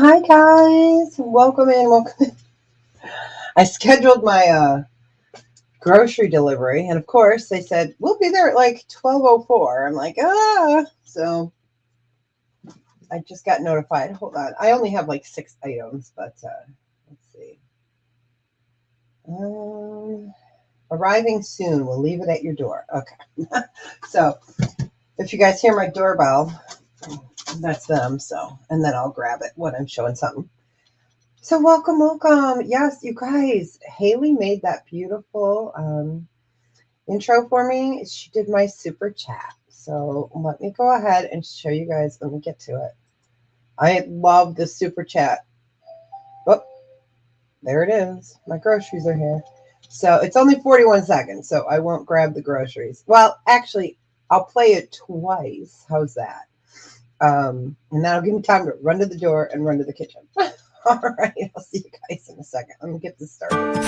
Hi guys, welcome in, welcome in. I scheduled my grocery delivery, and of course they said we'll be there at like 12:04. I'm like, so I just got notified. Hold on, I only have like 6 items, but let's see. Arriving soon. We'll leave it at your door. Okay. So if you guys hear my doorbell, that's them. So, and then I'll grab it when I'm showing something. So welcome, welcome. Yes, you guys. Haley made that beautiful intro for me. She did my super chat. So let me go ahead and show you guys. Let me get to it. I love the super chat. Oh, there it is. My groceries are here. So it's only 41 seconds, so I won't grab the groceries. Well, actually, I'll play it twice. How's that? And that'll give me time to run to the door and run to the kitchen. All right, I'll see you guys in a second. Let me get this started.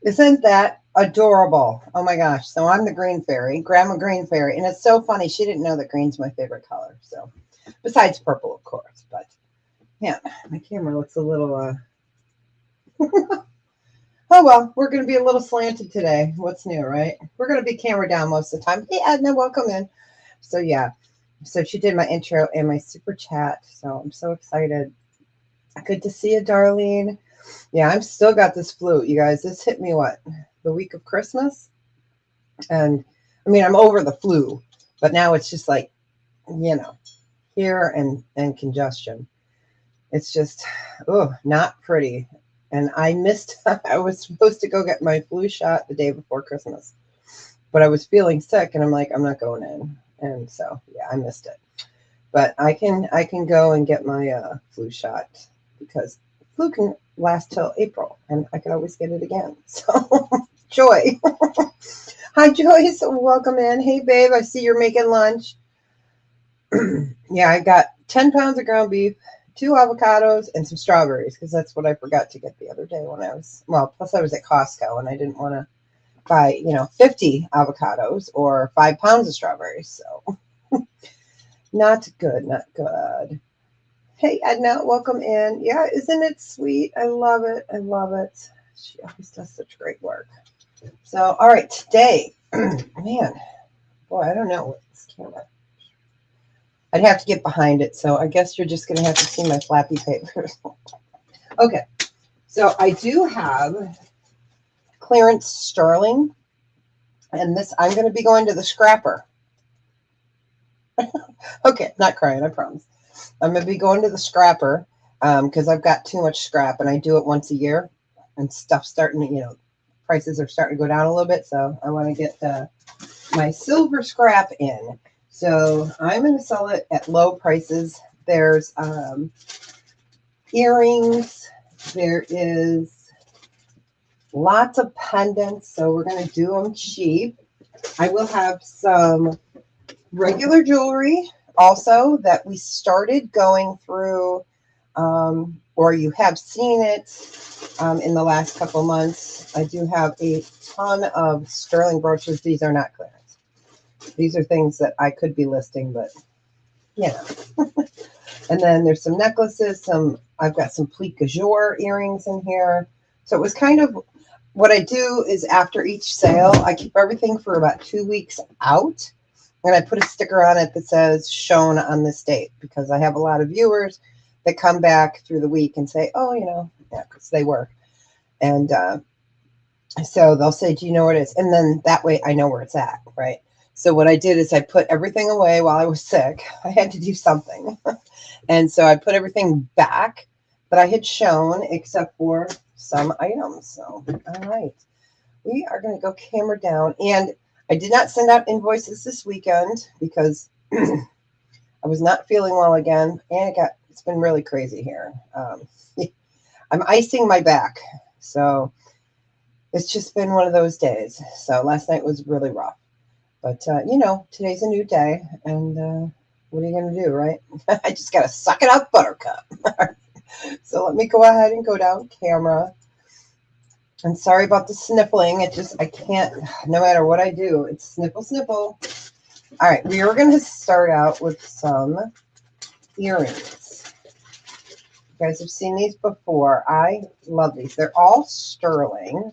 Isn't that adorable? Oh my gosh. So I'm the green fairy, Grandma Green Fairy. And it's so funny. She didn't know that green's my favorite color. So besides purple, of course. But yeah, my camera looks a little oh well, we're gonna be a little slanted today. What's new, right? We're gonna be camera down most of the time. Hey Edna, welcome in. So yeah. So she did my intro and my super chat. So I'm so excited. Good to see you, Darlene. Yeah, I'm still got this flu, you guys. This hit me the week of Christmas, and I mean I'm over the flu, but now it's just like, here and congestion. It's just not pretty. And I missed. I was supposed to go get my flu shot the day before Christmas, but I was feeling sick, and I'm like, I'm not going in, and so yeah, I missed it. But I can go and get my flu shot because flu can last till April, and I can always get it again. So, Joy. Hi, Joyce. Welcome in. Hey, babe. I see you're making lunch. Yeah, I got 10 pounds of ground beef, 2 avocados, and some strawberries because that's what I forgot to get the other day when plus I was at Costco and I didn't want to buy, 50 avocados or 5 pounds of strawberries. So, not good, not good. Hey, Edna, welcome in. Yeah, isn't it sweet? I love it. I love it. She always does such great work. So, all right, today, man, boy, I don't know what this camera. I'd have to get behind it, so I guess you're just going to have to see my flappy papers. Okay, so I do have clearance sterling, and this, I'm going to be going to the scrapper. Okay, not crying, I promise. I'm going to be going to the scrapper because I've got too much scrap, and I do it once a year, and stuff's starting to, prices are starting to go down a little bit, so I want to get my silver scrap in. So I'm going to sell it at low prices. There's earrings. There is lots of pendants, so we're going to do them cheap. I will have some regular jewelry also that we started going through, or you have seen it in the last couple months. I do have a ton of sterling brooches. These are not clearance. These are things that I could be listing, but you know. And then there's some necklaces, I've got some plique jour earrings in here. So it was kind of, what I do is after each sale, I keep everything for about 2 weeks out. And I put a sticker on it that says shown on this date, because I have a lot of viewers that come back through the week and say, oh, yeah, because they work. And so they'll say, do you know where it is? And then that way I know where it's at, right? So what I did is I put everything away while I was sick. I had to do something. And so I put everything back that I had shown, except for some items. So, all right. We are going to go camera down. And I did not send out invoices this weekend because I was not feeling well again. And it's been really crazy here. I'm icing my back. So it's just been one of those days. So last night was really rough. But, today's a new day. And what are you going to do, right? I just got to suck it up, buttercup. So let me go ahead and go down camera. I'm sorry about the sniffling. I can't, no matter what I do, it's sniffle, sniffle. All right, we are going to start out with some earrings. You guys have seen these before. I love these. They're all sterling.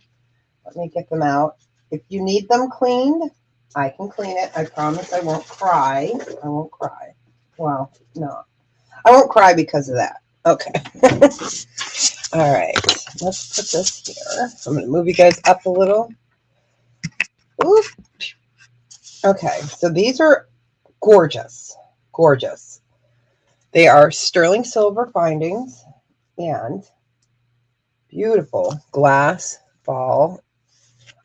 Let me get them out. If you need them cleaned, I can clean it. I promise I won't cry. I won't cry. Well, no. I won't cry because of that. Okay. All right. Let's put this here. I'm going to move you guys up a little. Ooh. Okay. So these are gorgeous. Gorgeous. They are sterling silver findings and beautiful glass ball.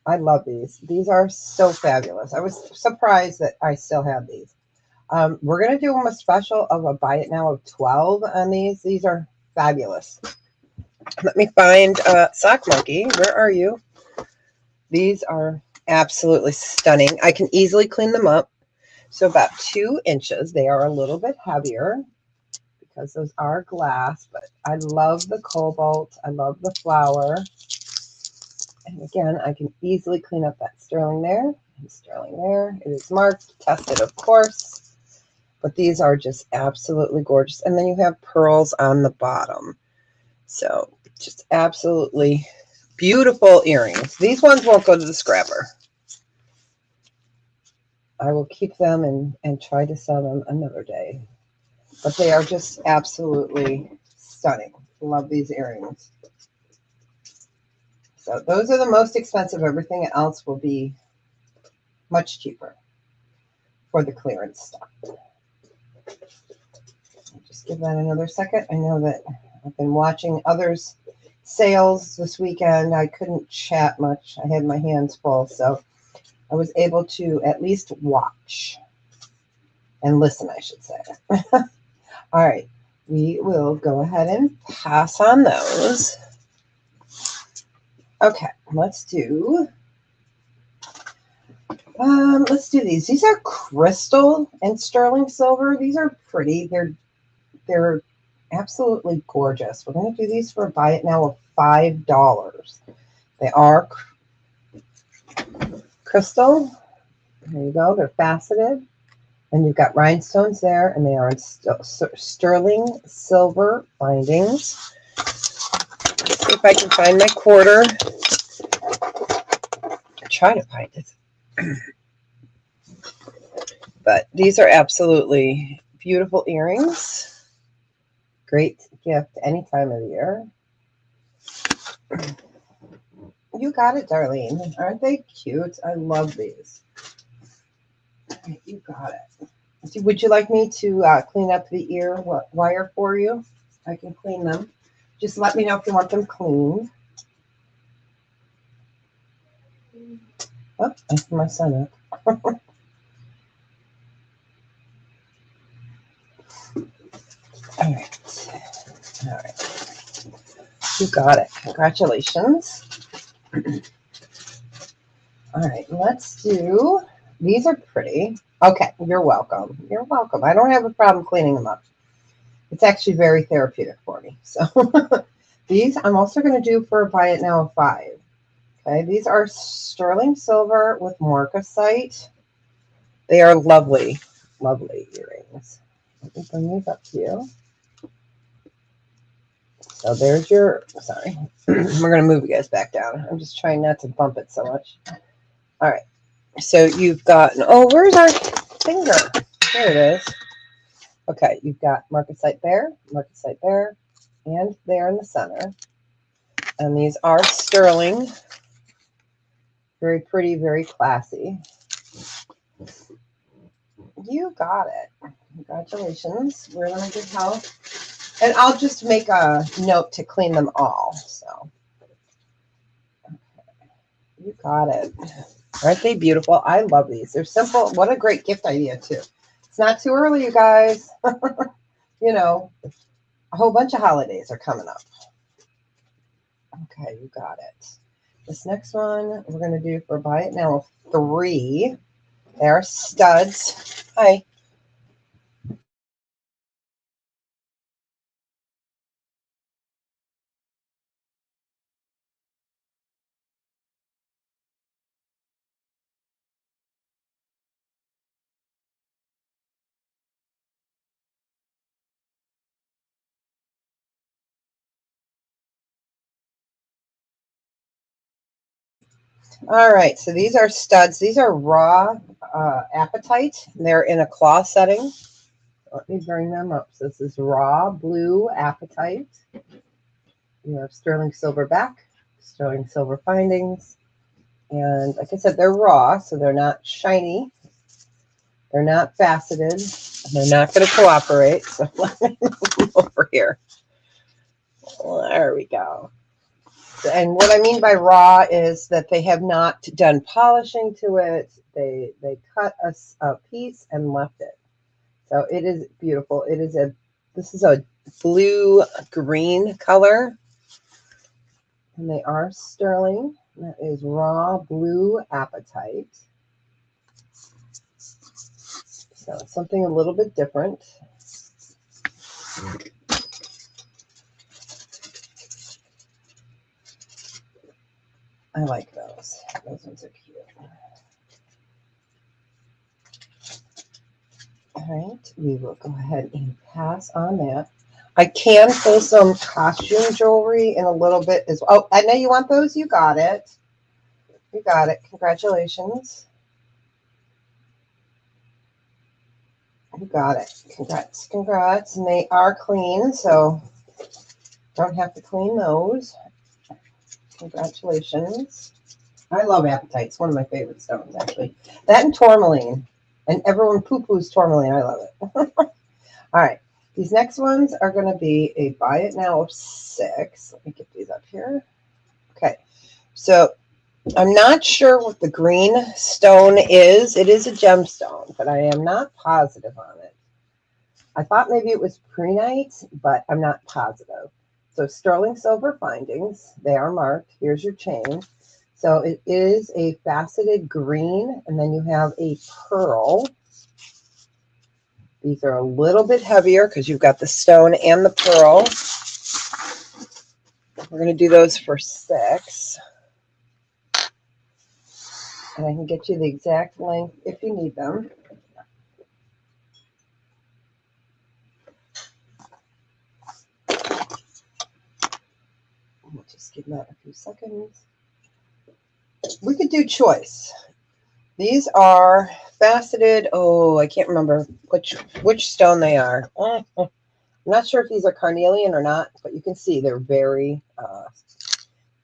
I love these. These are so fabulous. I was surprised that I still have these. We're going to do them a special of a buy it now of 12 on these. These are fabulous. Let me find Sock Monkey. Where are you? These are absolutely stunning. I can easily clean them up. So about 2 inches. They are a little bit heavier because those are glass, but I love the cobalt. I love the flower. And again, I can easily clean up that sterling there and sterling there. It is marked, tested, of course. But these are just absolutely gorgeous. And then you have pearls on the bottom. So just absolutely beautiful earrings. These ones won't go to the scrapper. I will keep them and try to sell them another day. But they are just absolutely stunning. Love these earrings. So those are the most expensive. Everything else will be much cheaper for the clearance stuff. Just give that another second. I know that I've been watching others' sales this weekend. I couldn't chat much. I had my hands full, so I was able to at least watch and listen, I should say. All right, we will go ahead and pass on those. Okay, let's do these. These are crystal and sterling silver. These are pretty. They're absolutely gorgeous. We're going to do these for a buy it now of $5. They are crystal. There you go. They're faceted. And you've got rhinestones there, and they are in sterling silver bindings. Let's see if I can find my quarter. I try to find it. But these are absolutely beautiful earrings. Great gift any time of the year. You got it, Darlene. Aren't they cute? I love these. You got it. Would you like me to clean up the ear wire for you? I can clean them. Just let me know if you want them cleaned. Oh, I see my son up. All right. You got it. Congratulations. All right, let's do, these are pretty. Okay, you're welcome. You're welcome. I don't have a problem cleaning them up. It's actually very therapeutic for me. So these I'm also going to do for a buy it now of $5. Okay, these are sterling silver with morocosite. They are lovely, lovely earrings. Let me bring these up to you. So there's your, sorry, we're going to move you guys back down. I'm just trying not to bump it so much. All right. So you've got, oh, where's our finger? There it is. Okay, you've got market site there, and there in the center. And these are sterling. Very pretty, very classy. You got it. Congratulations. We're in good health. And I'll just make a note to clean them all. So, okay. You got it. Aren't they beautiful? I love these. They're simple. What a great gift idea, too. It's not too early, you guys. You know, a whole bunch of holidays are coming up. Okay, you got it. This next one we're going to do for buy it now 3. They're studs. Hi. All right, so these are studs. These are raw apatite. They're in a claw setting. Let me bring them up. So this is raw blue apatite. You have sterling silver back, sterling silver findings. And like I said, they're raw, so they're not shiny. They're not faceted. They're not going to cooperate. So let me move them over here. There we go. And what I mean by raw is that they have not done polishing to it. They cut a piece and left it. So it is beautiful. This is a blue green color. And they are sterling. That is raw blue apatite. So it's something a little bit different. I like those. Those ones are cute. All right, we will go ahead and pass on that. I can pull some costume jewelry in a little bit as well. Oh, Edna, you want those? You got it. You got it. Congratulations. You got it. Congrats. Congrats. And they are clean, so don't have to clean those. Congratulations. I love apatite. It's one of my favorite stones, actually. That and tourmaline. And everyone poo-poos tourmaline. I love it. All right. These next ones are going to be a buy it now of 6. Let me get these up here. Okay. So I'm not sure what the green stone is. It is a gemstone, but I am not positive on it. I thought maybe it was prehnite, but I'm not positive. So sterling silver findings. They are marked. Here's your chain. So it is a faceted green, and then you have a pearl. These are a little bit heavier because you've got the stone and the pearl. We're going to do those for 6. And I can get you the exact length if you need them. We'll just give that a few seconds. We could do choice. These are faceted. Oh, I can't remember which stone they are. I'm not sure if these are carnelian or not, but you can see they're very,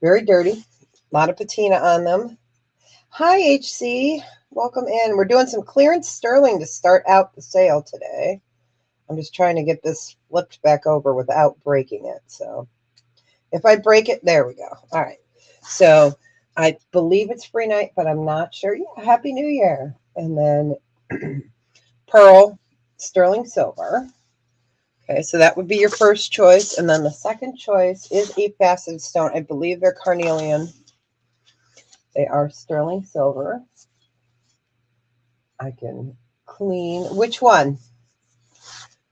very dirty. A lot of patina on them. Hi, HC. Welcome in. We're doing some clearance sterling to start out the sale today. I'm just trying to get this flipped back over without breaking it. So if I break it, there we go. All right. So I believe it's free night, but I'm not sure. Yeah, Happy New Year. And then pearl, sterling silver. Okay, so that would be your first choice. And then the second choice is a faceted stone. I believe they're carnelian. They are sterling silver. I can clean. Which one?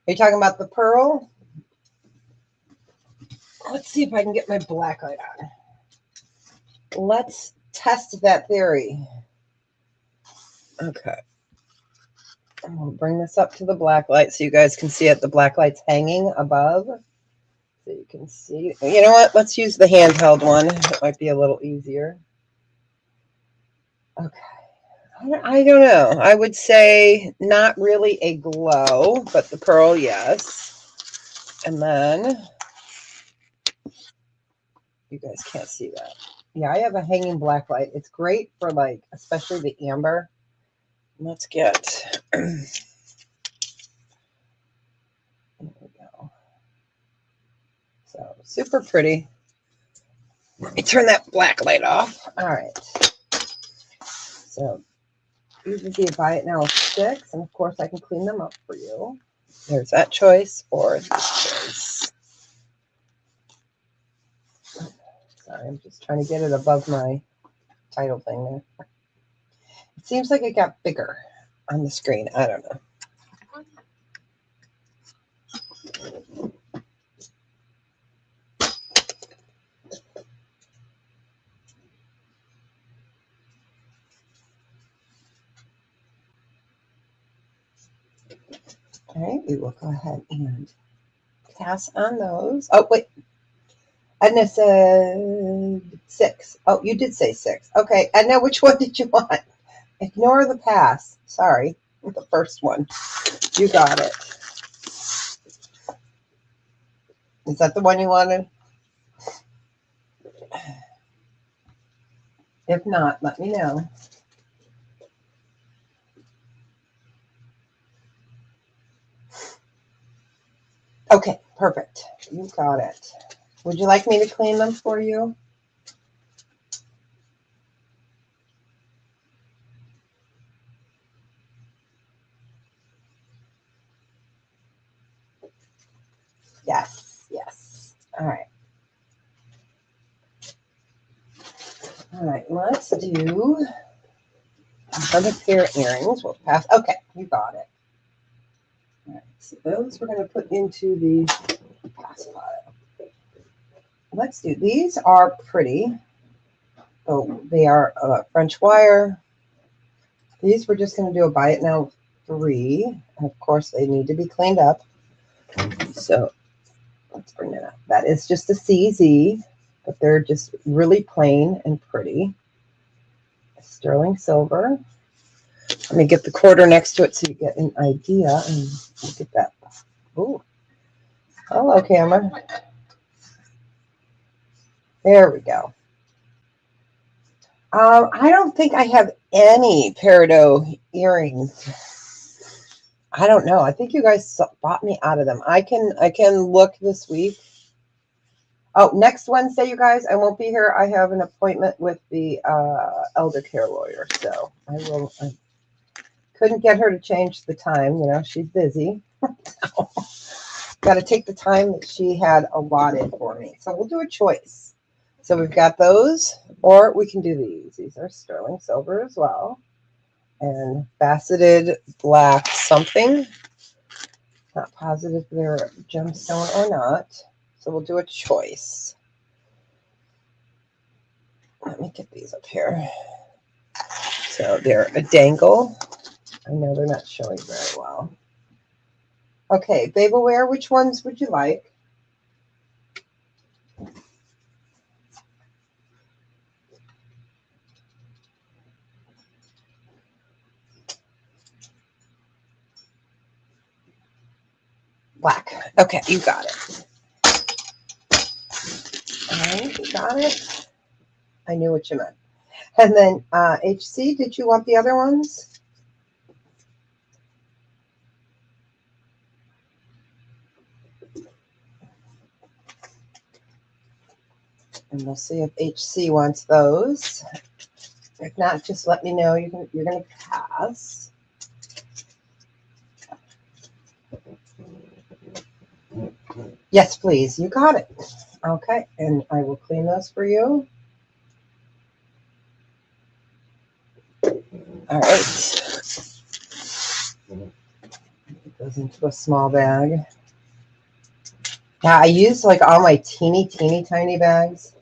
Are you talking about the pearl? Let's see if I can get my black light on. Let's test that theory. Okay. And we'll bring this up to the black light so you guys can see it. The black light's hanging above. So you can see. You know what? Let's use the handheld one. It might be a little easier. Okay. I don't know. I would say not really a glow, but the pearl, yes. And then, you guys can't see that. Yeah, I have a hanging black light. It's great for like, especially the amber. Let's get, there we go. So super pretty. Let me turn that black light off. All right. So these would be a buy it now sticks, and of course I can clean them up for you. There's that choice or this choice. Sorry, I'm just trying to get it above my title thing there. It seems like it got bigger on the screen. I don't know. All right, we will go ahead and pass on those. Oh, wait. Edna said 6. Oh, you did say 6. Okay, Edna, which one did you want? Ignore the pass. Sorry, the first one. You got it. Is that the one you wanted? If not, let me know. Okay, perfect. You got it. Would you like me to clean them for you? Yes, yes. All right. All right, let's do another pair of earrings. We'll pass. Okay, you got it. All right, so those we're going to put into the pass pile. Let's do, these are pretty. Oh, they are French wire. These we're just going to do a buy it now 3. And of course, they need to be cleaned up. So let's bring it up. That is just a CZ, but they're just really plain and pretty. Sterling silver. Let me get the quarter next to it so you get an idea. And look at that. Ooh. Hello, camera. There we go. I don't think I have any peridot earrings. I don't know. I think you guys bought me out of them. I can look this week. Oh, next Wednesday, you guys, I won't be here. I have an appointment with the elder care lawyer, so I will. I couldn't get her to change the time. You know, she's busy. Got to take the time that she had allotted for me. So we'll do a choice. So we've got those, or we can do these. These are sterling silver as well. And faceted black something. Not positive if they're gemstone or not. So we'll do a choice. Let me get these up here. So they're a dangle. I know they're not showing very well. Okay, Babelware, which ones would you like? Black. Okay, you got it. All right, you got it. I knew what you meant. And then HC, did you want the other ones? And we'll see if HC wants those. If not, just let me know. You're going to pass. Yes, please. You got it. Okay, and I will clean those for you. All right. It goes into a small bag. Yeah, I used like all my teeny tiny bags.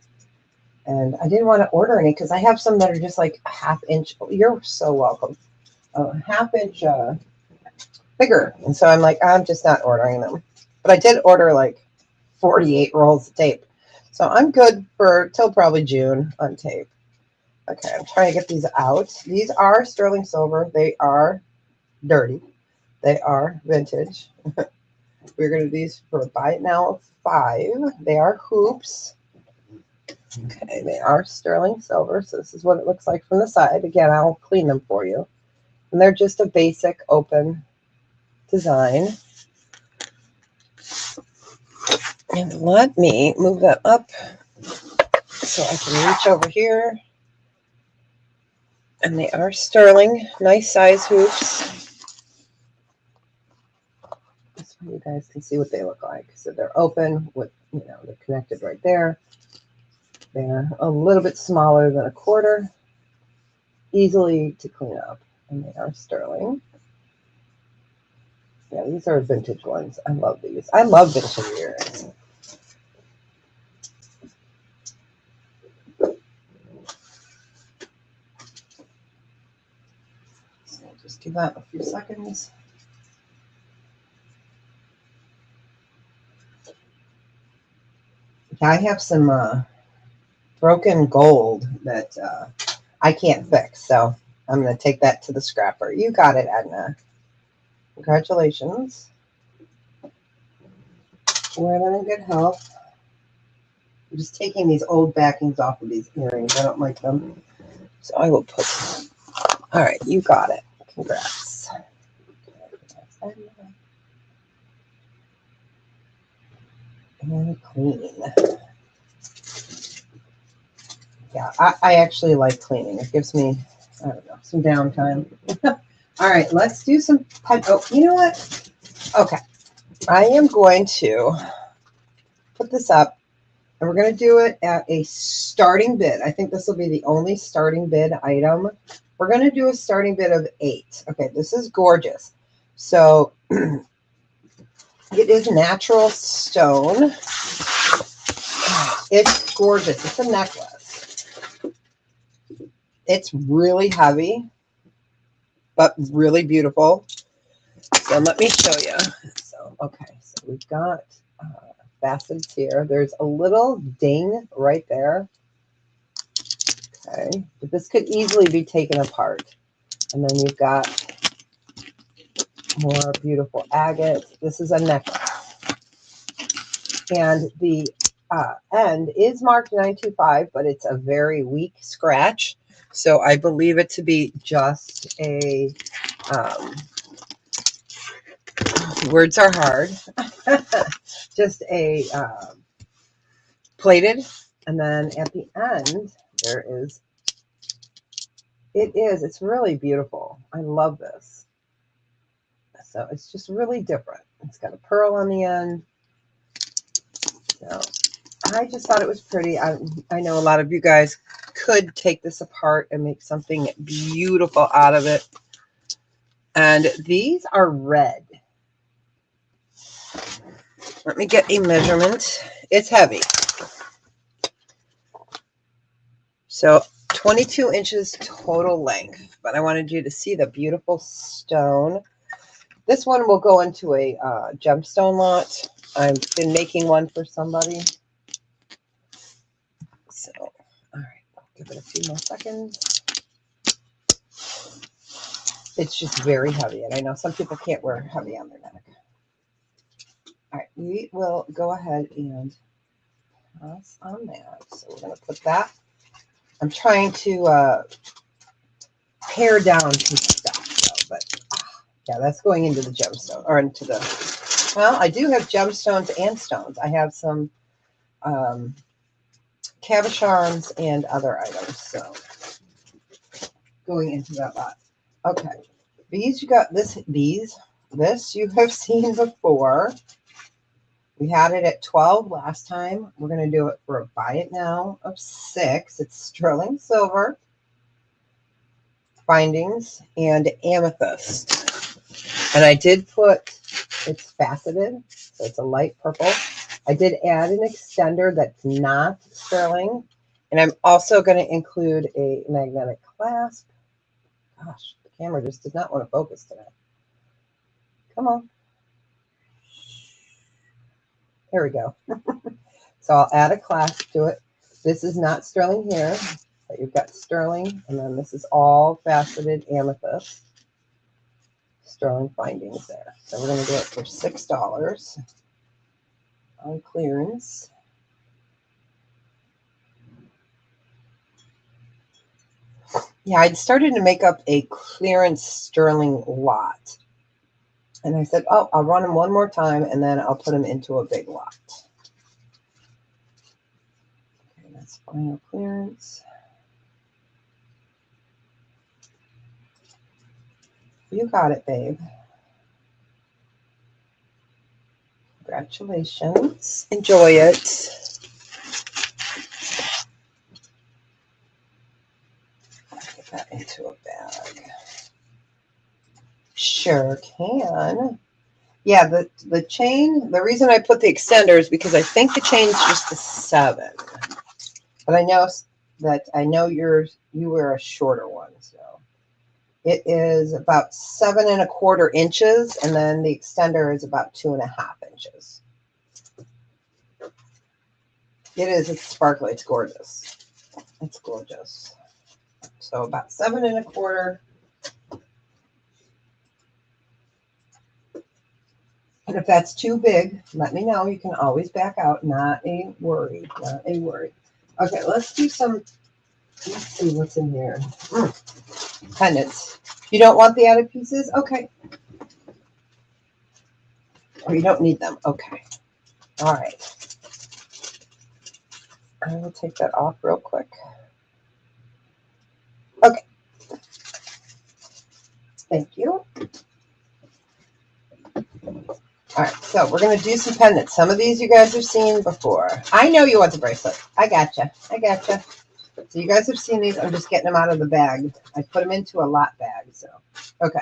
And I didn't want to order any because I have some that are just like a half inch. You're so welcome. A half inch bigger. And so I'm like, I'm just not ordering them. But I did order like 48 rolls of tape. So I'm good for till probably June on tape. Okay, I'm trying to get these out. These are sterling silver. They are dirty. They are vintage. We're going to do these for buy it now of 5. They are hoops. Okay, they are sterling silver. So this is what it looks like from the side. Again, I'll clean them for you. And they're just a basic open design. And let me move that up so I can reach over here. And they are sterling, nice size hoops. This way you guys can see what they look like. So they're open with, they're connected right there. They're a little bit smaller than a quarter, easily to clean up. And they are sterling. Yeah, these are vintage ones. I love these. I love vintage earrings. So just give that a few seconds. I have some broken gold that I can't fix, so I'm going to take that to the scrapper. You got it, Edna. Congratulations. Wear them in good health. I'm just taking these old backings off of these earrings. I don't like them. So I will put them. All right, you got it. Congrats. And clean. Yeah, I actually like cleaning. It gives me, I don't know, some downtime. All right, let's do some pipe. Oh, you know what? Okay. I am going to put this up, and we're going to do it at a starting bid. I think this will be the only starting bid item. We're going to do a starting bid of 8. Okay, this is gorgeous. So it is natural stone. It's gorgeous. It's a necklace. It's really heavy, but really beautiful. So let me show you. So, okay, so we've got facets here. There's a little ding right there. Okay, but this could easily be taken apart. And then you've got more beautiful agate. This is a necklace. And the end is marked 925, but it's a very weak scratch. So I believe it to be just a, words are hard, just a plated. And then at the end, there is, it's really beautiful. I love this. So it's just really different. It's got a pearl on the end. So I just thought it was pretty. I know a lot of you guys could take this apart and make something beautiful out of it. And these are red. Let me get a measurement. It's heavy. So 22 inches total length. But I wanted you to see the beautiful stone. This one will go into a gemstone lot. I've been making one for somebody. So, all right, I'll give it a few more seconds. It's just very heavy, and I know some people can't wear heavy on their neck. All right, we will go ahead and pass on that. So we're going to put that. I'm trying to pare down some stuff, though, but yeah, that's going into the gemstone, or into the, well, I do have gemstones and stones. I have some cabochons and other items, so going into that lot. Okay, these you got this you have seen before. We had it at 12 last time. We're going to do it for a buy it now of 6. It's sterling silver, findings, and amethyst. And I did put, it's faceted, so it's a light purple. I did add an extender that's not sterling. And I'm also going to include a magnetic clasp. Gosh, the camera just did not want to focus today. Come on. Here we go. So I'll add a clasp to it. This is not sterling here, but you've got sterling, and then this is all faceted amethyst. Sterling findings there. So we're going to do it for $6 on clearance. Yeah, I'd started to make up a clearance sterling lot. And I said, oh, I'll run them one more time, and then I'll put them into a big lot. Okay, that's final clearance. You got it, babe. Congratulations. Enjoy it. Get that into a bag. Sure can. Yeah, the chain, the reason I put the extender is because I think the chain's just a 7. But I know you were a shorter one, so it is about 7¼ inches, and then the extender is about 2½ inches. It's sparkly, it's gorgeous. It's gorgeous. So about 7¼ And if that's too big, let me know. You can always back out. Not a worry. Not a worry. Okay, let's see what's in here. Pendants. You don't want the added pieces? Okay. Or you don't need them? Okay. All right. I will take that off real quick. Okay. Thank you. All right, so we're going to do some pendants. Some of these you guys have seen before. I know you want the bracelet. I gotcha. So you guys have seen these. I'm just getting them out of the bag. I put them into a lot bag. So, okay.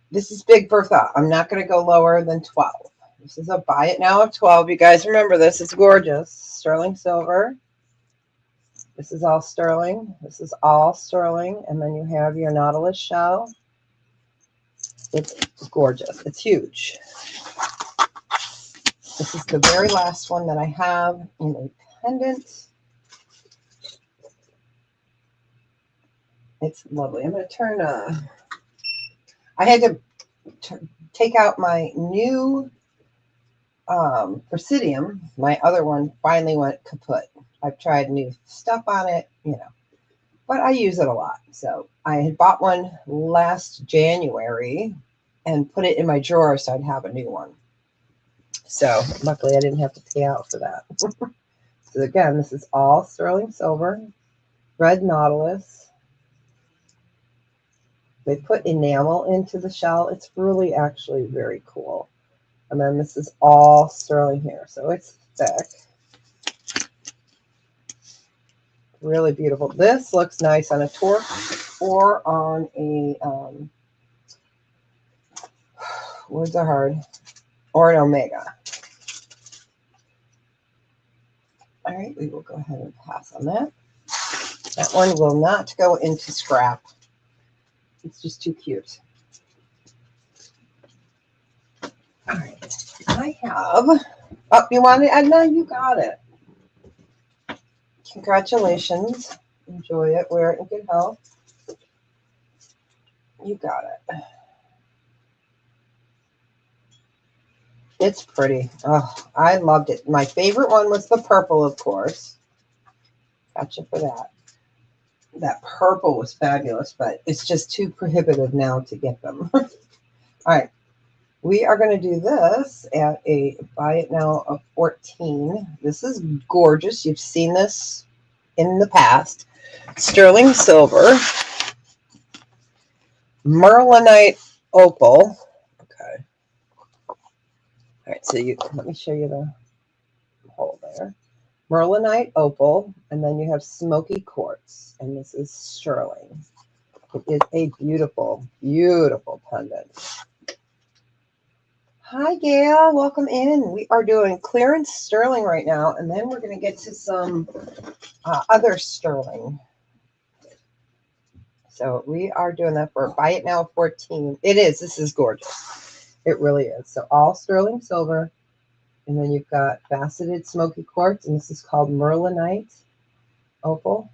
This is big Bertha. I'm not going to go lower than 12. This is a buy it now of 12. You guys remember this. It's gorgeous. Sterling silver. This is all sterling. This is all sterling. And then you have your Nautilus shell. It's gorgeous. It's huge. This is the very last one that I have in a pendant. It's lovely. I'm going to turn I had to take out my new Presidium. My other one finally went kaput. I've tried new stuff on it, but I use it a lot. So I had bought one last January and put it in my drawer so I'd have a new one. So luckily I didn't have to pay out for that. So again, this is all sterling silver, red Nautilus. They put enamel into the shell. It's really actually very cool. And then this is all sterling here. So it's thick. Really beautiful. This looks nice on a torque or on a, words are hard, or an Omega. All right, we will go ahead and pass on that. That one will not go into scrap. It's just too cute. All right, I have, oh, you want it, Edna? You got it. Congratulations. Enjoy it. Wear it in good health. You got it. It's pretty. Oh, I loved it. My favorite one was the purple, of course. Gotcha for that. That purple was fabulous, but it's just too prohibitive now to get them. All right. We are going to do this at a buy it now of 14. This is gorgeous. You've seen this in the past. Sterling silver. Merlinite opal. Okay. All right. So let me show you the hole there. Merlinite opal, and then you have smoky quartz, and this is sterling. It is a beautiful, beautiful pendant. Hi, Gail. Welcome in. We are doing clearance sterling right now, and then we're going to get to some other sterling. So we are doing that for buy it now 14. It is. This is gorgeous. It really is. So all sterling silver. And then you've got faceted smoky quartz, and this is called merlinite opal,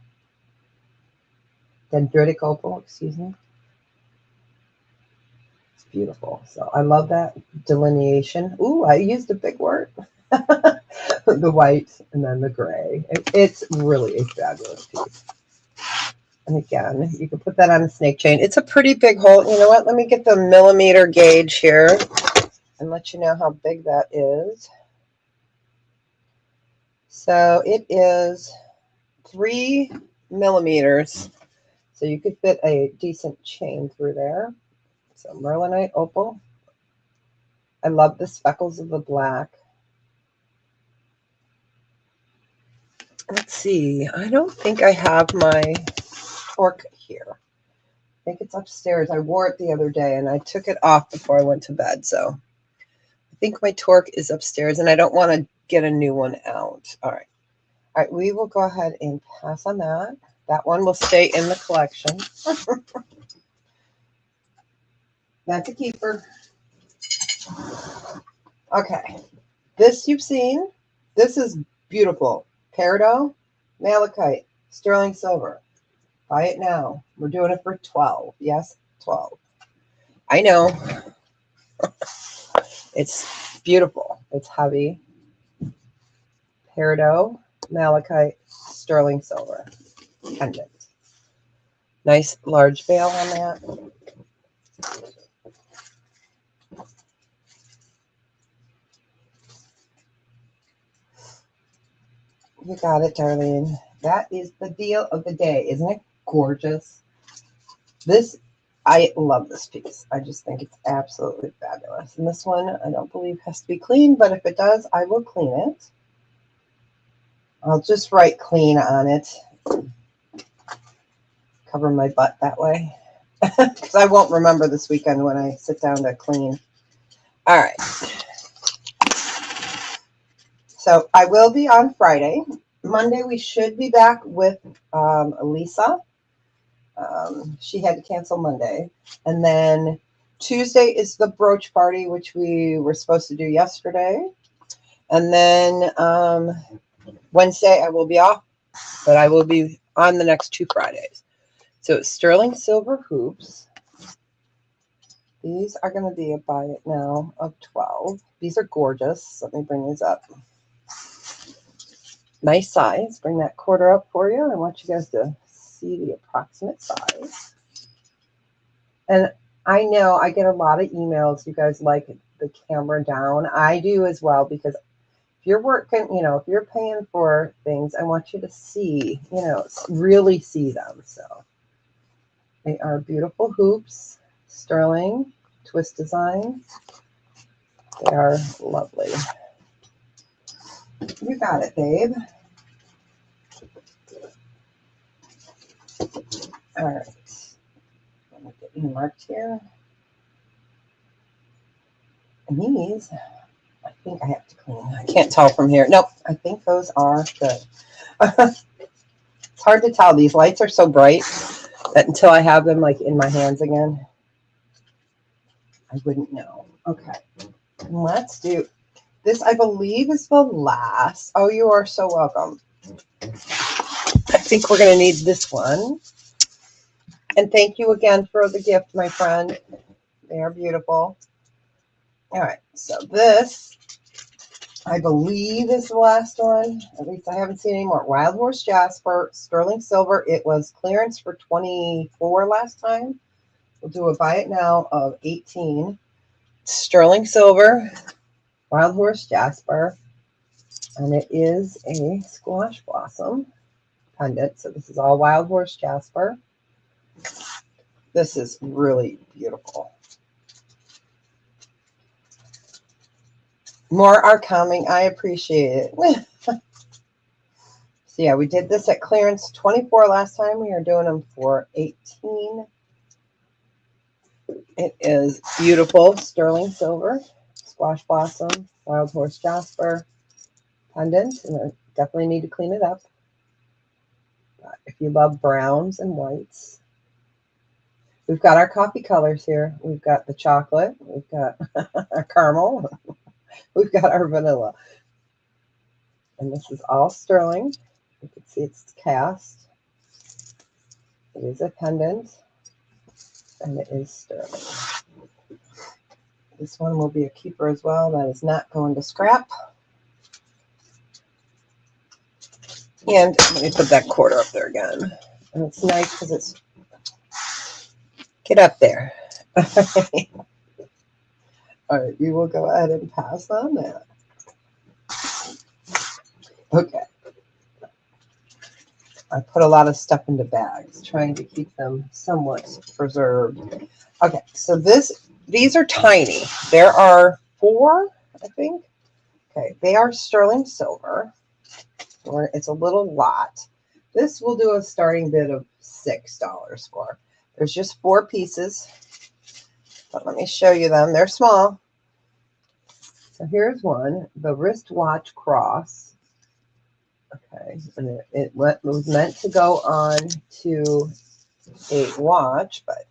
dendritic opal, excuse me. It's beautiful. So I love that delineation. Ooh, I used a big word. The white and then the gray. It's really a fabulous piece. And again, you can put that on a snake chain. It's a pretty big hole. You know what? Let me get the millimeter gauge here and let you know how big that is. So it is 3 millimeters. So you could fit a decent chain through there. So merlinite opal. I love the speckles of the black. Let's see. I don't think I have my torque here. I think it's upstairs. I wore it the other day and I took it off before I went to bed. So I think my torque is upstairs and I don't want to get a new one out. All right. All right. We will go ahead and pass on that. That one will stay in the collection. That's a keeper. Okay. This you've seen. This is beautiful. Peridot, malachite, sterling silver. Buy it now. We're doing it for 12. Yes, 12. I know. It's beautiful. It's heavy. Peridot, malachite, sterling silver. Pendant. Nice large veil on that. You got it, Darlene. That is the deal of the day. Isn't it gorgeous? I love this piece. I just think it's absolutely fabulous. And this one, I don't believe has to be clean, but if it does, I will clean it. I'll just write clean on it. Cover my butt that way. Because I won't remember this weekend when I sit down to clean. All right. So I will be on Friday. Monday, we should be back with Lisa. She had to cancel Monday. And then Tuesday is the brooch party, which we were supposed to do yesterday. And then Wednesday, I will be off, but I will be on the next 2 Fridays. So it's sterling silver hoops. These are going to be a buy it now of 12. These are gorgeous. Let me bring these up. Nice size. Bring that quarter up for you. I want you guys to see the approximate size. And I know I get a lot of emails. You guys like the camera down. I do as well, because if you're working, if you're paying for things, I want you to see, really see them. So they are beautiful hoops, sterling, twist design. They are lovely. You got it, babe. All right. Let me get you marked here. And these, I think I have to clean. I can't tell from here. Nope, I think those are good. It's hard to tell. These lights are so bright that until I have them like in my hands again, I wouldn't know. Okay, let's do this. I believe is the last. Oh, you are so welcome. I think we're going to need this one. And thank you again for the gift, my friend. They are beautiful. All right, so this, I believe, is the last one. At least I haven't seen any more. Wild Horse Jasper, sterling silver. It was clearance for 24 last time. We'll do a buy it now of 18. Sterling silver, Wild Horse Jasper, and it is a squash blossom pendant. So this is all Wild Horse Jasper. This is really beautiful. More are coming. I appreciate it. So yeah, we did this at clearance 24 last time. We are doing them for 18. It is beautiful. Sterling silver, squash blossom, Wild Horse Jasper pendant. And I definitely need to clean it up. But if you love browns and whites, We've got our coffee colors here. We've got the chocolate. We've got our caramel. We've got our vanilla. And this is all sterling. You can see it's cast. It is a pendant. And it is sterling. This one will be a keeper as well. That is not going to scrap. And let me put that quarter up there again. And it's nice because it's... Get up there. All right, we will go ahead and pass on that. Okay. I put a lot of stuff into bags, trying to keep them somewhat preserved. Okay, so these are tiny. There are 4, I think. Okay, they are sterling silver. Or it's a little lot. This will do a starting bid of $6 for. There's just 4 pieces. But let me show you them. They're small. So here's one, the wristwatch cross. Okay, and it was meant to go on to a watch, but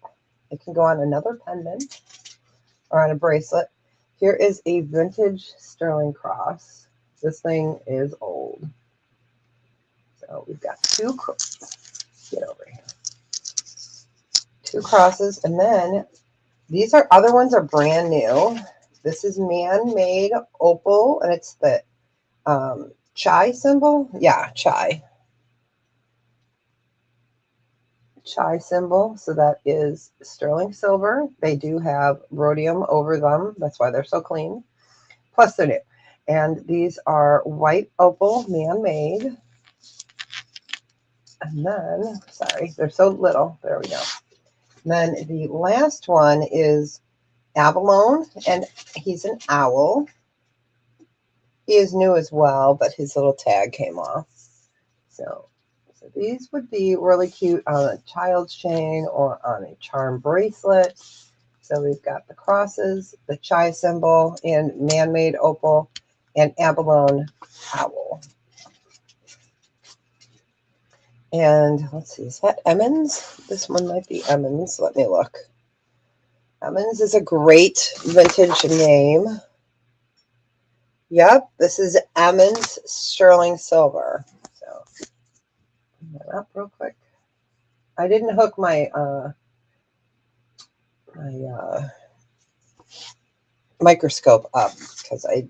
it can go on another pendant or on a bracelet. Here is a vintage sterling cross. This thing is old. So we've got 2 get over here. 2 crosses, and then these other ones are brand new. This is man-made opal, and it's the chai symbol. Yeah, chai symbol. So that is sterling silver. They do have rhodium over them. That's why they're so clean. Plus they're new. And these are white opal, man-made. And then, sorry, they're so little. There we go. And then the last one is abalone, and he's an owl. He is new as well, but his little tag came off. So these would be really cute on a child's chain or on a charm bracelet. So we've got the crosses, the chai symbol, and man-made opal, and abalone owl. And let's see, is that Emmons? This one might be Emmons. Let me look. Emmons is a great vintage name. Yep, this is Emmons sterling silver. So, put that up real quick. I didn't hook my microscope up because I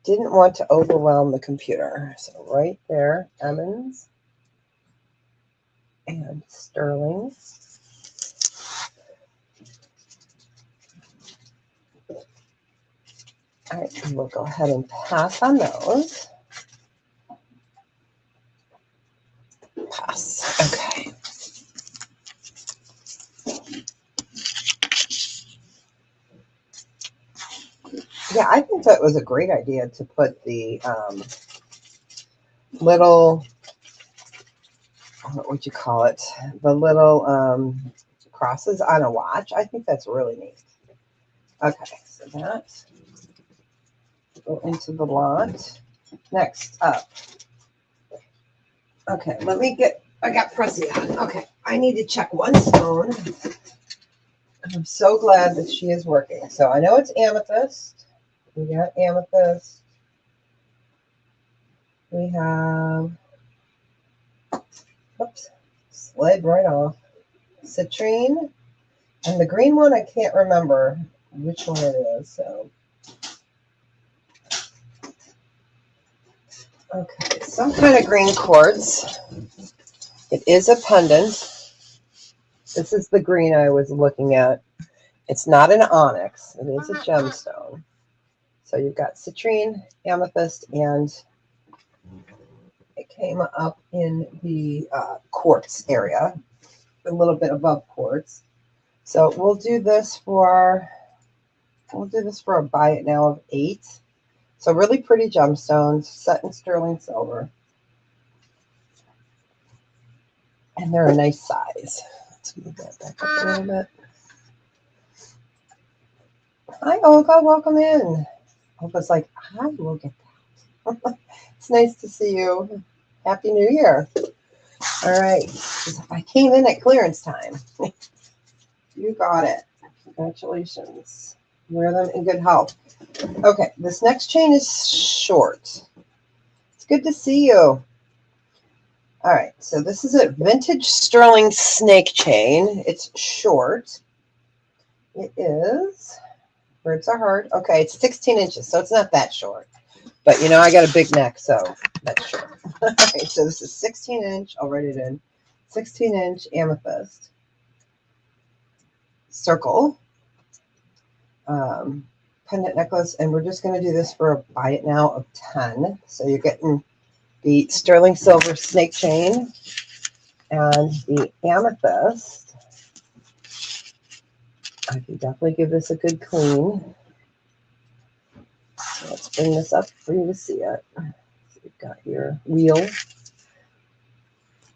didn't want to overwhelm the computer. So right there, Emmons and sterling. All right, we'll go ahead and pass on those. Pass. Okay. Yeah, I think that was a great idea to put the little, what would you call it? The little crosses on a watch. I think that's really neat. Okay, so that go into the lot. Next up. Okay, let me get, I got Pressy on. Okay, I need to check one stone. I'm so glad that she is working. So I know it's amethyst. We got amethyst. We have, oops, slid right off. Citrine. And the green one, I can't remember which one it is. So, okay, some kind of green quartz. It is a pendant. This is the green I was looking at. It's not an onyx. It is a gemstone. So you've got citrine, amethyst, and it came up in the quartz area, a little bit above quartz. So we'll do this for a buy it now of 8. So really pretty gemstones set in sterling silver. And they're a nice size. Let's move that back up a little bit. Hi, Olga. Welcome in. Olga's like, I will get that. It's nice to see you. Happy New Year. All right. I came in at clearance time. You got it. Congratulations. Wear them in good health. Okay, this next chain is short. It's good to see you. All right, so this is a vintage sterling snake chain. It's short. It is, words are hard. Okay, it's 16 inches, so it's not that short. But, you know, I got a big neck, so that's short. All right, so this is 16 inch. I'll write it in. 16 inch amethyst circle pendant necklace. And we're just going to do this for a buy it now of 10. So you're getting the sterling silver snake chain and the amethyst. I can definitely give this a good clean. So let's bring this up for you to see it. So you've got your wheel.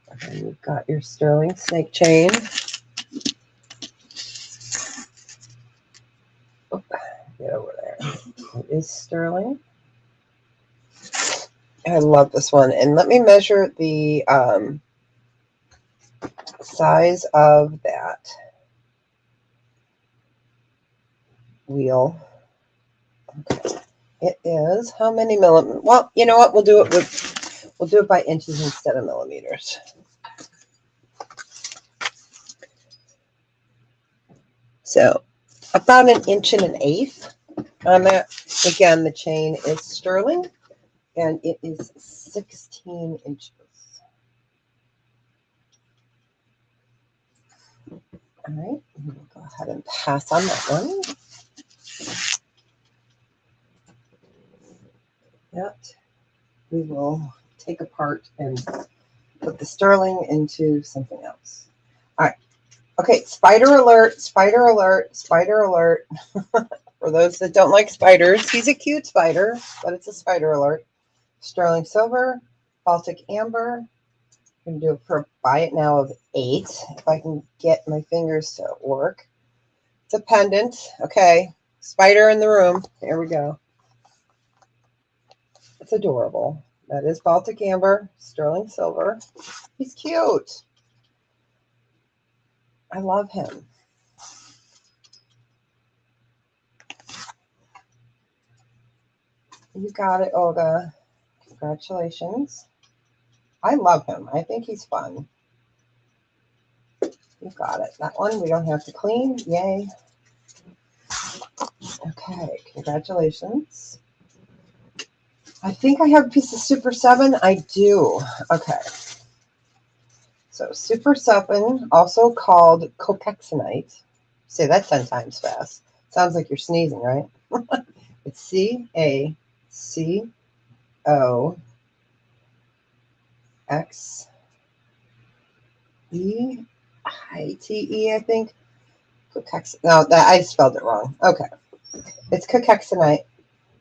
And then you've got your sterling snake chain. Oh, get over there. It is sterling. I love this one. And let me measure the size of that wheel. Okay. It is how many millimeters? Well, you know what? We'll do it by inches instead of millimeters. So about 1.1 inches on that. Again, the chain is sterling and it is 16 inches. All right, we'll go ahead and pass on that one. That we will take apart and put the sterling into something else. All right. Okay, spider alert, spider alert, spider alert. For those that don't like spiders, he's a cute spider, but it's a spider alert. Sterling silver, Baltic amber. I'm going to do it for buy it now of 8, if I can get my fingers to work. It's a pendant. Okay, spider in the room. Here we go. It's adorable. That is Baltic amber, sterling silver. He's cute. I love him. You got it, Olga. Congratulations. I love him. I think he's fun. You got it. That one we don't have to clean. Yay. Okay, congratulations. I think I have a piece of Super 7. I do. Okay. So Super 7, also called cocexonite. Say that 10 times fast. Sounds like you're sneezing, right? It's CACOXITE, I think. No, that I spelled it wrong. Okay. It's cocexonite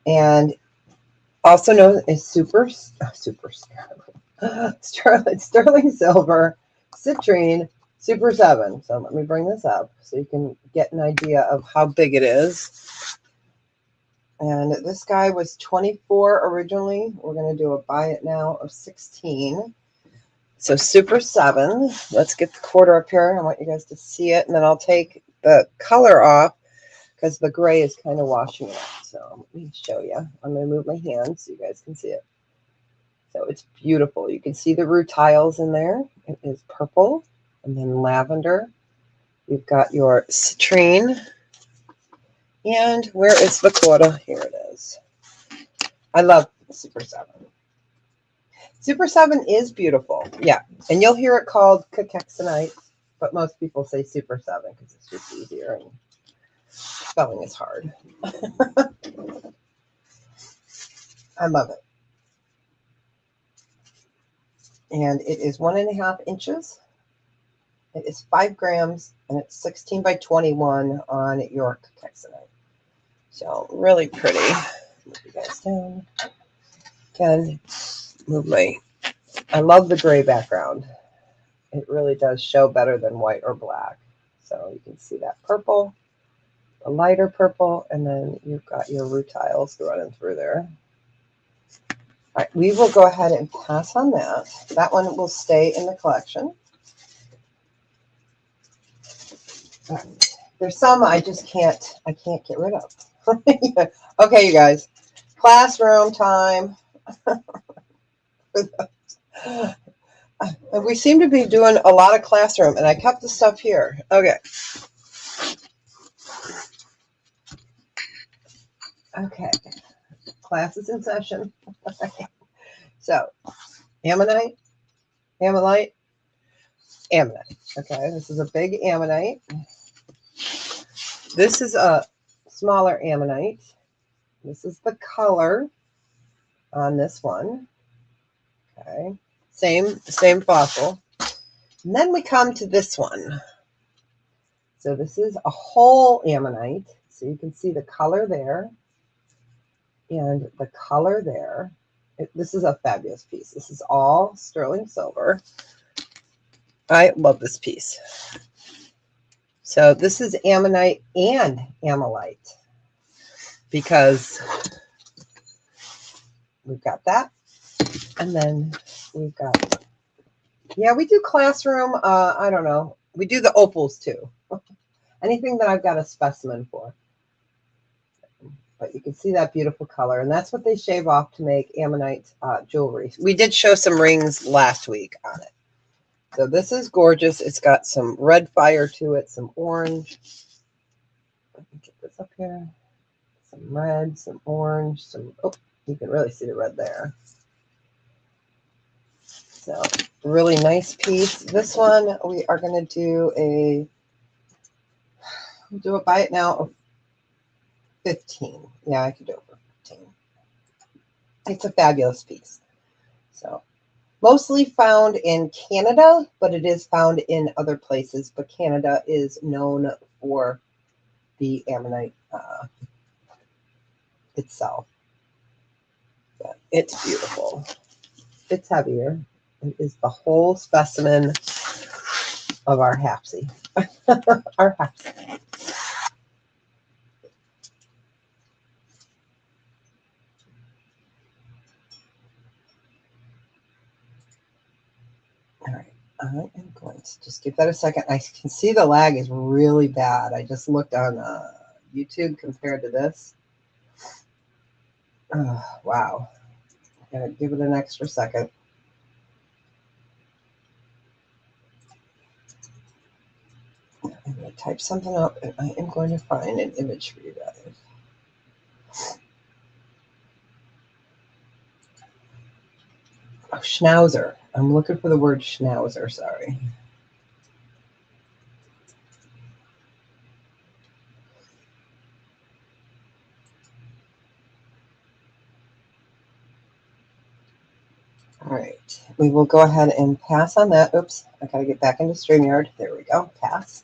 and also known as sterling silver, citrine, Super 7. So let me bring this up so you can get an idea of how big it is. And this guy was 24 originally. We're going to do a buy it now of 16. So Super 7. Let's get the quarter up here. I want you guys to see it. And then I'll take the color off because the gray is kind of washing it out. So let me show you. I'm going to move my hand so you guys can see it. So it's beautiful. You can see the rutiles in there. It is purple and then lavender. You've got your citrine. And where is the quarter? Here it is. I love Super 7. Super 7 is beautiful. Yeah. And you'll hear it called cocexonite, but most people say Super 7 because it's just easier and spelling is hard. I love it. And it is 1.5 inches. It is 5 grams and it's 16 by 21 on your cocexonite. So really pretty. Move you guys down. Again, move my. I love the gray background. It really does show better than white or black. So you can see that purple, a lighter purple, and then you've got your rutiles running through there. All right, we will go ahead and pass on that. That one will stay in the collection. All right. There's some I just I can't get rid of. Okay, you guys, classroom time. We seem to be doing a lot of classroom, and I kept the stuff here. Okay. Okay. Class is in session. So, ammonite, ammonite, ammonite. Okay, this is a big ammonite. This is a smaller ammonite. This is the color on this one. Okay, same fossil. And then we come to this one. So this is a whole ammonite. So you can see the color there and the color there. This is a fabulous piece. This is all sterling silver. I love this piece. So this is ammonite and ammonite because we've got that. And then we've got, yeah, we do classroom. I don't know. We do the opals too. Anything that I've got a specimen for. But you can see that beautiful color. And that's what they shave off to make ammonite jewelry. We did show some rings last week on it. So this is gorgeous. It's got some red fire to it, some orange. Let me get this up here. Some red, some orange, some, oh, you can really see the red there. So really nice piece. This one we are going to do we'll buy it now of 15. Yeah, I could do it for 15. It's a fabulous piece. So mostly found in Canada, but it is found in other places. But Canada is known for the ammonite itself. But it's beautiful. It's heavier. It is the whole specimen of our hapsy. Our hapsy. All right. I am going to just give that a second. I can see the lag is really bad. I just looked on YouTube compared to this. Oh, wow. I'm going to give it an extra second. I'm going to type something up, and I am going to find an image for you guys. Oh, schnauzer. I'm looking for the word schnauzer. Sorry. All right. We will go ahead and pass on that. Oops. I got to get back into StreamYard. There we go. Pass.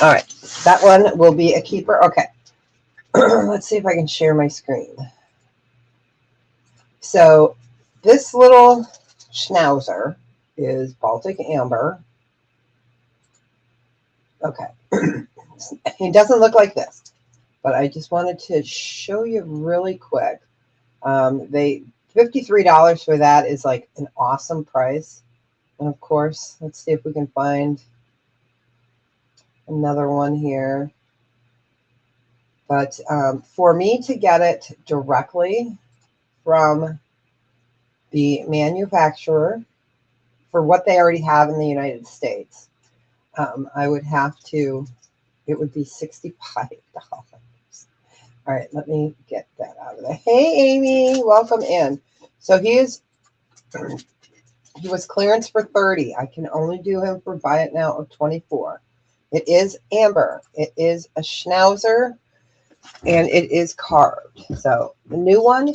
All right. That one will be a keeper. Okay. Let's see if I can share my screen. So this little schnauzer is Baltic amber. Okay. He doesn't look like this, but I just wanted to show you really quick. They $53 for that is like an awesome price. And of course, let's see if we can find another one here. But for me to get it directly from the manufacturer for what they already have in the United States, I would have to, it would be $65. All right, let me get that out of there. Hey, Amy, welcome in. So he was clearance for 30. I can only do him for buy it now of 24. It is amber. It is a schnauzer, and it is carved. So the new one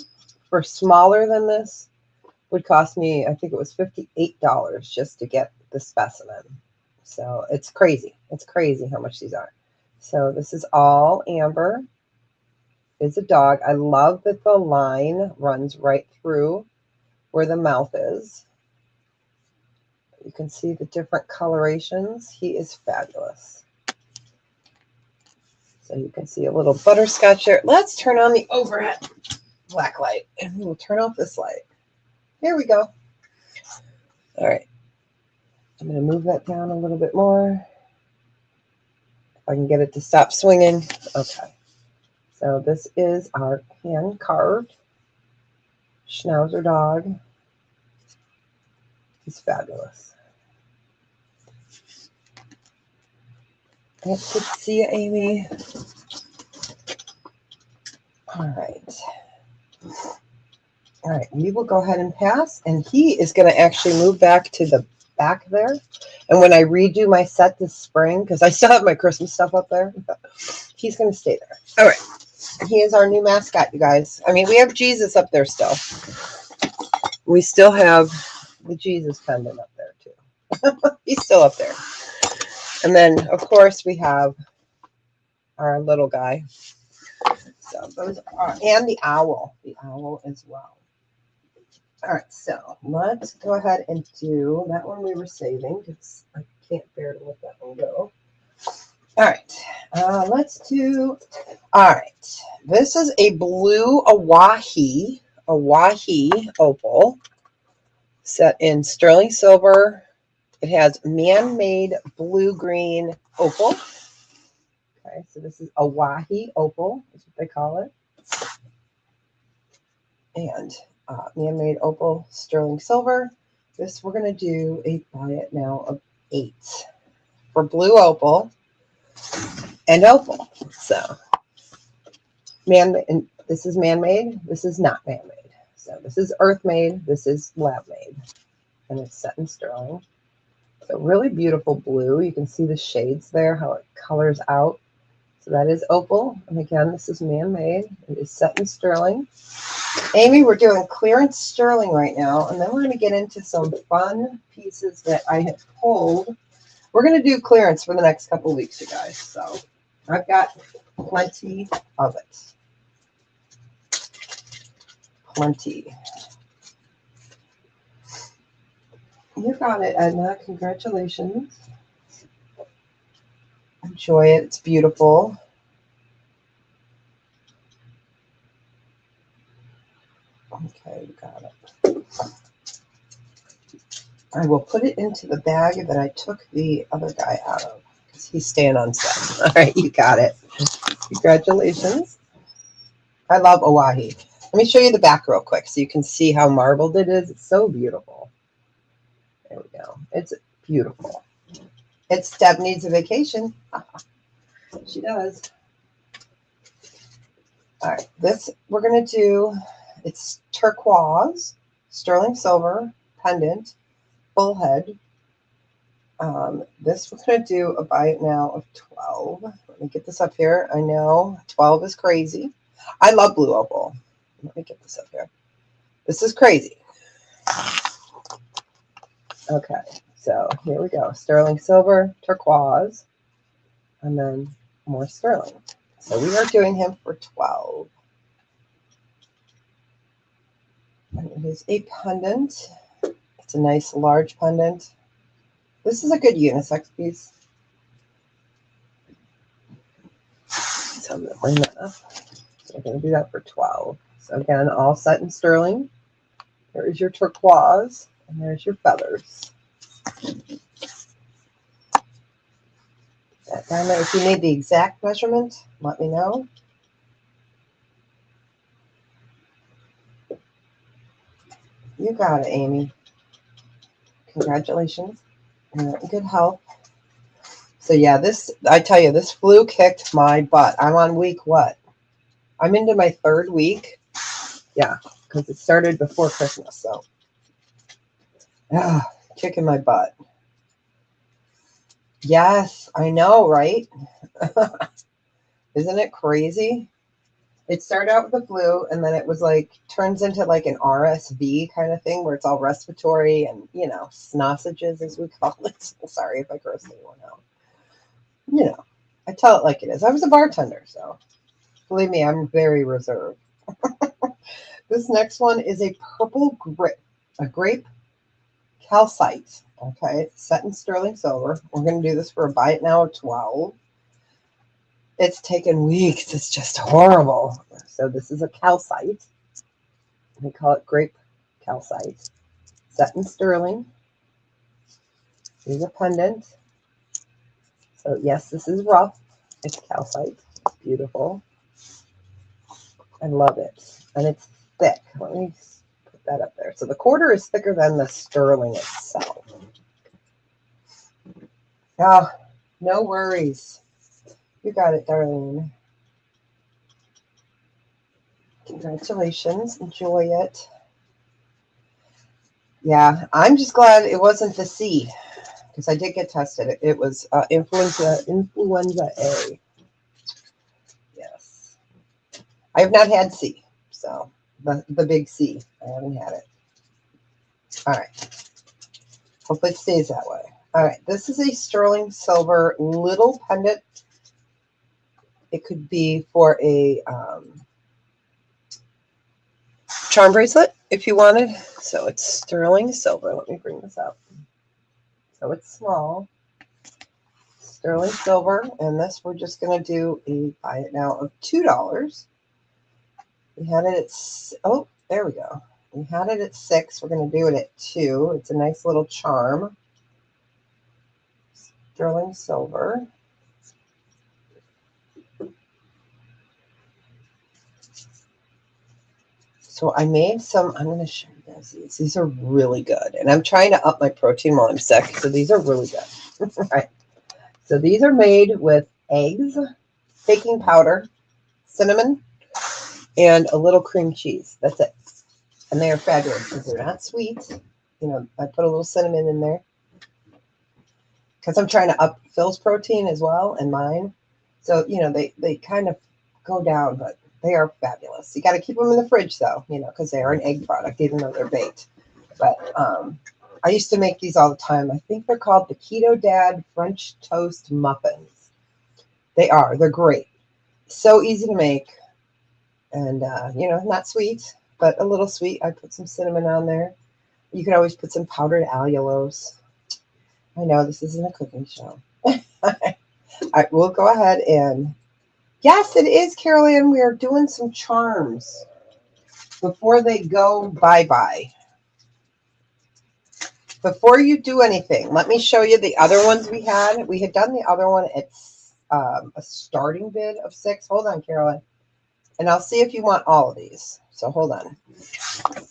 for smaller than this would cost me, I think it was $58 just to get the specimen. So it's crazy. It's crazy how much these are. So this is all amber. It's a dog. I love that the line runs right through where the mouth is. You can see the different colorations. He is fabulous. So you can see a little butterscotch there. Let's turn on the overhead black light, and we'll turn off this light. Here we go. All right. I'm going to move that down a little bit more. If I can get it to stop swinging. Okay. So this is our hand-carved Schnauzer dog. He's fabulous. It's good to see you, Amy. All right. All right, we will go ahead and pass. And he is going to actually move back to the back there. And when I redo my set this spring, because I still have my Christmas stuff up there, he's going to stay there. All right. He is our new mascot, you guys. I mean, we have Jesus up there still. We still have the Jesus pendant up there, too. He's still up there. And then, of course, we have our little guy. So those are, and the owl as well. All right, so let's go ahead and do that one we were saving because I can't bear to let that one go. All right, let's do, all right. This is a blue Awahi opal set in sterling silver. It has man-made blue-green opal. Okay, so this is Awahi opal, is what they call it. And man-made opal, sterling silver. This we're going to do a buy it now of 8 for blue opal and opal. So and this is man-made. This is not man-made. So this is earth-made. This is lab-made, and it's set in sterling. So really beautiful blue. You can see the shades there, how it colors out. So that is opal, and again, this is man-made. It is set in sterling. Amy, we're doing clearance sterling right now, and then we're going to get into some fun pieces that I have pulled. We're going to do clearance for the next couple of weeks, you guys. So I've got plenty of it. Plenty. You got it, Edna. Congratulations. Enjoy it. It's beautiful. Okay, you got it. I will put it into the bag that I took the other guy out of because he's staying on set. All right, you got it. Congratulations. I love Awahi. Let me show you the back real quick so you can see how marbled it is. It's so beautiful. There we go. It's beautiful. It's Deb needs a vacation. She does. All right, this we're going to do, it's turquoise, sterling silver, pendant, bullhead. This we're going to do a buy it now of 12. Let me get this up here. I know 12 is crazy. I love blue opal. Let me get this up here. This is crazy. Okay, so here we go. Sterling silver, turquoise, and then more sterling. So we are doing him for 12. And it is a pendant. It's a nice large pendant. This is a good unisex piece. So I'm going to bring that up. So we're going to do that for 12. So again, all set in sterling. There is your turquoise, and there's your feathers. That diamond, if you need the exact measurement, let me know. You got it, Amy. Congratulations. You're in good health. So yeah, this, I tell you, this flu kicked my butt. I'm on week what? I'm into my 3rd week. Yeah, because it started before Christmas. So, kicking my butt. Yes, I know, right? Isn't it crazy? It started out with the flu, and then it was like, turns into like an RSV kind of thing where it's all respiratory and, you know, snossages as we call it. Sorry if I gross anyone out. You know, I tell it like it is. I was a bartender, so believe me, I'm very reserved. This next one is a purple grape calcite. Okay, it's set in sterling silver. We're going to do this for a buy it now of 12. It's taken weeks. It's just horrible. So this is a calcite. We call it grape calcite. Set in sterling. Here's a pendant. So yes, this is rough. It's calcite. Beautiful. I love it. And it's thick. Let me put that up there. So the quarter is thicker than the sterling itself. Oh, no worries. You got it, darling. Congratulations. Enjoy it. Yeah, I'm just glad it wasn't the C, because I did get tested. It was influenza A. Yes. I have not had C, so the big C. I haven't had it. All right. Hopefully it stays that way. All right. This is a sterling silver little pendant. It could be for a charm bracelet if you wanted. So it's sterling silver. Let me bring this up. So it's small. Sterling silver. And this we're just going to do a buy it now of $2. We had it at, oh, there we go. We had it at 6. We're going to do it at 2. It's a nice little charm. Sterling silver. So I made some, I'm going to show you guys these. These are really good. And I'm trying to up my protein while I'm sick. So these are really good. All right. So these are made with eggs, baking powder, cinnamon, and a little cream cheese. That's it. And they are fabulous because they're not sweet. You know, I put a little cinnamon in there because I'm trying to up Phil's protein as well and mine. So, you know, they kind of go down, but they are fabulous. You got to keep them in the fridge, though, you know, because they are an egg product, even though they're baked. But I used to make these all the time. I think they're called the Keto Dad French Toast Muffins. They're great. So easy to make. And, you know, not sweet, but a little sweet. I put some cinnamon on there. You can always put some powdered allulose. I know this isn't a cooking show. All right, we'll go ahead and, yes, it is, Carol Ann. We are doing some charms before they go bye-bye. Before you do anything, let me show you the other ones we had. We had done the other one at a starting bid of 6. Hold on, Carolyn. And I'll see if you want all of these. So hold on.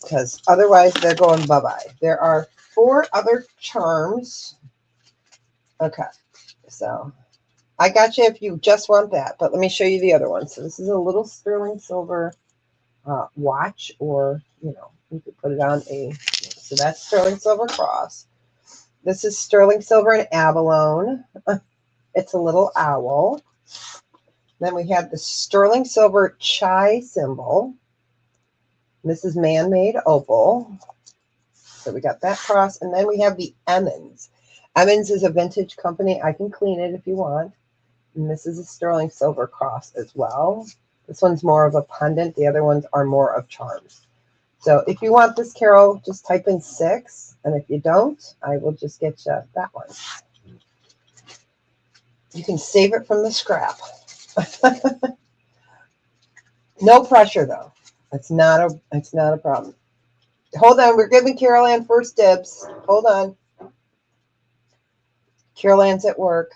Because otherwise they're going bye-bye. There are 4 other charms. Okay. So I got you if you just want that. But let me show you the other one. So this is a little sterling silver watch, or, you know, you could put it on a, so that's sterling silver cross. This is sterling silver and abalone. It's a little owl. Then we have the sterling silver chai symbol. This is man-made opal. So we got that cross. And then we have the Emmons. Emmons is a vintage company. I can clean it if you want. And this is a sterling silver cross as well. This one's more of a pendant. The other ones are more of charms. So if you want this, Carol, just type in 6. And if you don't, I will just get you that one. You can save it from the scrap. No pressure, though. It's not a problem. Hold on. We're giving Carol Ann first dibs. Hold on. Carol Ann's at work.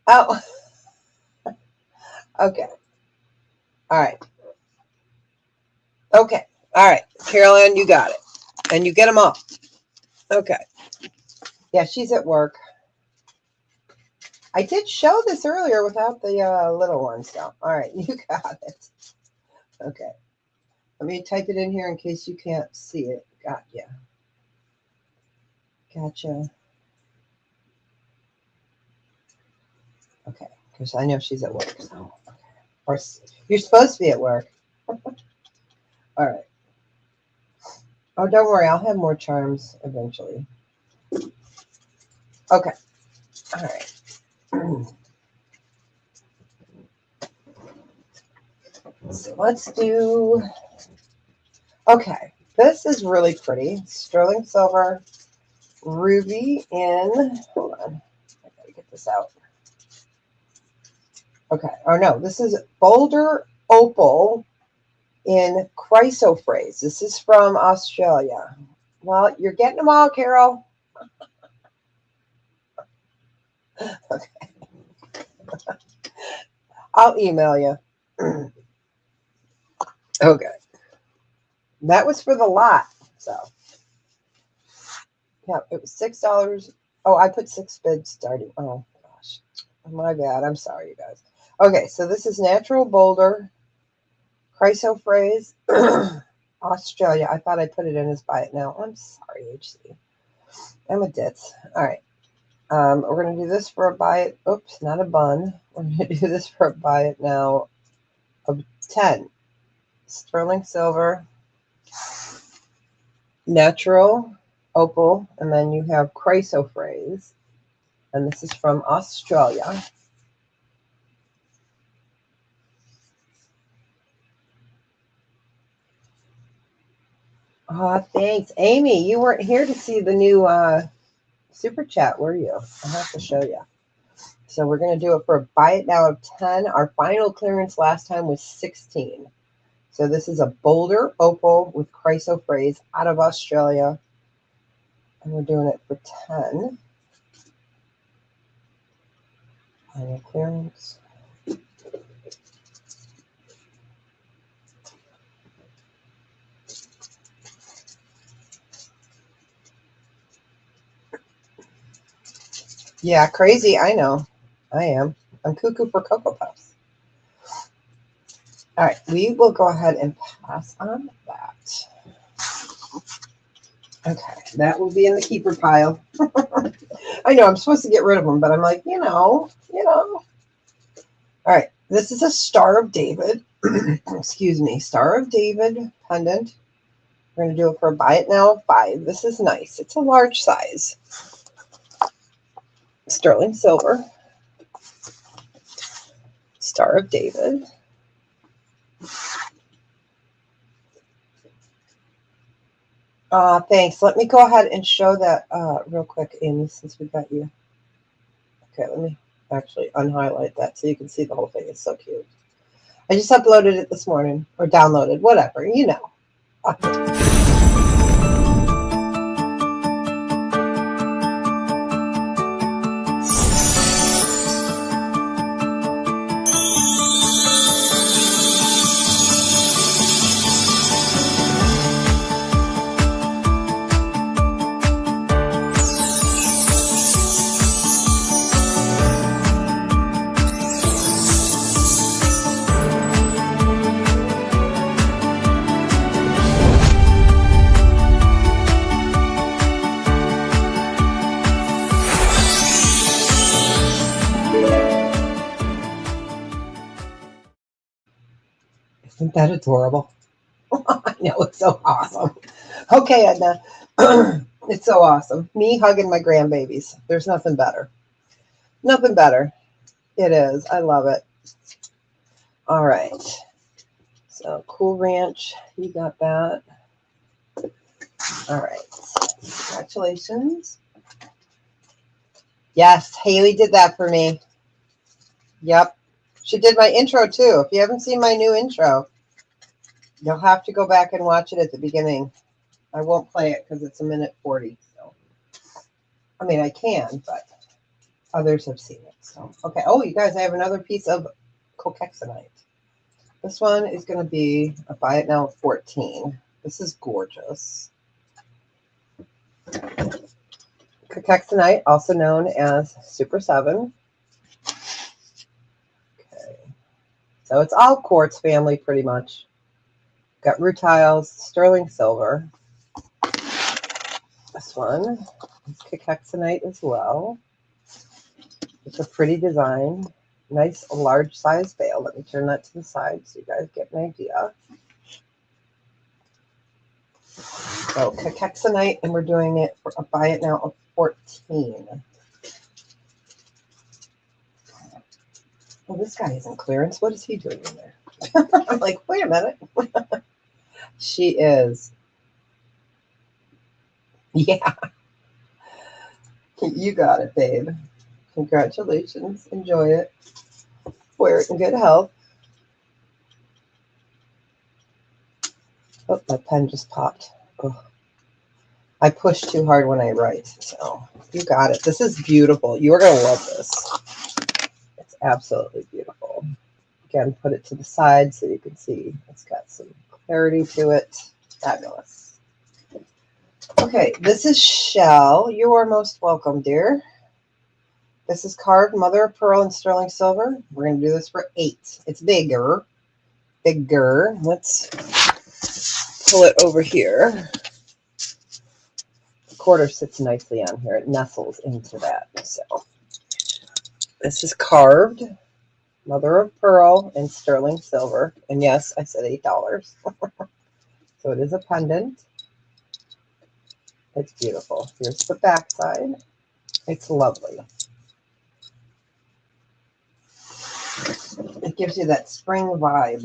Oh. Okay. All right. Okay. All right. Carol Ann, you got it. And you get them all. Okay. Yeah, she's at work. I did show this earlier without the little ones, though. All right. You got it. Okay. Let me type it in here in case you can't see it. Got you. Gotcha. Okay. Because I know she's at work. So. Okay. Or you're supposed to be at work. All right. Oh, don't worry. I'll have more charms eventually. Okay. All right. So let's do, okay. This is really pretty. Sterling silver, ruby in, hold on. I gotta get this out. Okay. Oh, no. This is Boulder Opal in chrysoprase. This is from Australia. Well, you're getting them all, Carol. Okay. I'll email you. Okay. That was for the lot. So, yeah, it was $6. Oh, I put 6 bids starting. Oh, gosh. My bad. I'm sorry, you guys. Okay, so this is Natural Boulder, Chrysophrase, Australia. I thought I put it in as buy it now. I'm sorry, HC. I'm a ditz. All right. We're going to do this for a buy it. Oops, not a bun. We're going to do this for a buy it now of 10. Sterling silver, natural opal, and then you have Chrysophrase. And this is from Australia. Oh, thanks. Amy, you weren't here to see the new super chat, were you? I'll have to show you. So we're going to do it for a buy it now of 10. Our final clearance last time was 16. So this is a Boulder opal with Chrysophrase out of Australia. And we're doing it for 10. Final clearance. Yeah, crazy. I know. I am. I'm cuckoo for Cocoa Puffs. All right, we will go ahead and pass on that. Okay, that will be in the keeper pile. I know I'm supposed to get rid of them, but I'm like, All right, this is a Star of David. Excuse me, Star of David pendant. We're going to do it for a buy it now of 5. This is nice. It's a large size. Sterling silver. Star of David. Thanks. Let me go ahead and show that real quick, Amy, since we got you. Okay, let me actually unhighlight that so you can see the whole thing. It's so cute. I just uploaded it this morning, or downloaded, whatever, Isn't that adorable? I know, it's so awesome. Okay, Edna. It's so awesome. Me hugging my grandbabies. There's nothing better. Nothing better. It is. I love it. All right. So, Cool Ranch, you got that. All right. Congratulations. Yes, Haley did that for me. Yep. She did my intro too. If you haven't seen my new intro, you'll have to go back and watch it at the beginning. I won't play it because it's 1:40. So, I mean, I can, but others have seen it. So, okay. Oh, you guys, I have another piece of coquexonite. This one is going to be a buy it now of 14. This is gorgeous. Coquexonite, also known as Super 7. Okay. So it's all quartz family pretty much. Got rutiles, sterling silver. This one is coquexonite as well. It's a pretty design. Nice large size bale. Let me turn that to the side so you guys get an idea. So coquexonite, and we're doing it for a buy it now of 14. Well, this guy is in clearance. What is he doing in there? I'm like, wait a minute. She is. Yeah. You got it, babe. Congratulations. Enjoy it. Wear it in good health. Oh, my pen just popped. Oh. I push too hard when I write. So you got it. This is beautiful. You are going to love this. It's absolutely beautiful. Again, put it to the side so you can see it's got some clarity to it. Fabulous. Okay, this is Shell. You are most welcome, dear. This is carved mother of pearl and sterling silver. We're going to do this for 8. It's bigger. Bigger. Let's pull it over here. The quarter sits nicely on here. It nestles into that. So this is carved mother of pearl and sterling silver. And yes, I said $8. So it is a pendant. It's beautiful. Here's the back side. It's lovely. It gives you that spring vibe.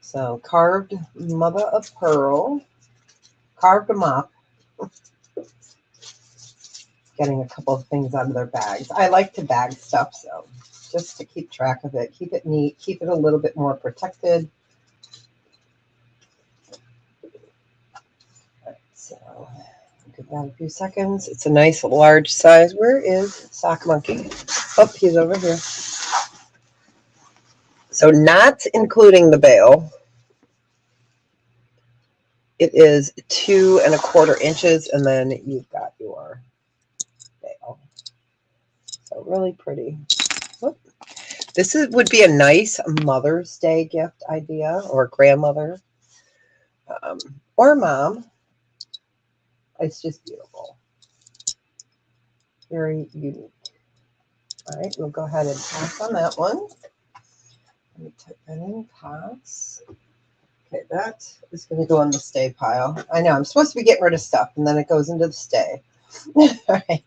So carved mother of pearl. Carved them up. Getting a couple of things out of their bags. I like to bag stuff, so just to keep track of it. Keep it neat. Keep it a little bit more protected. Right, so give that a few seconds. It's a nice large size. Where is Sock Monkey? Oh, he's over here. So not including the bail. It is 2 1/4 inches, and then you've got your bail. So really pretty. Whoop. This would be a nice Mother's Day gift idea, or grandmother, or mom. It's just beautiful. Very unique. All right, we'll go ahead and pass on that one. Let me type that in, pass. Okay, that is going to go in the stay pile. I know, I'm supposed to be getting rid of stuff, and then it goes into the stay. All right.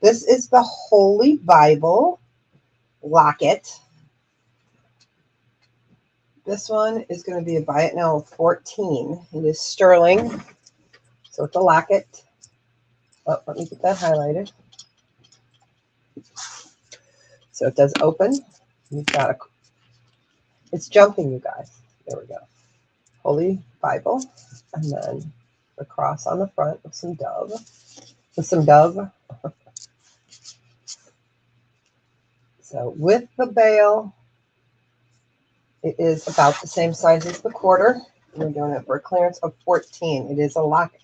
This is the Holy Bible locket. This one is going to be a buy it now of 14. It is sterling. So it's a locket. Oh, let me get that highlighted. So it does open. You've got a, it's jumping, you guys. There we go. Holy Bible. And then the cross on the front with some dove. So with the bail, it is about the same size as the quarter. We're doing it for a clearance of 14. It is a locket.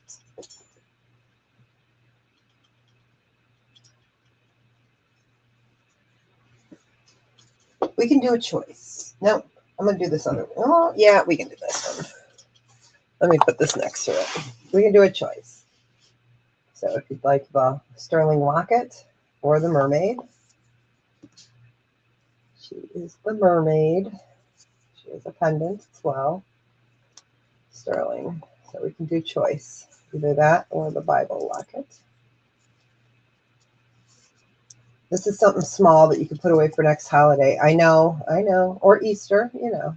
We can do a choice. No, I'm going to do this other one. Oh, yeah, we can do this one. Let me put this next to it. We can do a choice. So if you'd like the sterling locket or the mermaid. She is the mermaid. She is a pendant as well. Sterling. So we can do choice. Either that or the Bible locket. This is something small that you can put away for next holiday. I know. Or Easter, you know.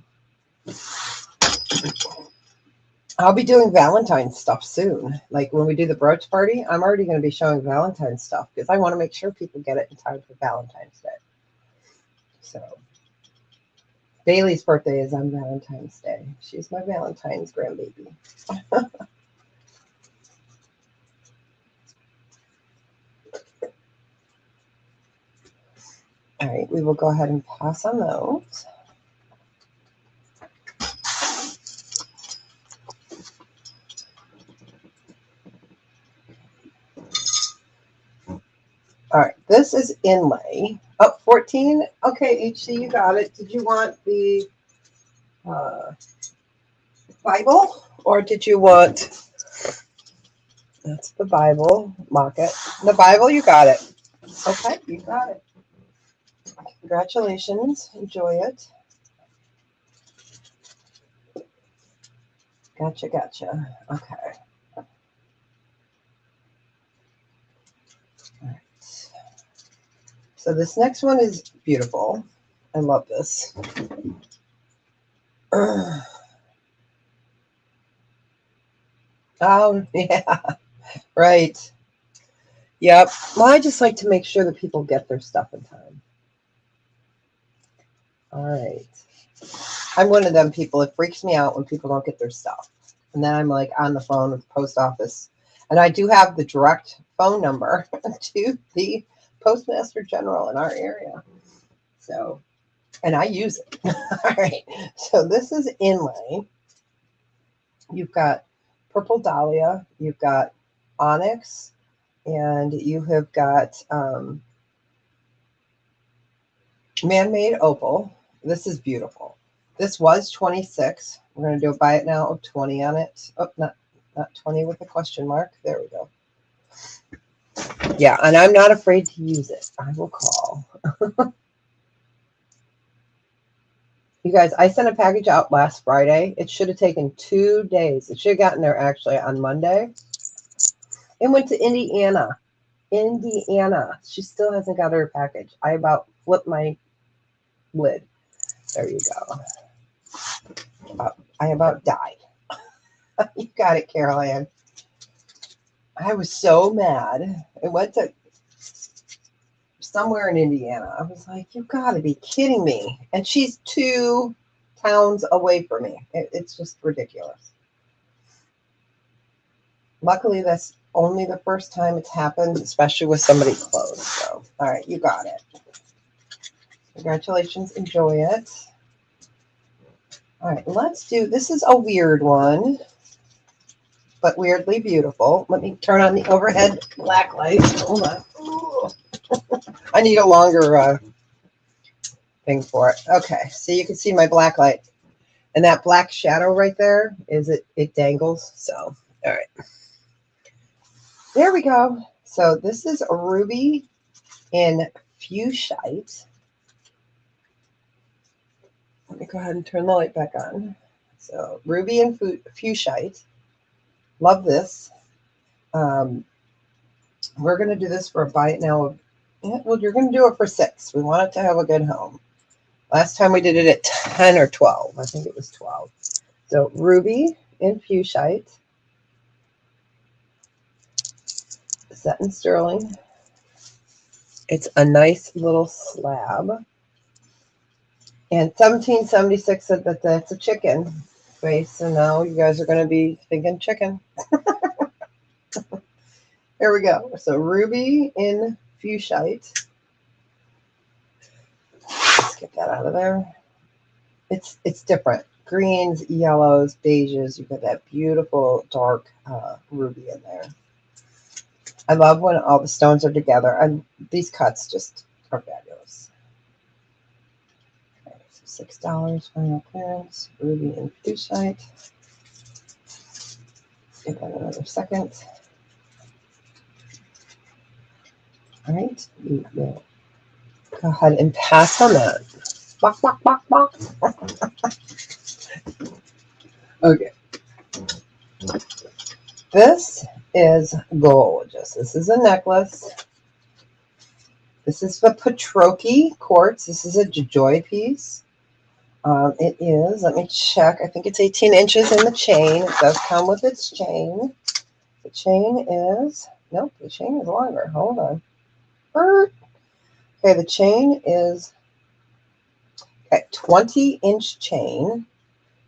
I'll be doing Valentine's stuff soon. Like when we do the brooch party, I'm already going to be showing Valentine's stuff because I want to make sure people get it in time for Valentine's Day. So Bailey's birthday is on Valentine's Day. She's my Valentine's grandbaby. All right, we will go ahead and pass on those. All right, this is inlay. Oh, 14. Okay, HC, you got it. Did you want the Bible or did you want, that's the Bible, mock it. The Bible, you got it. Okay, you got it. Congratulations. Enjoy it. Gotcha. Okay. All right. So this next one is beautiful. I love this. Oh, yeah. Right. Yep. Well, I just like to make sure that people get their stuff in time. All right. I'm one of them people. It freaks me out when people don't get their stuff. And then I'm like on the phone with the post office. And I do have the direct phone number to the postmaster general in our area. So, and I use it. All right. So this is inlay. You've got purple dahlia, you've got onyx, and you have got man-made opal. This is beautiful. This was 26. We're going to do a buy it now of 20 on it. Oh, not 20 with a question mark. There we go. Yeah, and I'm not afraid to use it. I will call. You guys, I sent a package out last Friday. It should have taken 2 days. It should have gotten there actually on Monday. It went to Indiana. Indiana. She still hasn't got her package. I about flipped my lid. There you go. I about died. You got it, Carol Ann. I was so mad. It went to somewhere in Indiana. I was like, you got to be kidding me. And she's 2 towns away from me. It's just ridiculous. Luckily, that's only the first time it's happened, especially with somebody close. So, all right, you got it. Congratulations. Enjoy it. All right, let's do, this is a weird one, but weirdly beautiful. Let me turn on the overhead black light. Hold on. Ooh. I need a longer thing for it. Okay, so you can see my black light. And that black shadow right there is it dangles. So, all right. There we go. So this is a ruby in fuchsite. Let me go ahead and turn the light back on. So ruby and fuchsite. Love this. We're going to do this for a buy it now. Well, you're going to do it for 6. We want it to have a good home. Last time we did it at 10 or 12. I think it was 12. So ruby in fuchsite. Set in sterling. It's a nice little slab. And 1776 said that that's a chicken face. So now you guys are going to be thinking chicken. Here we go. So ruby in fuchsite. Let's get that out of there. It's different. Greens, yellows, beiges. You've got that beautiful dark ruby in there. I love when all the stones are together. And these cuts just are fabulous. Okay, so $6 final clearance. Ruby and fuchsite. Give that another second. All right, we will go ahead and pass on that. Bok, bok, bok, bok. Okay. This is gorgeous. This is a necklace. This is the Patroki quartz. This is a joy piece. It is, let me check. I think it's 18 inches in the chain. It does come with its chain. The chain is, nope, the chain is longer. Hold on. Okay, the chain is a 20-inch chain.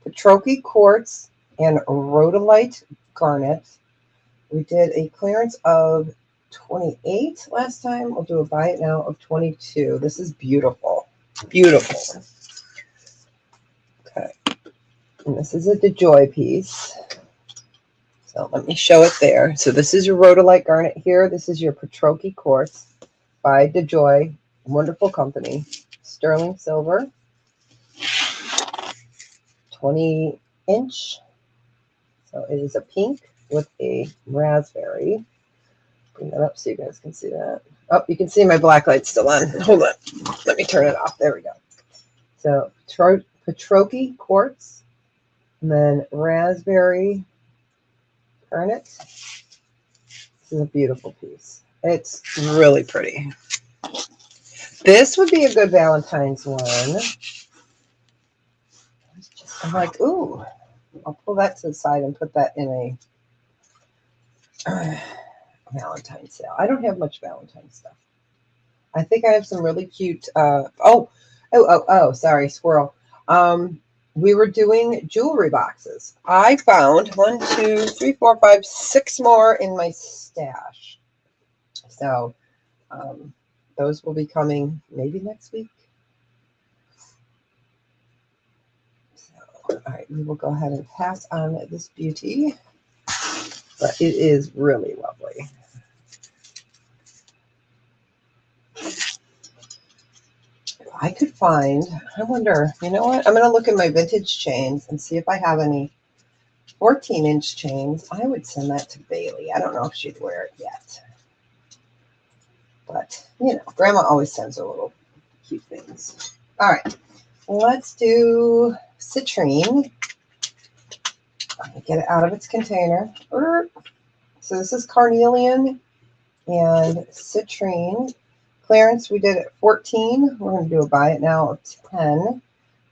Patroki quartz and rhodolite garnet. We did a clearance of 28 last time. We'll do a buy it now of 22. This is beautiful. Beautiful. Okay. And this is a DeJoy piece. So let me show it there. So this is your rhodolite garnet here. This is your Patroki quartz by DeJoy. Wonderful company. Sterling silver. 20-inch. So it is a pink with a raspberry. Bring that up so you guys can see that. Oh, you can see my black light still on. Hold on. Let me turn it off. There we go. So Patroki quartz, and then raspberry garnet. This is a beautiful piece. It's really pretty. This would be a good Valentine's one. I'm like, ooh. I'll pull that to the side and put that in a Valentine's sale. I don't have much Valentine's stuff. I think I have some really cute, sorry, squirrel. we were doing jewelry boxes. I found 1, 2, 3, 4, 5, 6 more in my stash. So those will be coming maybe next week. So, all right, we will go ahead and pass on this beauty. But it is really lovely. I could find, I wonder, you know what? I'm going to look at my vintage chains and see if I have any 14-inch chains. I would send that to Bailey. I don't know if she'd wear it yet. But, you know, Grandma always sends her little cute things. All right, let's do citrine. Get it out of its container. So this is carnelian and citrine. Clearance, we did at 14. We're going to do a buy it now of 10.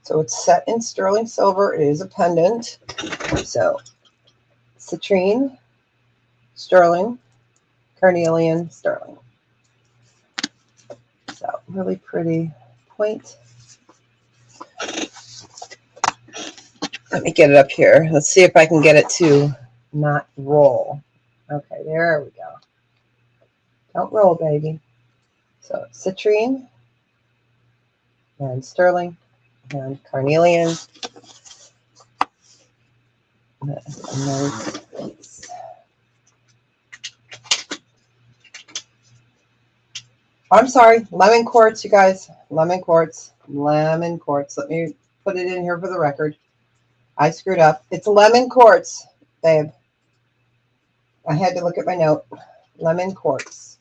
So it's set in sterling silver. It is a pendant. So citrine, sterling, carnelian, sterling. So really pretty point. Let me get it up here. Let's see if I can get it to not roll. Okay, there we go. Don't roll, baby. So citrine and sterling and carnelian. That's a nice piece. I'm sorry, lemon quartz, you guys. Lemon quartz. Lemon quartz. Let me put it in here for the record. I screwed up. It's lemon quartz, babe. I had to look at my note. Lemon quartz.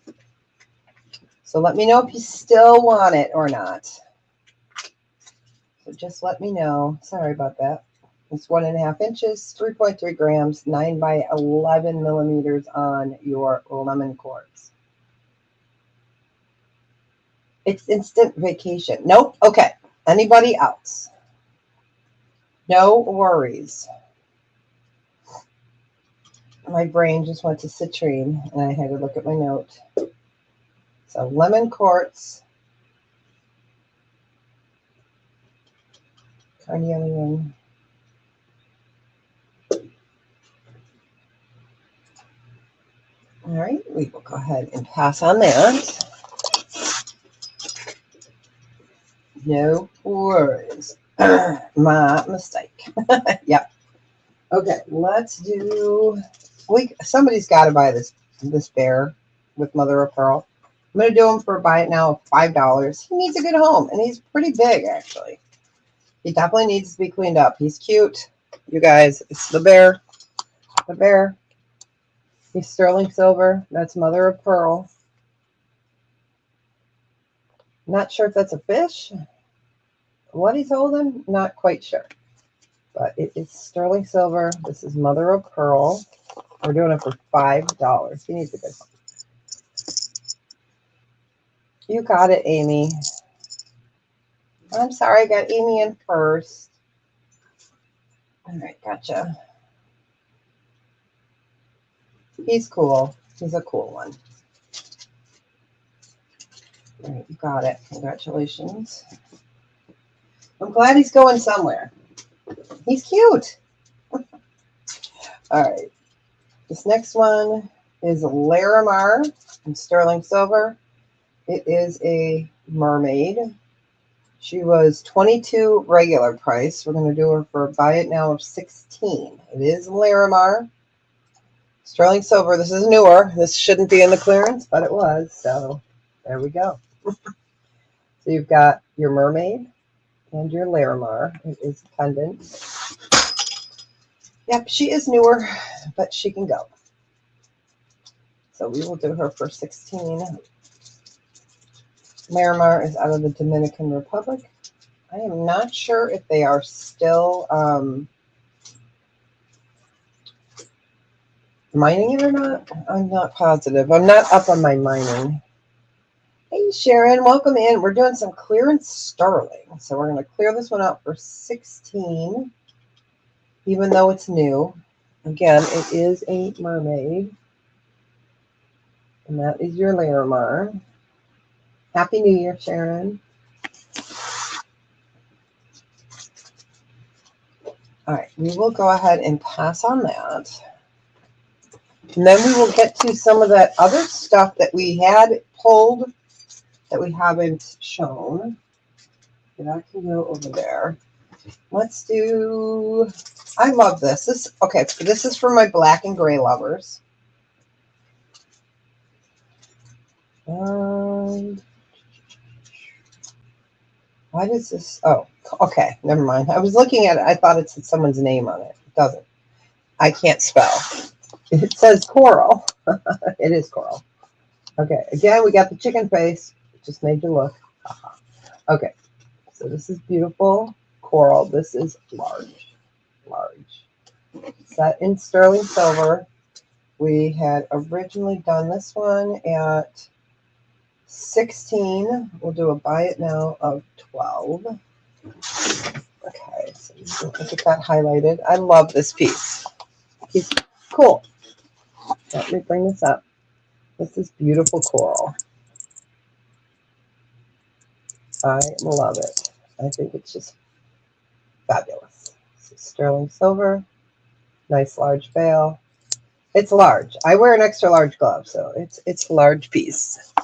So let me know if you still want it or not. So just let me know. Sorry about that. It's 1.5 inches, 3.3 grams, 9 by 11 millimeters on your lemon quartz. It's instant vacation. Nope. Okay. Anybody else? No worries. My brain just went to citrine and I had to look at my note. So lemon quartz, carnelian. All right, we will go ahead and pass on that. No worries. My mistake. Yep. Okay, let's do. Somebody's got to buy this bear with mother of pearl. I'm gonna do him for buy it now of $5. He needs a good home, and he's pretty big actually. He definitely needs to be cleaned up. He's cute, you guys. It's the bear. The bear. He's sterling silver. That's mother of pearl. Not sure if that's a fish. What he's holding, not quite sure. But it is sterling silver. This is mother of pearl. We're doing it for $5. He needs a good home. You got it, Amy. I'm sorry, I got Amy in first. All right, gotcha. He's cool. He's a cool one. All right, you got it. Congratulations. I'm glad he's going somewhere. He's cute. All right. This next one is Larimar in sterling silver. It is a mermaid. She was $22 regular price. We're going to do her for buy it now of $16. It is Larimar. Sterling silver. This is newer. This shouldn't be in the clearance, but it was. So there we go. So you've got your mermaid and your Larimar. It is a pendant. Yep, she is newer, but she can go. So we will do her for $16. Larimar is out of the Dominican Republic. I am not sure if they are still mining it or not. I'm not positive. I'm not up on my mining. Hey, Sharon, welcome in. We're doing some clearance sterling. So we're going to clear this one out for $16, even though it's new. Again, it is a mermaid. And that is your Larimar. Happy New Year, Sharon. All right, we will go ahead and pass on that. And then we will get to some of that other stuff that we had pulled that we haven't shown. That can go over there. Let's do, I love this. Okay, so this is for my black and gray lovers. Why does this, oh, okay, never mind. I was looking at it. I thought it said someone's name on it. It doesn't. I can't spell. It says coral. It is coral. Okay, again, we got the chicken face. It just made you look. Okay, so this is beautiful coral. This is large. Set in sterling silver. We had originally done this one at 16. We'll do a buy it now of 12. Okay, so look at that highlighted. I love this piece. It's cool. Let me bring this up. This is beautiful coral. I love it. I think it's just fabulous. This is sterling silver. Nice large veil. It's large. I wear an extra large glove, so it's a large piece.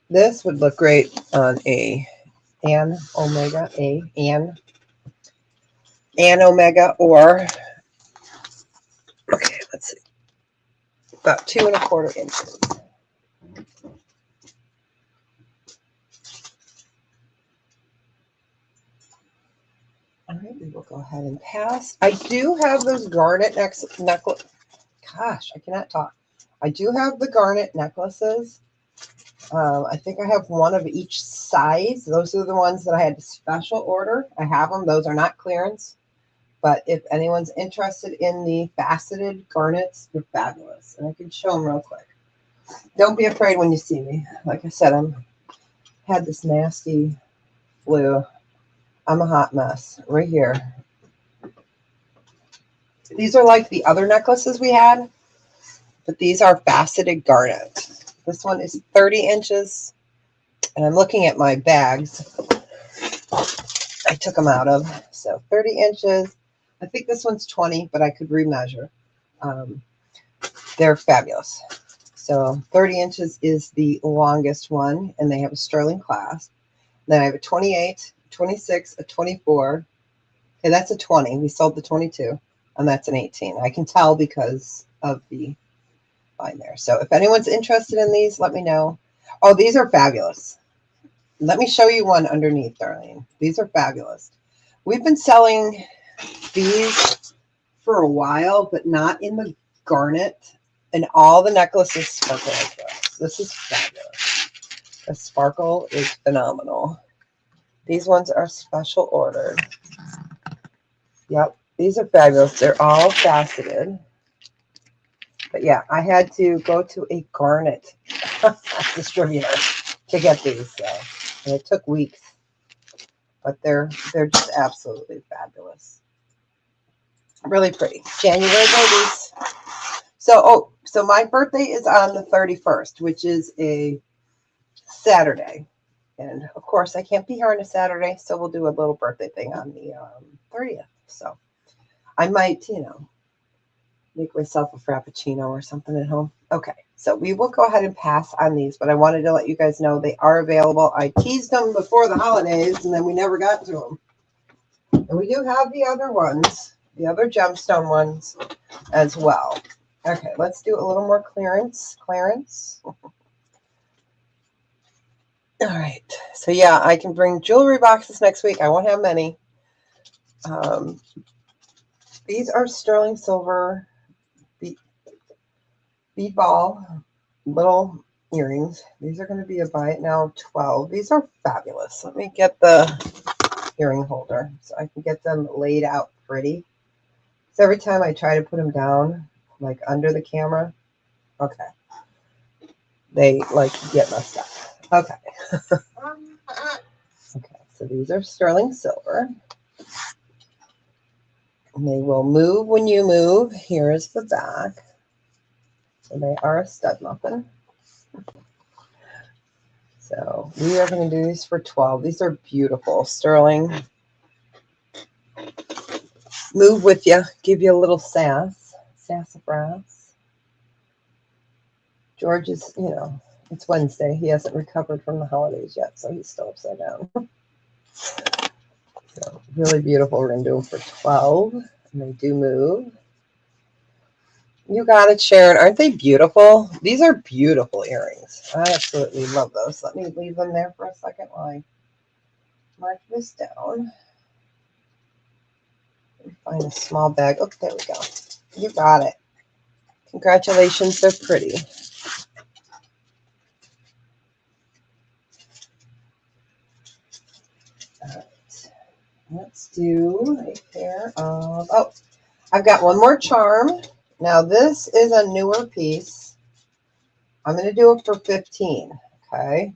This would look great on a An Omega, An Omega, or, okay, let's see, about 2 1/4 inches. All right, we will go ahead and pass. I do have those garnet necklace. Gosh, I cannot talk. I do have the garnet necklaces. I think I have one of each size. Those are the ones that I had to special order. I have them. Those are not clearance. But if anyone's interested in the faceted garnets, they're fabulous. And I can show them real quick. Don't be afraid when you see me. Like I said, had this nasty flu. I'm a hot mess right here. These are like the other necklaces we had, but these are faceted garnet. This one is 30 inches, and I'm looking at my bags I took them out of. So 30 inches. I think this one's 20, but I could remeasure. They're fabulous. So 30 inches is the longest one, and they have a sterling clasp. Then I have a 28, 26, a 24. Okay, that's a 20. We sold the 22, and that's an 18. I can tell because of the line there. So if anyone's interested in these, let me know. Oh, these are fabulous. Let me show you one underneath, Darlene. These are fabulous. We've been selling these for a while, but not in the garnet. And all the necklaces sparkle like this. This is fabulous. The sparkle is phenomenal. These ones are special ordered. Yep, these are fabulous. They're all faceted. But yeah, I had to go to a garnet distributor to get these. So, and it took weeks. But they're just absolutely fabulous. Really pretty. January babies. So my birthday is on the 31st, which is a Saturday. And of course, I can't be here on a Saturday, so we'll do a little birthday thing on the 30th. So I might, make myself a Frappuccino or something at home. Okay, so we will go ahead and pass on these, but I wanted to let you guys know they are available. I teased them before the holidays, and then we never got to them. And we do have the other ones, the other gemstone ones as well. Okay, let's do a little more clearance. All right. So yeah, I can bring jewelry boxes next week. I won't have many. These are sterling silver bead ball little earrings. These are going to be a buy it now 12. These are fabulous. Let me get the earring holder so I can get them laid out pretty. So every time I try to put them down, like under the camera, okay, they like get messed up. Okay. Okay, so these are sterling silver. And they will move when you move. Here is the back. So they are a stud muffin. So we are going to do these for 12. These are beautiful. Sterling. move with you, give you a little sassafras. George is, it's Wednesday. He hasn't recovered from the holidays yet, so he's still upside down. So really beautiful. We're going to do them for 12, and they do move. You got it, Sharon. Aren't they beautiful? These are beautiful earrings. I absolutely love those. Let me leave them there for a second while I mark this down. Find a small bag. Oh, there we go. You got it. Congratulations. They're pretty. All right. Let's do a pair of... Oh, I've got one more charm. Now, this is a newer piece. I'm going to do it for 15. Okay.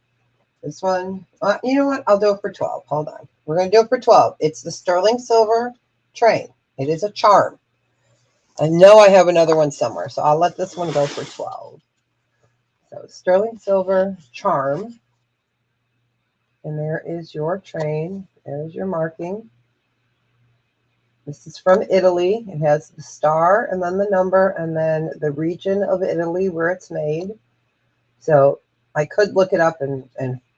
This one, you know what? I'll do it for 12. Hold on. We're going to do it for 12. It's the sterling silver train. It is a charm. I know I have another one somewhere, so I'll let this one go for 12. So sterling silver charm. And there is your train. There's your marking. This is from Italy. It has the star and then the number and then the region of Italy where it's made. So I could look it up and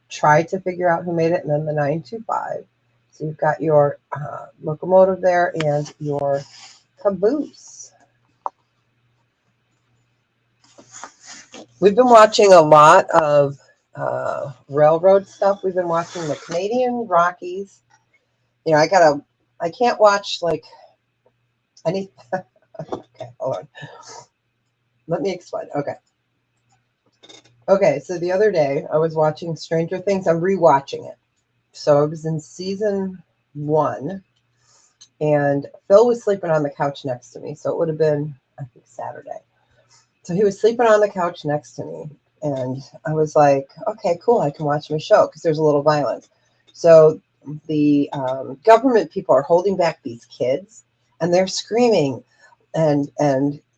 try to figure out who made it, and then the 925. So you've got your locomotive there and your caboose. We've been watching a lot of railroad stuff. We've been watching the Canadian Rockies. I can't watch like any. Okay, hold on. Let me explain. Okay, so the other day I was watching Stranger Things. I'm rewatching it. So I was in season 1, and Phil was sleeping on the couch next to me. So it would have been, I think, Saturday. So he was sleeping on the couch next to me. And I was like, okay, cool. I can watch my show because there's a little violence. So the government people are holding back these kids, and they're screaming. And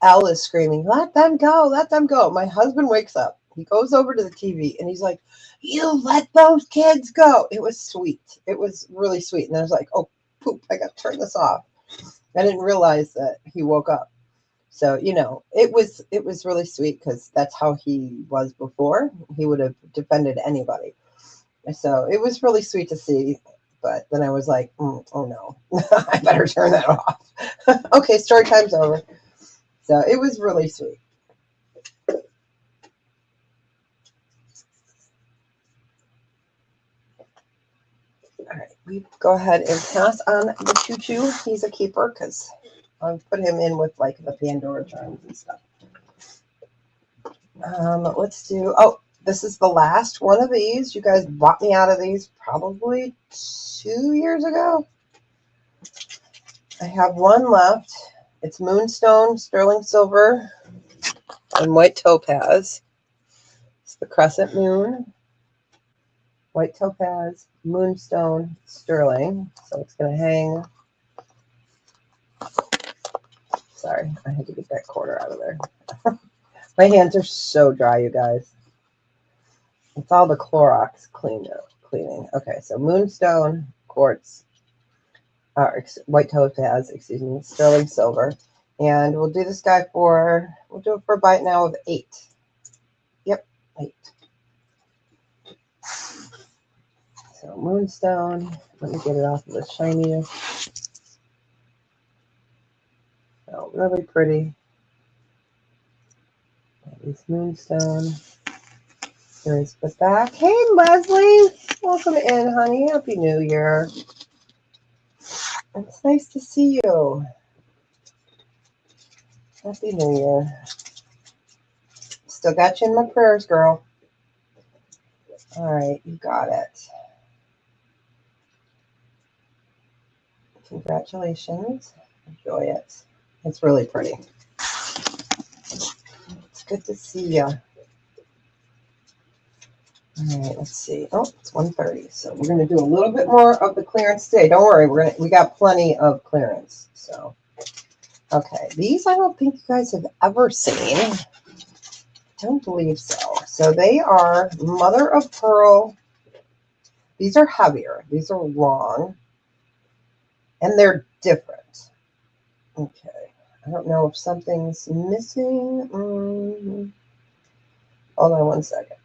Elle is screaming, let them go, let them go. My husband wakes up. He goes over to the TV, and he's like, you let those kids go. It was sweet. It was really sweet. And I was like, oh, poop, I got to turn this off. I didn't realize that he woke up. So, it was really sweet because that's how he was before. He would have defended anybody. So it was really sweet to see. But then I was like, oh no, I better turn that off. Okay, story time's over. So it was really sweet. All right, we go ahead and pass on the choo-choo. He's a keeper because I'll put him in with like the Pandora charms and stuff. Let's do, this is the last one of these. You guys bought me out of these probably 2 years ago. I have one left. It's moonstone, sterling silver, and white topaz. It's the crescent moon, white topaz, moonstone, sterling. So it's going to hang. Sorry, I had to get that quarter out of there. My hands are so dry, you guys. It's all the Clorox cleaning. Okay, so moonstone, quartz, white topaz, sterling silver. And we'll do this guy we'll do it for a bite now of 8. Yep, 8. So moonstone, let me get it off of the shininess. Oh, really pretty. This moonstone. Here's the back. Hey, Leslie. Welcome in, honey. Happy New Year. It's nice to see you. Happy New Year. Still got you in my prayers, girl. All right, you got it. Congratulations. Enjoy it. It's really pretty. It's good to see you. All right, let's see. Oh, it's 1:30. So we're going to do a little bit more of the clearance today. Don't worry, we got plenty of clearance. So, okay, these I don't think you guys have ever seen. Don't believe so. So they are mother of pearl. These are heavier. These are long. and they're different. Okay, I don't know if something's missing. Hold on one second.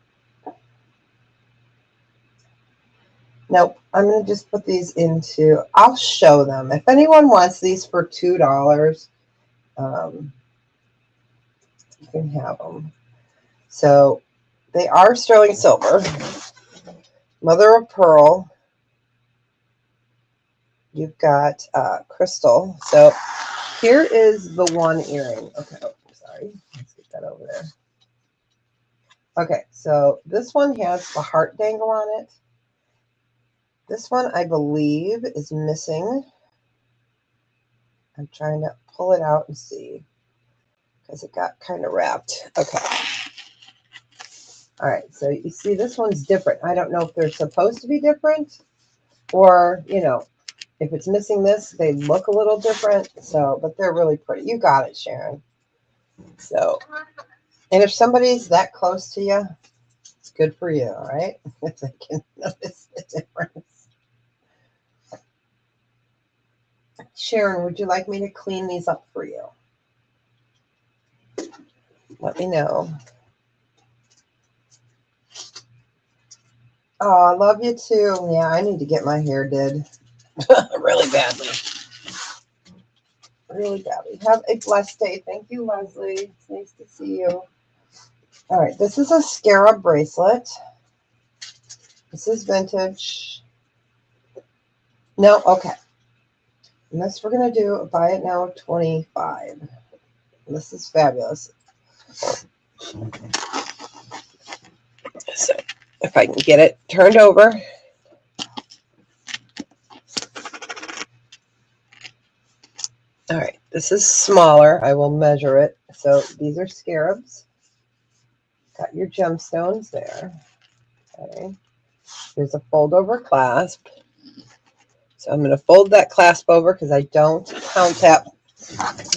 Nope, I'm going to just put these into, I'll show them. If anyone wants these for $2, you can have them. So they are sterling silver, mother of pearl. You've got crystal. So here is the one earring. Okay, oh, sorry. Let's get that over there. Okay, so this one has the heart dangle on it. This one, I believe, is missing. I'm trying to pull it out and see because it got kind of wrapped. Okay. All right, so you see this one's different. I don't know if they're supposed to be different or, you know, if it's missing this, they look a little different. So, but they're really pretty. You got it, Sharon. So, and if somebody's that close to you, it's good for you, all right? If they can notice the difference. Sharon, would you like me to clean these up for you? Let me know. Oh, I love you too. Yeah, I need to get my hair did really badly. Really badly. Have a blessed day. Thank you, Leslie. It's nice to see you. All right, this is a scarab bracelet. This is vintage. No, okay. And this we're going to do a buy it now 25. This is fabulous. So if I can get it turned over. All right, this is smaller. I will measure it. So these are scarabs. Got your gemstones there. Okay. There's a fold over clasp. So I'm going to fold that clasp over because I don't count that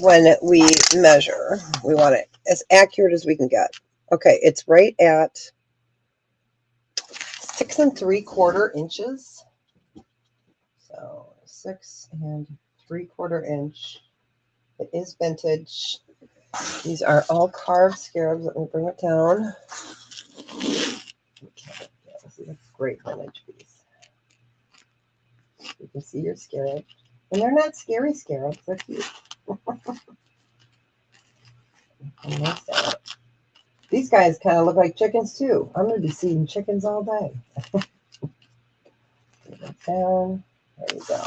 when we measure. We want it as accurate as we can get. Okay, it's right at 6 3/4 inches. So 6 3/4 inch. It is vintage. These are all carved scarabs. Let me bring it down. Okay, yeah, this is a great vintage piece. You can see your scarab. And they're not scary scarabs. They're cute. These guys kind of look like chickens too. I'm going to be seeing chickens all day. Down. There we go.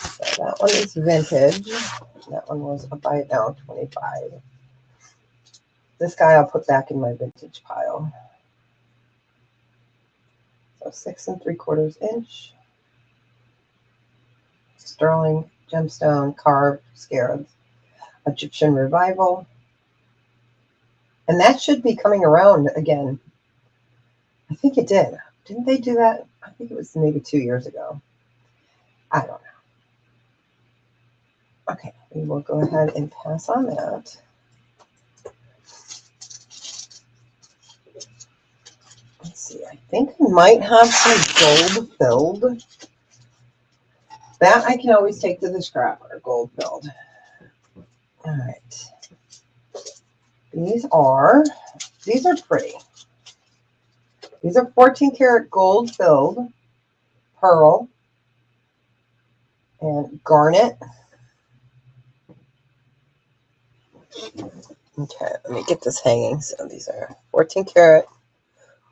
So that one is vintage. That one was a buy it now 25. This guy I'll put back in my vintage pile. So 6 3/4 inch. Sterling gemstone carved scarabs. Egyptian revival. And that should be coming around again. I think it did. Didn't they do that? I think it was maybe 2 years ago. I don't know. Okay, we will go ahead and pass on that. Let's see, I think I might have some gold filled. That I can always take to the scrapper, gold filled. All right. These are pretty. These are 14 karat gold filled, pearl, and garnet. Okay, let me get this hanging. So these are 14 karat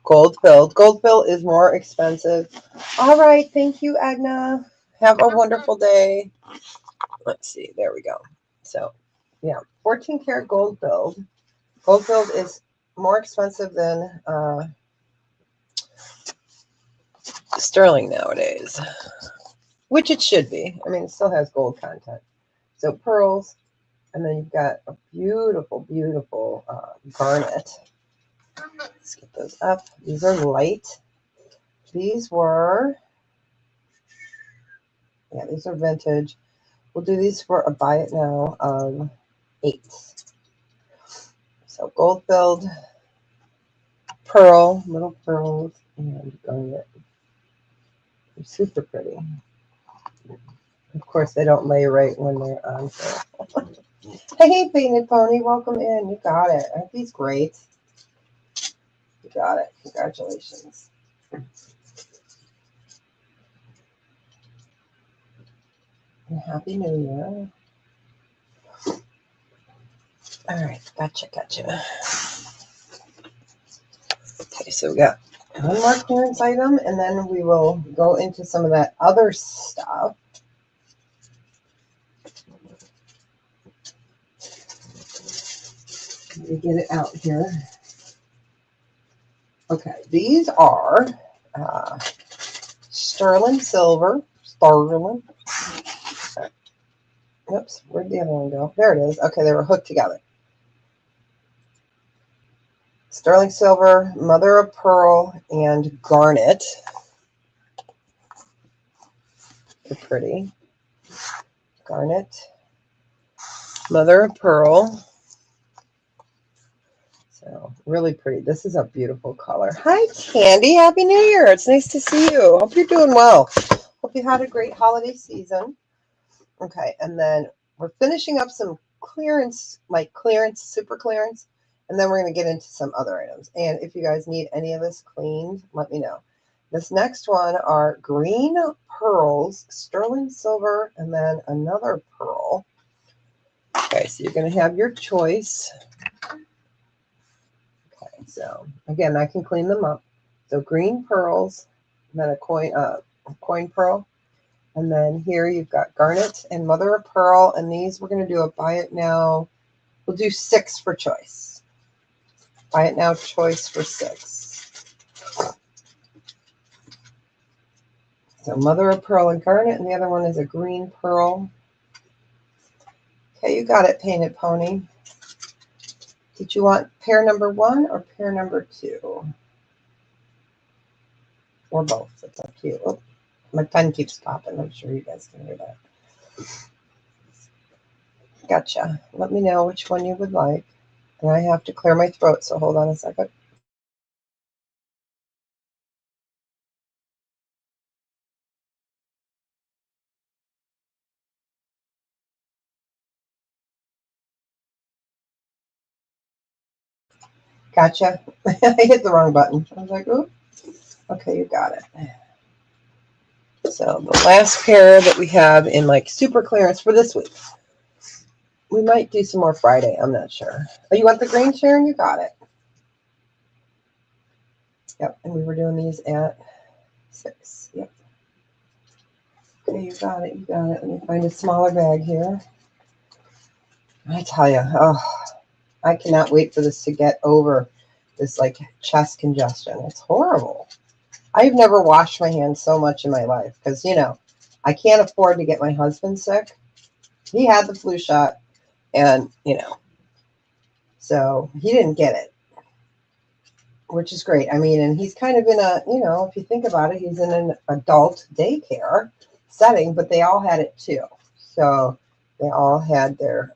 gold filled. Gold fill is more expensive. All right, thank you, Agna. Have a wonderful day. Let's see, there we go. So, yeah, 14 karat gold filled. Gold filled is more expensive than sterling nowadays, which it should be. I mean, it still has gold content. So pearls, and then you've got a beautiful, beautiful garnet. Let's get those up. These are light. These were, yeah, these are vintage. We'll do these for a buy it now of 8. So gold filled, pearl, little pearls, and garnet. They're super pretty. Of course, they don't lay right when they're on. Hey, Painted Pony, welcome in. You got it. Aren't these great? You got it. Congratulations. And Happy New Year. All right, gotcha. Okay, so we got one more clearance item, and then we will go into some of that other stuff. Let me get it out here. Okay, these are sterling silver. Oops, where'd the other one go? There it is. Okay, they were hooked together. Sterling silver, mother of pearl, and garnet. They're pretty. Garnet, mother of pearl. So really pretty. This is a beautiful color. Hi, Candy. Happy New Year. It's nice to see you. Hope you're doing well. Hope you had a great holiday season. Okay, and then we're finishing up some clearance, like clearance, super clearance, and then we're going to get into some other items. And if you guys need any of this cleaned, let me know. This next one are green pearls, sterling silver, and then another pearl. Okay, so you're going to have your choice. Okay, so again, I can clean them up. So green pearls, and then a coin pearl. And then here you've got garnet and mother of pearl. And these we're going to do a buy it now. We'll do 6 for choice. Buy it now choice for 6. So mother of pearl and garnet. And the other one is a green pearl. Okay, you got it, Painted Pony. Did you want pair number 1 or pair number 2? Or both. It's up to you. Oh, my pen keeps popping. I'm sure you guys can hear that. Gotcha. Let me know which one you would like. And I have to clear my throat, so hold on a second. Gotcha. I hit the wrong button. I was like, ooh. Okay, you got it. So the last pair that we have in like super clearance for this week. We might do some more Friday. I'm not sure. Oh, you want the green, Sharon? You got it. Yep. And we were doing these at 6. Yep. Okay, you got it. You got it. Let me find a smaller bag here. I tell you, oh, I cannot wait for this to get over this like chest congestion. It's horrible. I've never washed my hands so much in my life because, you know, I can't afford to get my husband sick. He had the flu shot and, you know, so he didn't get it, which is great. I mean, and he's kind of in a, you know, if you think about it, he's in an adult daycare setting, but they all had it too. So they all had their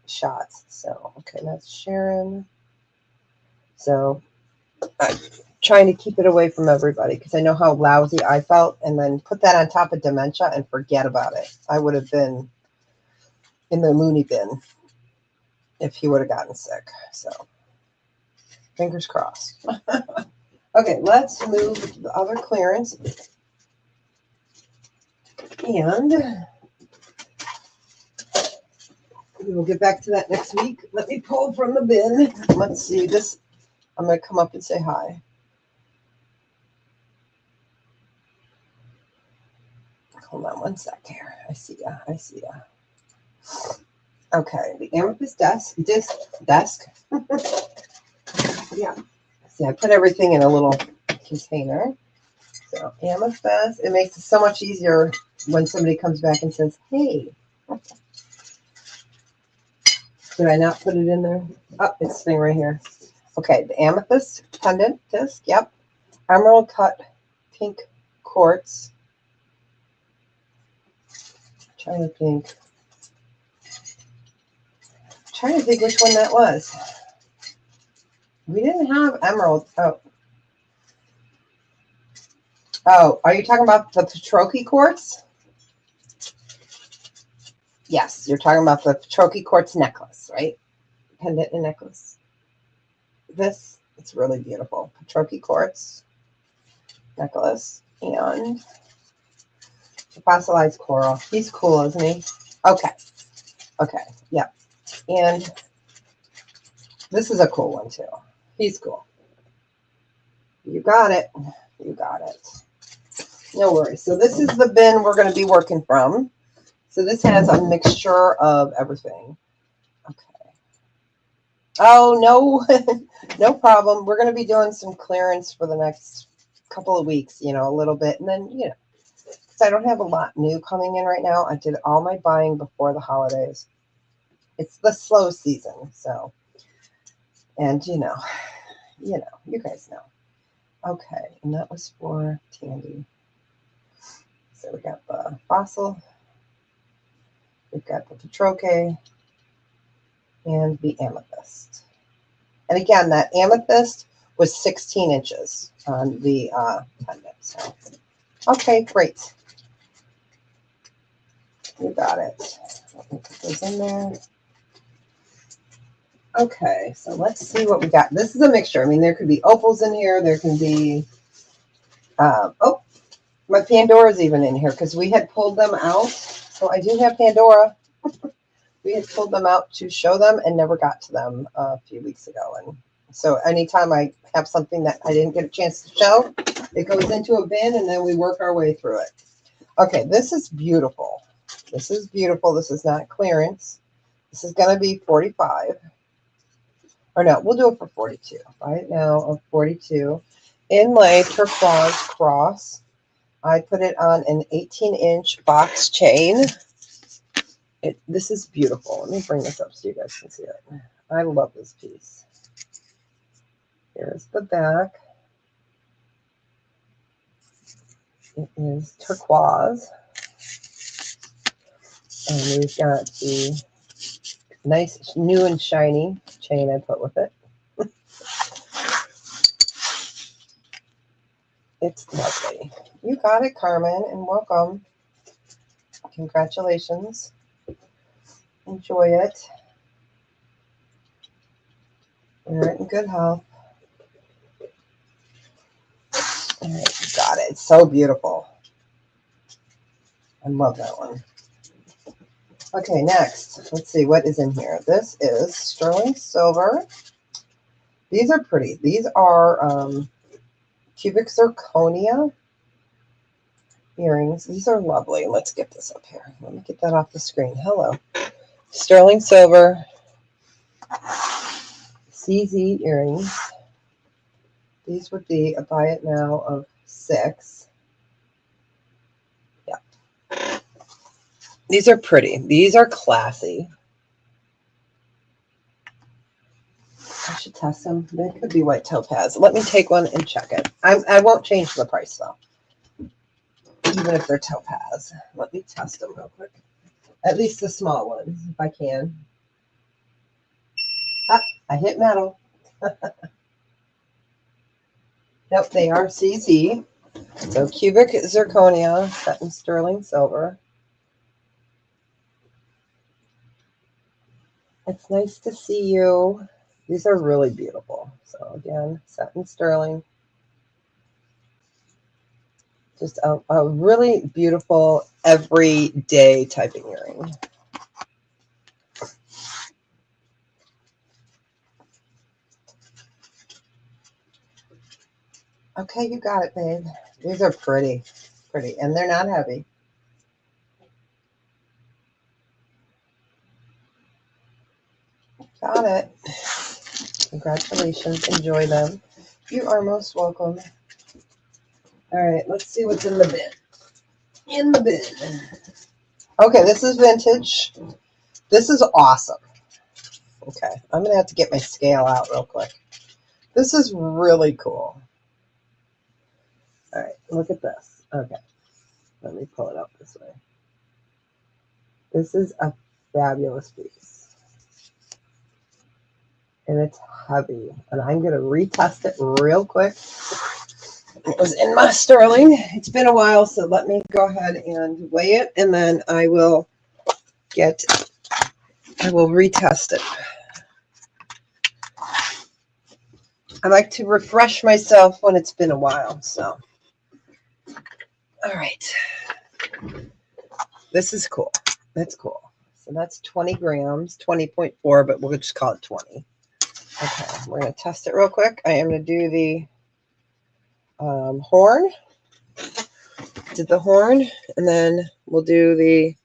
shots. So, okay, that's Sharon. So I'm trying to keep it away from everybody because I know how lousy I felt, and then put that on top of dementia and forget about it. I would have been in the loony bin if he would have gotten sick. So fingers crossed. Okay, let's move to the other clearance. And we will get back to that next week. Let me pull from the bin. Let's see this. I'm going to come up and say hi. Hold on one sec here. I see ya. Okay, the amethyst desk. Yeah. See, I put everything in a little container. So amethyst. It makes it so much easier when somebody comes back and says, hey. Did I not put it in there? Oh, it's sitting right here. Okay, the amethyst pendant disc. Yep. Emerald cut pink quartz. Trying to think which one that was. We didn't have emerald. Oh, are you talking about the Patroki quartz? Yes, you're talking about the Patroki quartz necklace, right? Pendant and necklace. This, it's really beautiful. Patroki quartz necklace and fossilized coral. He's cool, isn't he? Okay. Okay. Yep. And this is a cool one too. He's cool. You got it. You got it. No worries. So this is the bin we're going to be working from. So this has a mixture of everything. Okay. Oh, no, no problem. We're going to be doing some clearance for the next couple of weeks, you know, a little bit. And then, you know, because I don't have a lot new coming in right now. I did all my buying before the holidays. It's the slow season. So, and you guys know. Okay. And that was for Tandy. So we got the fossil. We've got the Patroke and the amethyst. And again, that amethyst was 16 inches on the pendant. So, okay, great. You got it. Let me put those in there. Okay, so let's see what we got. This is a mixture. I mean, there could be opals in here. There can be, oh, my Pandora's even in here because we had pulled them out. So I do have Pandora. We had pulled them out to show them and never got to them a few weeks ago. And so anytime I have something that I didn't get a chance to show, it goes into a bin and then we work our way through it. Okay, this is beautiful. This is beautiful. This is not clearance. This is going to be 45. Or no, we'll do it for 42. Right now of 42. Inlay turquoise cross. I put it on an 18-inch box chain. This is beautiful. Let me bring this up so you guys can see it. I love this piece. Here's the back. It is turquoise. And we've got the nice new and shiny chain I put with it. It's lovely. You got it, Carmen, and welcome. Congratulations. Enjoy it. You're in good health. All right, you got it. It's so beautiful. I love that one. Okay, next. Let's see what is in here. This is sterling silver. These are pretty. These are cubic zirconia earrings. These are lovely. Let's get this up here. Let me get that off the screen. Hello. Sterling silver CZ earrings. These would be a buy it now of 6. Yeah. These are pretty. These are classy. I should test them. They could be white topaz. Let me take one and check it. I won't change the price though. Even if they're topaz. Let me test them real quick. At least the small ones, if I can. Ah, I hit metal. Nope, they are CZ. So cubic zirconia, set in sterling silver. It's nice to see you. These are really beautiful. So again, set in sterling. Just a really beautiful everyday type of earring. Okay, you got it, babe. These are pretty, pretty, and they're not heavy. Got it. Congratulations. Enjoy them. You are most welcome. All right, let's see what's in the bin. In the bin. Okay, this is vintage. This is awesome. Okay, I'm going to have to get my scale out real quick. This is really cool. All right, look at this. Okay, let me pull it up this way. This is a fabulous piece. And it's heavy. And I'm going to retest it real quick. It was in my sterling. It's been a while, so let me go ahead and weigh it. And then I will yet I will retest it. I like to refresh myself when it's been a while. So, all right. This is cool. That's cool. So that's 20 grams, 20.4, but we'll just call it 20. Okay, we're going to test it real quick. I am going to do the horn. Did the horn, and then we'll do the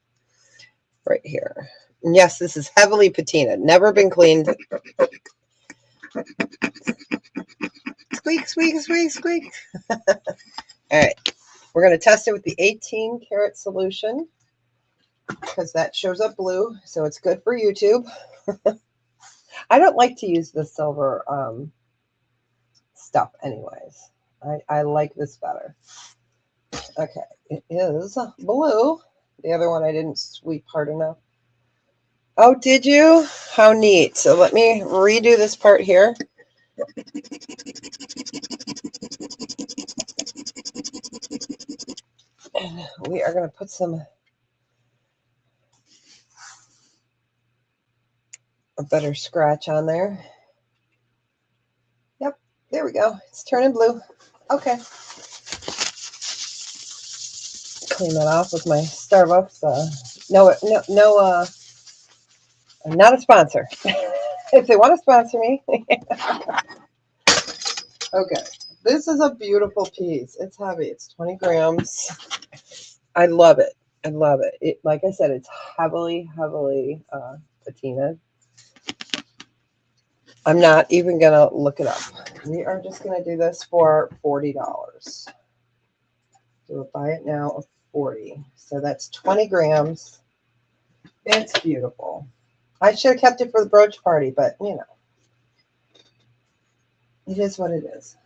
right here. And yes, this is heavily patinaed. Never been cleaned. Squeak, squeak, squeak, squeak. All right. We're going to test it with the 18 karat solution because that shows up blue, so it's good for YouTube. I don't like to use the silver stuff anyways. I like this better. Okay, it is blue. The other one I didn't sweep hard enough. Oh, did you? How neat. So let me redo this part here. And we are going to put a better scratch on there. Yep, there we go. It's turning blue. Okay. Clean that off with my Starbucks. No, I'm not a sponsor. If they want to sponsor me. Okay. This is a beautiful piece. It's heavy. It's 20 grams. I love it. I love it. Like I said, it's heavily patinaed. I'm not even going to look it up. We are just going to do this for $40. So we'll buy it now of 40. So that's 20 grams. It's beautiful. I should have kept it for the brooch party, but you know, it is what it is.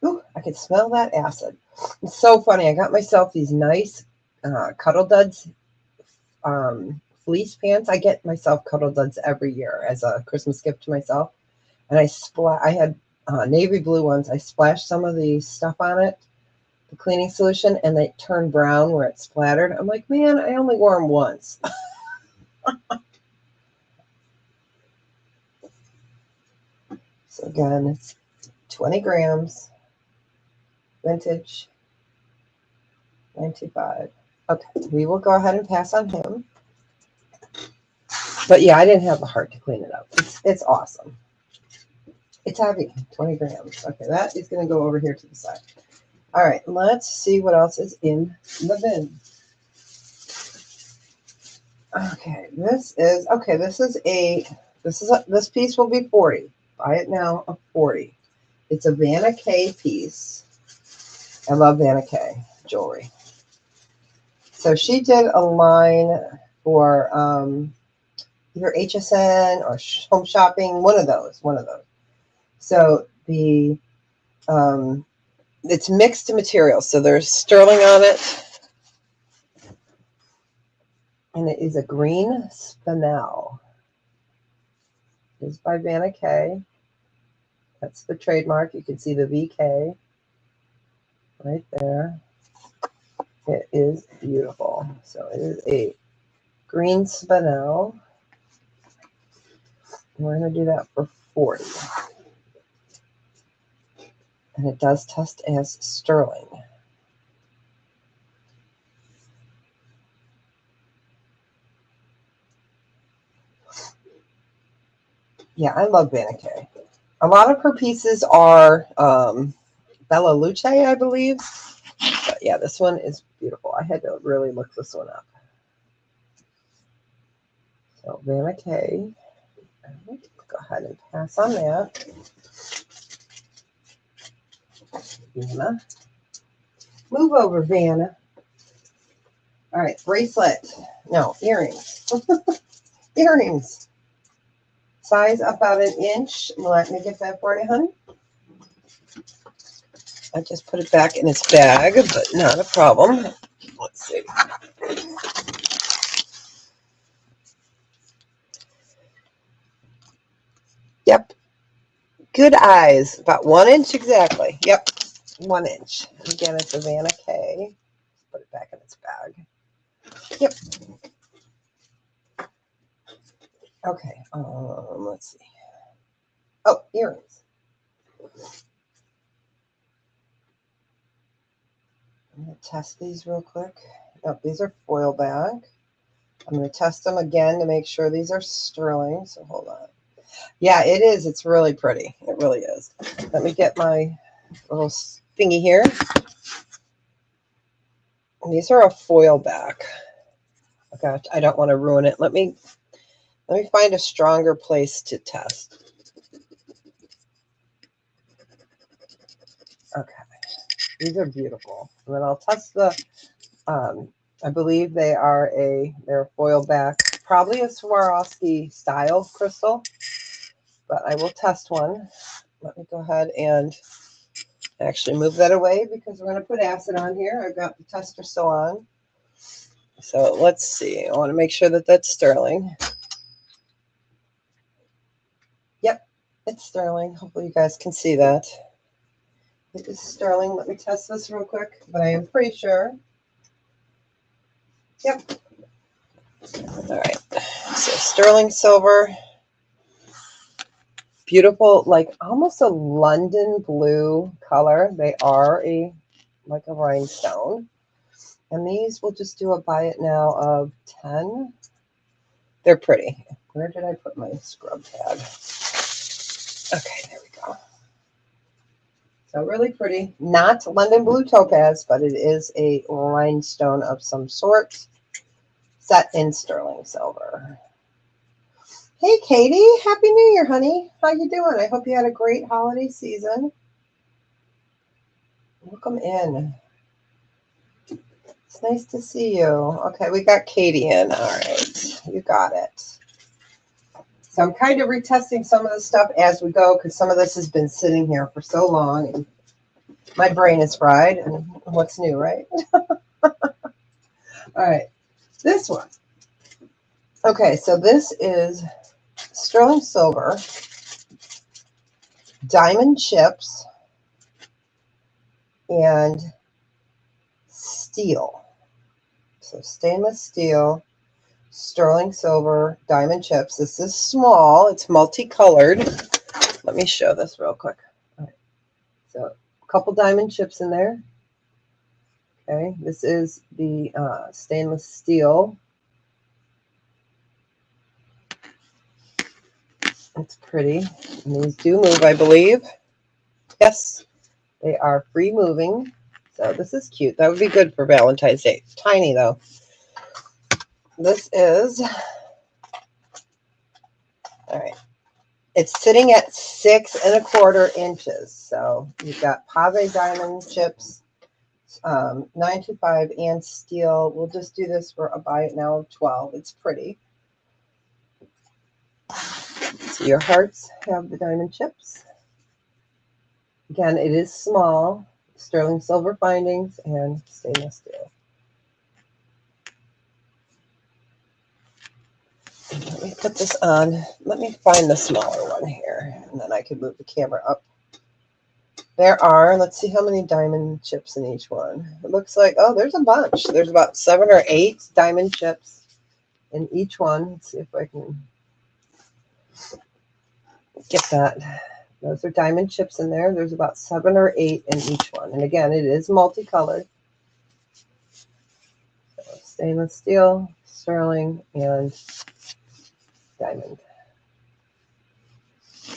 Ooh, I can smell that acid. It's so funny. I got myself these nice Cuddle Duds fleece pants. I get myself Cuddle Duds every year as a Christmas gift to myself. And I had navy blue ones. I splashed some of the stuff on it, the cleaning solution, and they turned brown where it splattered. I'm like, man, I only wore them once. So again, it's 20 grams, vintage, 95. Okay, we will go ahead and pass on him. But yeah, I didn't have the heart to clean it up. It's awesome. It's heavy, 20 grams. Okay, that is going to go over here to the side. All right, let's see what else is in the bin. Okay, this piece will be 40. Buy it now of 40. It's a Vanna K piece. I love Vanna K jewelry. So she did a line for either HSN or Home Shopping, one of those. So the it's mixed materials. So there's sterling on it, and it is a green spinel. It is by Vanna K. That's the trademark. You can see the VK right there. It is beautiful. So it is a green spinel. We're going to do that for 40. And it does test as sterling. Yeah, I love Vanna K. A lot of her pieces are Bella Luce, I believe. But yeah, this one is beautiful. I had to really look this one up. So Vanna K. Go ahead and pass on that. Vanna. Move over, Vanna. All right, bracelet. No, earrings. Earrings. Size about an inch. Let me get that for you, honey. I just put it back in its bag, but not a problem. Let's see. Yep. Good eyes. About 1 inch exactly. Yep. 1 inch. Again, it's a Vanna K. Put it back in its bag. Yep. Okay, let's see. Oh, earrings. I'm going to test these real quick. Oh, these are foil back. I'm going to test them again to make sure these are sterling. So hold on. Yeah, it is. It's really pretty. It really is. Let me get my little thingy here. And these are a foil back. Oh gosh, I don't want to ruin it. Let me find a stronger place to test. Okay, these are beautiful. And then I'll test the. I believe they're a foil back, probably a Swarovski style crystal, but I will test one. Let me go ahead and actually move that away because we're going to put acid on here. I've got the tester still on. So let's see. I want to make sure that that's sterling. Yep, it's sterling. Hopefully you guys can see that. It is sterling. Let me test this real quick, but I am pretty sure. Yep. All right. So sterling silver. Beautiful, like almost a London blue color. They are like a rhinestone. And these we'll just do a buy it now of 10. They're pretty. Where did I put my scrub pad? Okay, there we go. So really pretty. Not London blue topaz, but it is a rhinestone of some sort set in sterling silver. Hey, Katie. Happy New Year, honey. How you doing? I hope you had a great holiday season. Welcome in. It's nice to see you. Okay, we got Katie in. All right, you got it. So I'm kind of retesting some of the stuff as we go because some of this has been sitting here for so long and my brain is fried. And what's new, right? All right, this one. Okay, so this is sterling silver, diamond chips, and steel. So stainless steel, sterling silver, diamond chips. This is small. It's multicolored. Let me show this real quick. All right. So a couple diamond chips in there. Okay. This is the stainless steel. It's pretty. And these do move, I believe. Yes, they are free moving. So this is cute. That would be good for Valentine's Day. Tiny though. This is, all right. It's sitting at 6¼ inches. So you've got pave diamond chips, 925 and steel. We'll just do this for a buy it now of 12. It's pretty. So your hearts have the diamond chips. Again, it is small, sterling silver findings and stainless steel. Let me put this on. Let me find the smaller one here, and then I can move the camera up. There are, let's see how many diamond chips in each one. It looks like, oh, there's a bunch. There's about 7 or 8 diamond chips in each one. Let's see if I can get that. Those are diamond chips in there. There's about 7 or 8 in each one. And again, it is multicolored. So stainless steel, sterling, and diamond.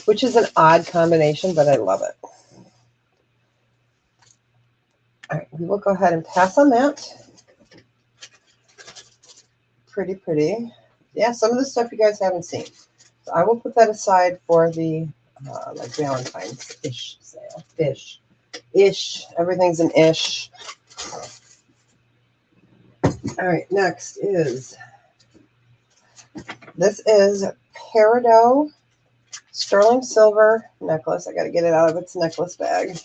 Which is an odd combination, but I love it. All right, we will go ahead and pass on that. Pretty, pretty. Yeah, some of the stuff you guys haven't seen. So I will put that aside for the like Valentine's-ish sale. Ish. Everything's an ish. All right, next is, this is Peridot sterling silver necklace. I got to get it out of its necklace bag.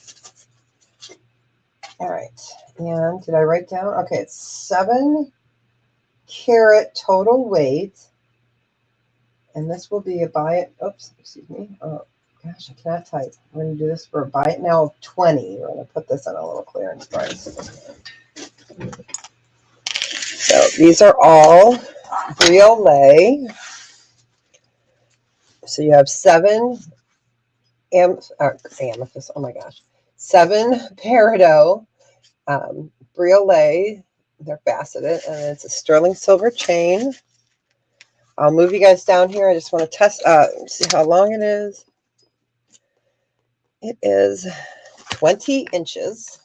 All right, and did I write down? Okay, it's 7 carat total weight. And this will be a buy it. Oops, excuse me. Oh, gosh, I cannot type. We're going to do this for a buy it now of 20. We're going to put this on a little clearance price. So these are all briolet. So you have 7 amethyst. Oh my gosh. 7 peridot briolet. They're faceted, and it's a sterling silver chain. I'll move you guys down here. I just want to test, see how long it is. It is 20 inches.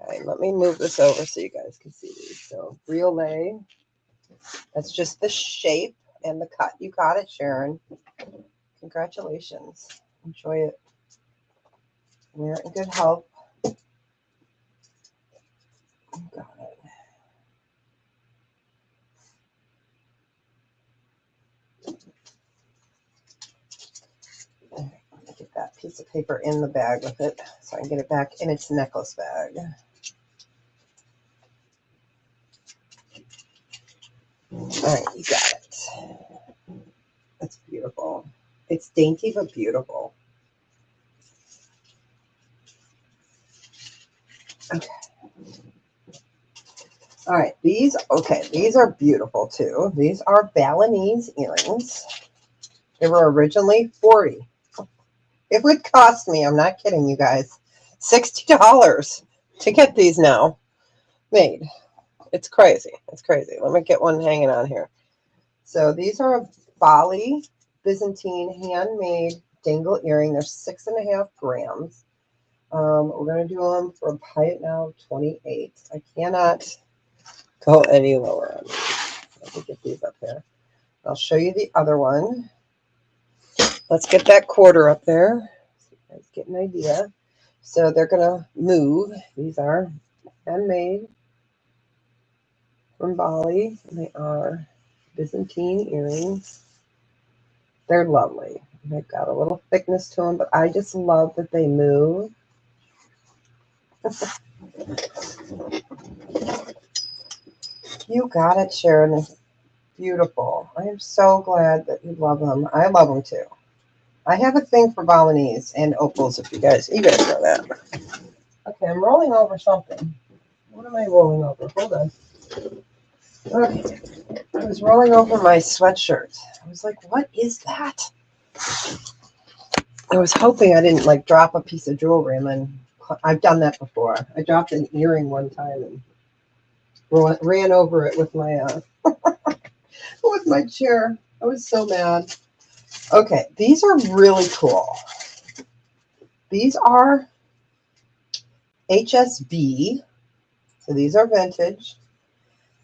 Okay, let me move this over so you guys can see these. So briolet, that's just the shape and the cut. You got it, Sharon. Congratulations. Enjoy it. We're in good health. You got it. All right, let me get that piece of paper in the bag with it so I can get it back in its necklace bag. All right, you got it. That's beautiful. It's dainty but beautiful. Okay. All right, these are beautiful too. These are Balinese earrings. They were originally $40. It would cost me, I'm not kidding you guys, $60 to get these now made. It's crazy. It's crazy. Let me get one hanging on here. So these are a Bali Byzantine handmade dangle earring. They're 6.5 grams. We're going to do them for buy it now 28. I cannot go any lower on these. Let me get these up here. I'll show you the other one. Let's get that quarter up there so you guys get an idea. So they're going to move. These are handmade from Bali. They are Byzantine earrings. They're lovely. They've got a little thickness to them, but I just love that they move. You got it, Sharon. It's beautiful. I am so glad that you love them. I love them too. I have a thing for Balinese and opals, if you guys know that. Okay, I'm rolling over something. What am I rolling over? Hold on. Okay. I was rolling over my sweatshirt. I was like, what is that? I was hoping I didn't like drop a piece of jewelry, and then I've done that before. I dropped an earring one time and ran over it with my with my chair. I was so mad. Okay, these are really cool. These are HSB. So these are vintage.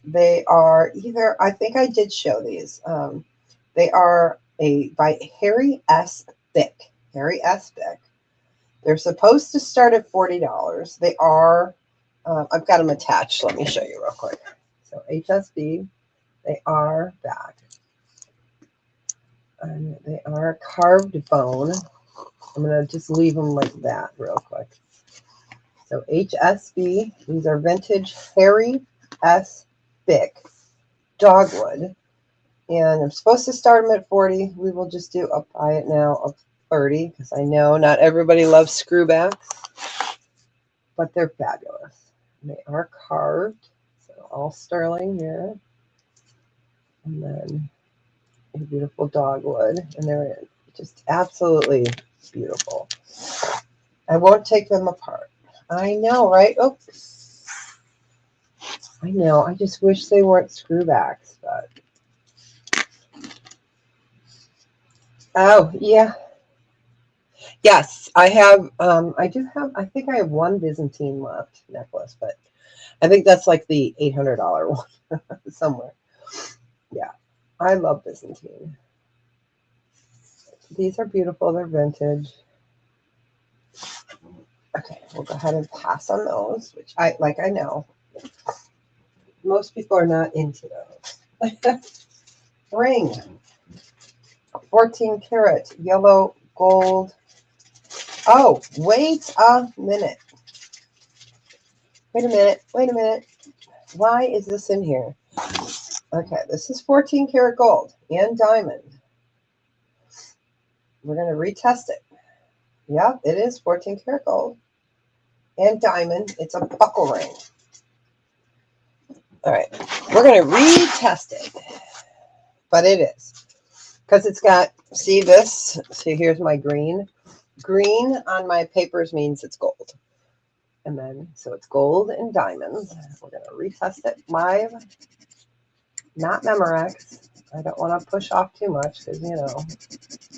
They are either, I think I did show these. They are by Harry S. Thick. Harry S. Thick. They're supposed to start at $40. They are, I've got them attached. Let me show you real quick. So HSB, they are back. And they are carved bone. I'm going to just leave them like that real quick. So HSB, these are vintage Harry S. Thick dogwood. And I'm supposed to start them at 40. We will just do a buy it now of 30 because I know not everybody loves screwbacks, but they're fabulous. And they are carved, so all sterling here. And then a beautiful dogwood, and they're just absolutely beautiful. I won't take them apart. I know, right? Oops. I know. I just wish they weren't screwbacks, but oh yeah. Yes, I have. I do have. I think I have one Byzantine left necklace, but I think that's like the $800 one somewhere. Yeah, I love Byzantine. These are beautiful. They're vintage. Okay, we'll go ahead and pass on those, which I like. I know most people are not into those. Ring, 14 karat yellow gold. Oh, wait a minute. Wait a minute. Wait a minute. Why is this in here? Okay, this is 14 karat gold and diamond. We're going to retest it. Yep, it is 14 karat gold and diamond. It's a buckle ring. All right, we're going to retest it, but it is because it's got, see this? See, here's my green. Green on my papers means it's gold. And then, so it's gold and diamonds. We're going to retest it live, not Memorex. I don't want to push off too much because, you know,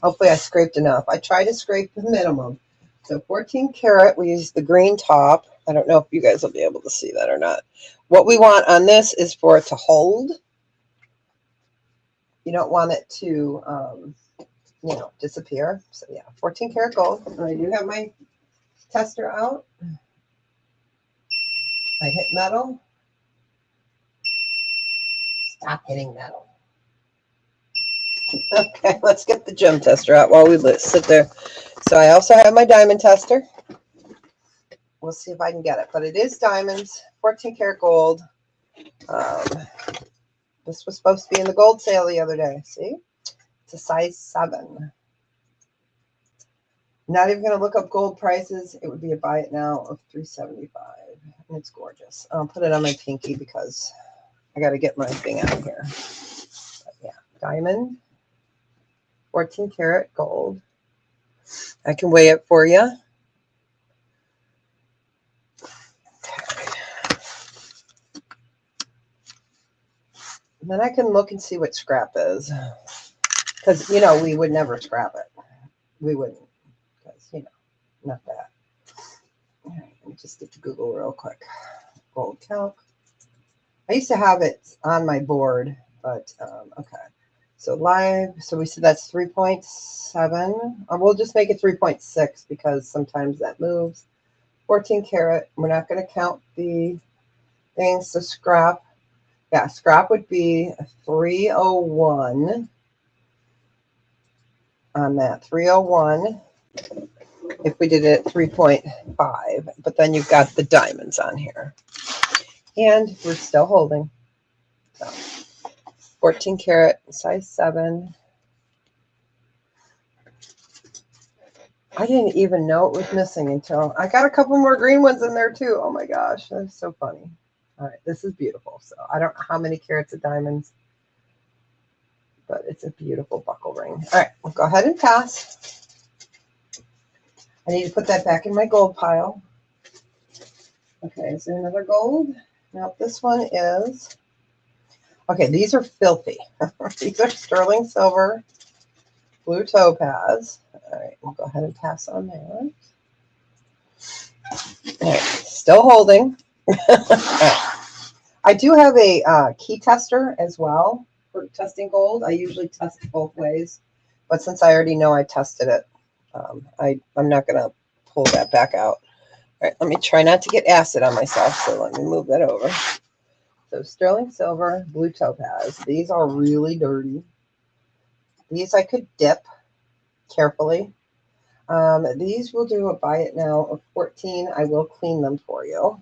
hopefully I scraped enough. I try to scrape the minimum. So 14 karat, we use the green top. I don't know if you guys will be able to see that or not. What we want on this is for it to hold. You don't want it to, you know, disappear. So yeah, 14 karat gold. And I do have my tester out. I hit metal. Stop hitting metal. Okay, let's get the gem tester out while we sit there. So I also have my diamond tester. We'll see if I can get it. But it is diamonds, 14 karat gold. This was supposed to be in the gold sale the other day. See? It's a size 7. Not even going to look up gold prices. It would be a buy it now of $375. And it's gorgeous. I'll put it on my pinky because I got to get my thing out of here. But yeah, diamond, 14 karat gold. I can weigh it for you. Okay. And then I can look and see what scrap is. Because, you know, we would never scrap it. We wouldn't. Because, you know, not that. All right, let me just get to Google real quick. Gold calc. I used to have it on my board, but okay. So live, so we said that's 3.7. We'll just make it 3.6 because sometimes that moves. 14 karat. We're not going to count the things. So scrap. Yeah, scrap would be 301 on that. 301 if we did it 3.5. But then you've got the diamonds on here. And we're still holding. So 14 karat, size 7. I didn't even know it was missing until I got a couple more green ones in there too. Oh my gosh, that's so funny. All right, this is beautiful. So I don't know how many carats of diamonds, but it's a beautiful buckle ring. All right, we'll go ahead and pass. I need to put that back in my gold pile. Okay, is there another gold? Nope, this one is. Okay, these are filthy. These are sterling silver, blue topaz. All right, we'll go ahead and pass on that. All right, still holding. I do have a key tester as well for testing gold. I usually test both ways, but since I already know I tested it, I'm not going to pull that back out. All right, let me try not to get acid on myself, so let me move that over. So sterling silver, blue topaz. These are really dirty. These I could dip carefully. These will do a buy it now of 14. I will clean them for you.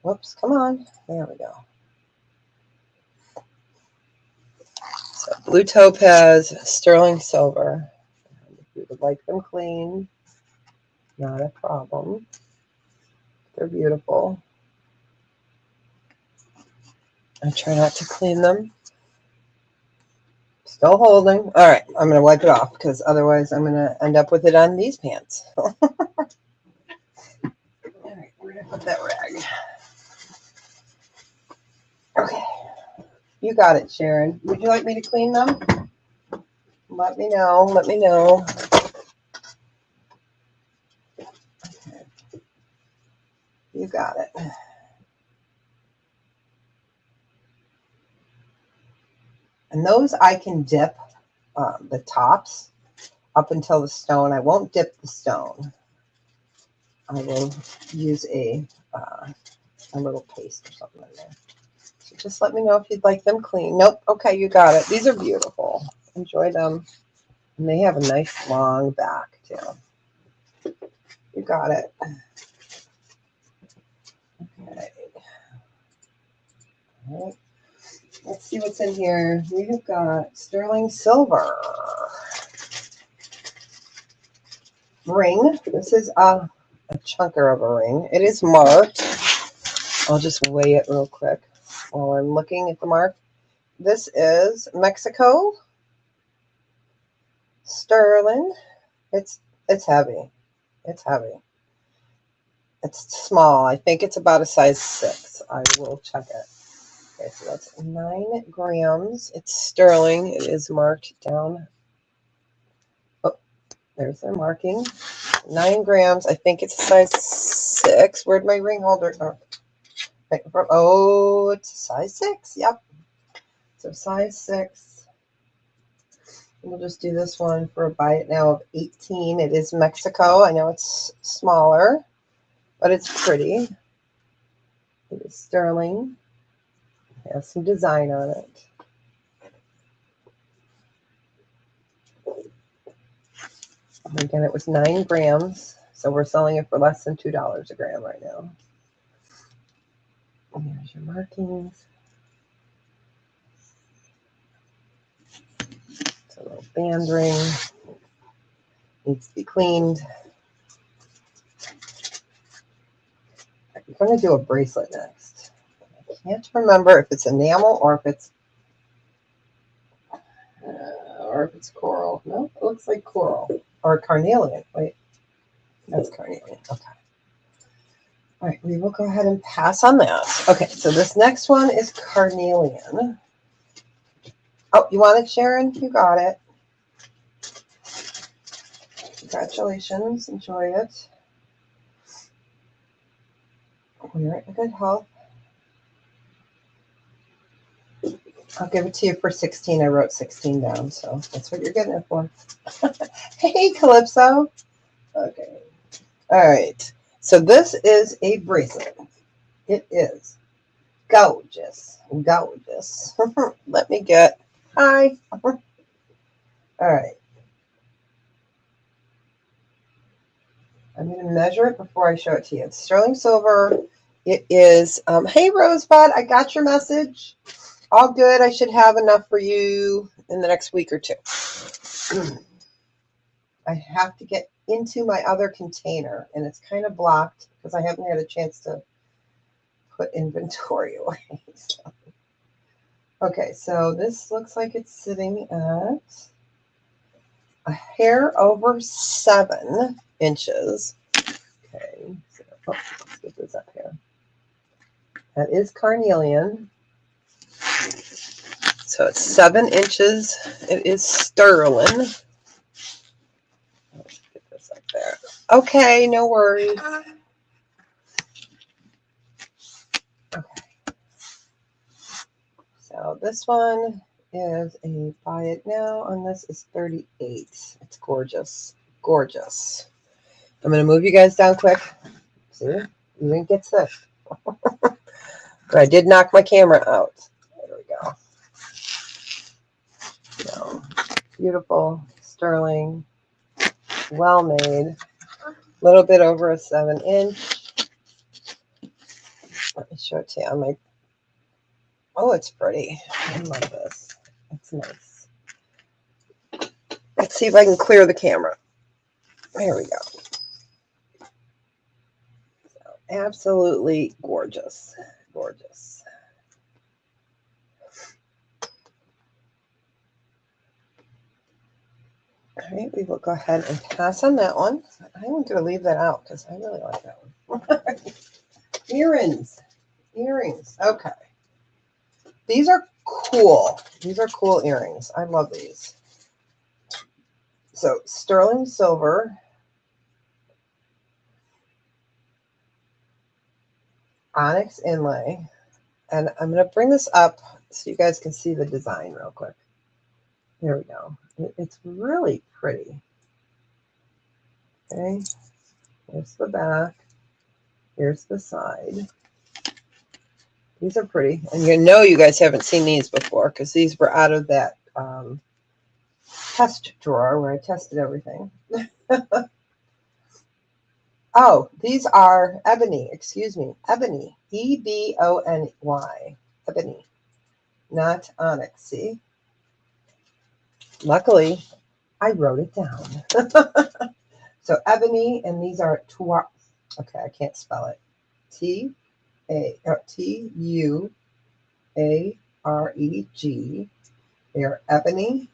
Whoops, come on. There we go. So blue topaz, sterling silver. If you would like them clean, not a problem. They're beautiful. I try not to clean them. Still holding. All right, I'm going to wipe it off because otherwise I'm going to end up with it on these pants. All right, we're going to put that rag. Okay. You got it, Sharon. Would you like me to clean them? Let me know. Let me know. Okay. You got it. And those I can dip the tops up until the stone. I won't dip the stone. I will use a little paste or something in there. So just let me know if you'd like them clean. Nope. Okay, you got it. These are beautiful. Enjoy them. And they have a nice long back too. You got it. Okay. All right. Let's see what's in here. We have got sterling silver ring. This is a chunker of a ring. It is marked. I'll just weigh it real quick while I'm looking at the mark. This is Mexico. sterling. It's heavy. It's heavy. It's small. I think it's about a size 6. I will check it. Okay, so that's 9 grams. It's sterling. It is marked down. Oh, there's their marking. 9 grams. I think it's a size 6. Where'd my ring holder go? Oh, it's a size 6. Yep. So size 6. We'll just do this one for a buy it now of 18. It is Mexico. I know it's smaller, but it's pretty. It is sterling. It has some design on it. And again, it was 9 grams. So we're selling it for less than $2 a gram right now. And there's your markings. It's a little band ring. Needs to be cleaned. I'm going to do a bracelet next. I can't remember if it's enamel or if it's coral. No, it looks like coral or carnelian. Wait, that's carnelian. Okay. All right, we will go ahead and pass on that. Okay, so this next one is carnelian. Oh, you want it, Sharon? You got it. Congratulations. Enjoy it. You're in good health. I'll give it to you for 16. I wrote 16 down, so that's what you're getting it for. Hey, Calypso. Okay. All right. So this is a bracelet. It is gorgeous. Gorgeous. Let me get... Hi. All right. I'm going to measure it before I show it to you. It's sterling silver. It is... hey, Rosebud. I got your message. All good. I should have enough for you in the next week or 2. I have to get into my other container, and it's kind of blocked because I haven't had a chance to put inventory away. So. Okay, so this looks like it's sitting at a hair over 7 inches. Okay, so let's get this up here. That is carnelian. So it's 7 inches. It is sterling. Let's get this up there. Okay, no worries. Okay. So this one is a buy it now, and this is 38. It's gorgeous. Gorgeous. I'm going to move you guys down quick. See? You didn't get sick. But I did knock my camera out. There we go. So, beautiful, sterling, well made. A little bit over a 7 inch. Let me show it to you on my... Oh, it's pretty. I love this. It's nice. Let's see if I can clear the camera. There we go. So, absolutely gorgeous. Gorgeous. All right, we will go ahead and pass on that one. I'm going to leave that out because I really like that one. Earrings. Earrings. Okay. These are cool. These are cool earrings. I love these. So sterling silver. Onyx inlay. And I'm going to bring this up so you guys can see the design real quick. There we go. It's really pretty. Okay. Here's the back. Here's the side. These are pretty. And you know you guys haven't seen these before because these were out of that test drawer where I tested everything. Oh, these are ebony. Excuse me. Ebony. E-B-O-N-Y. Ebony. Not onyx. See? Luckily, I wrote it down. So ebony, and these are okay, I can't spell it. T-U-A-R-E-G. They are ebony.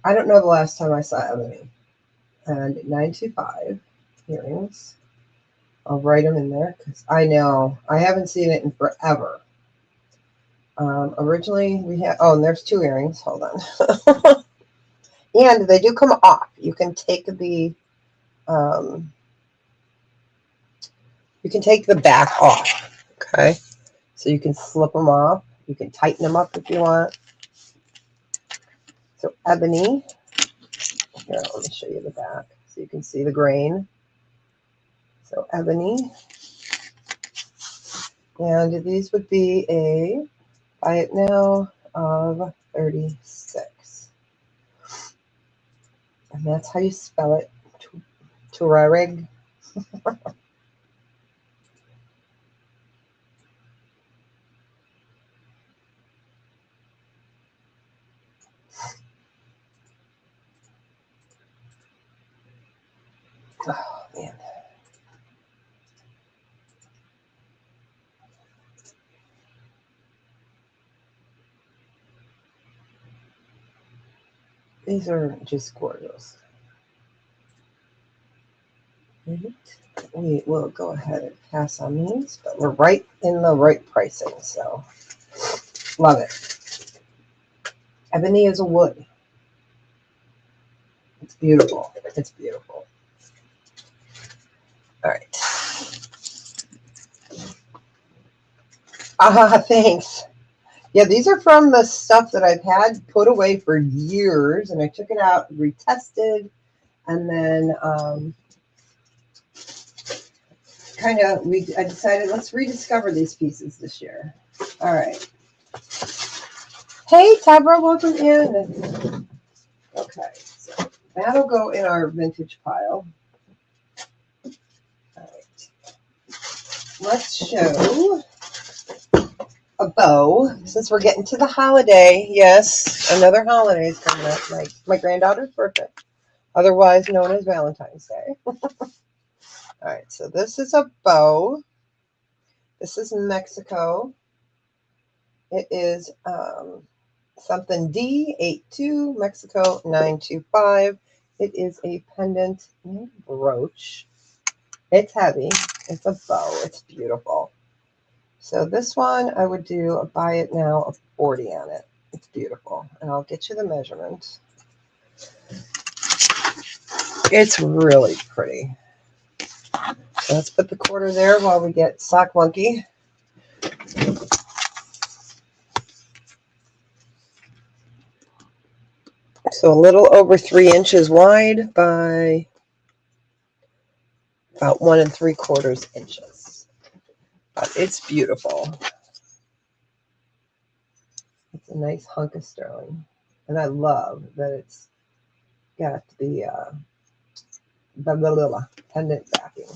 I don't know the last time I saw Ebony. And 925 earrings. I'll write them in there because I know I haven't seen it in forever. Originally we had, oh, and there's 2 earrings. Hold on. And they do come off. You can take the back off. Okay. So you can slip them off. You can tighten them up if you want. So ebony. Here, let me show you the back so you can see the grain. So ebony. And these would be a buy it now of 36. And that's how you spell it. Tuareg. Oh, man. These are just gorgeous. We will go ahead and pass on these, but we're right in the right pricing, so love it. Ebony is a wood. It's beautiful. It's beautiful. All right. Thanks. Yeah, these are from the stuff that I've had put away for years, and I took it out, retested, and then I decided let's rediscover these pieces this year. All right. Hey, Tabra, welcome in. Okay, so that'll go in our vintage pile. All right. Let's show a bow since we're getting to the holiday. Yes, another holiday is coming up, like my granddaughter's birthday, otherwise known as Valentine's Day. All right, so this is a bow. This is Mexico. It is something D82 Mexico 925. It is a pendant and brooch. It's heavy. It's a bow. It's beautiful. So this one I would do a buy it now of 40 on it. It's beautiful. And I'll get you the measurement. It's really pretty. So let's put the quarter there while we get Sock Monkey. So a little over 3 inches wide by about 1 3/4 inches. But it's beautiful. It's a nice hunk of sterling. And I love that it's got the pendant backing.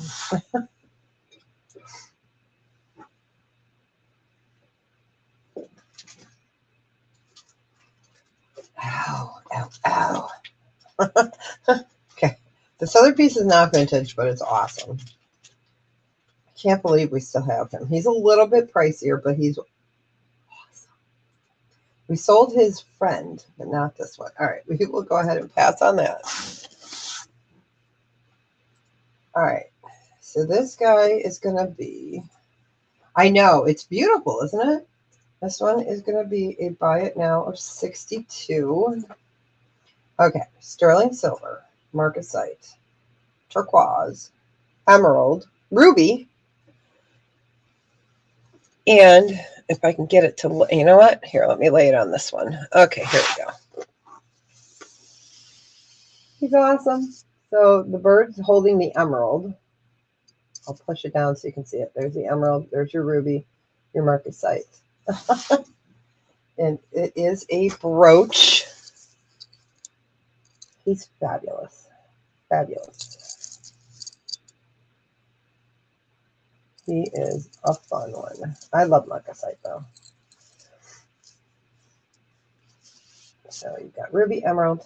Ow, ow, ow. Okay. This other piece is not vintage, but it's awesome. I can't believe we still have him. He's a little bit pricier, but he's awesome. We sold his friend, but not this one. All right. We will go ahead and pass on that. All right. So this guy is going to be, I know, it's beautiful, isn't it? This one is going to be a buy it now of 62. Okay, sterling silver, marcasite, turquoise, emerald, ruby, and if I can get it to, you know what? Here, let me lay it on this one. Okay, here we go. He's awesome. So the bird's holding the emerald. I'll push it down so you can see it. There's the emerald. There's your ruby, your marcasite. And it is a brooch. He's fabulous. Fabulous. He is a fun one. I love marcasite though. So you've got ruby, emerald.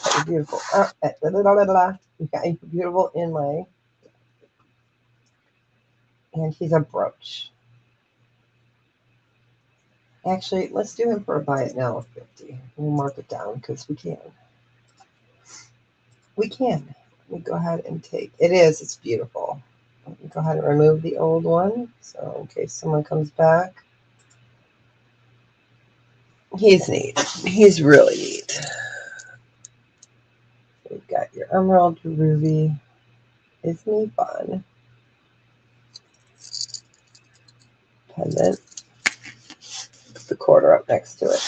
Got your beautiful. You got your beautiful inlay. And he's a brooch. Actually, let's do him for a buy it now of 50. We'll mark it down because we can. We can. Let me go ahead and take it. It's beautiful. Let me go ahead and remove the old one. So in case someone comes back. He's neat. He's really neat. We've got your emerald, your ruby. Isn't he fun? Pendant. Put the quarter up next to it.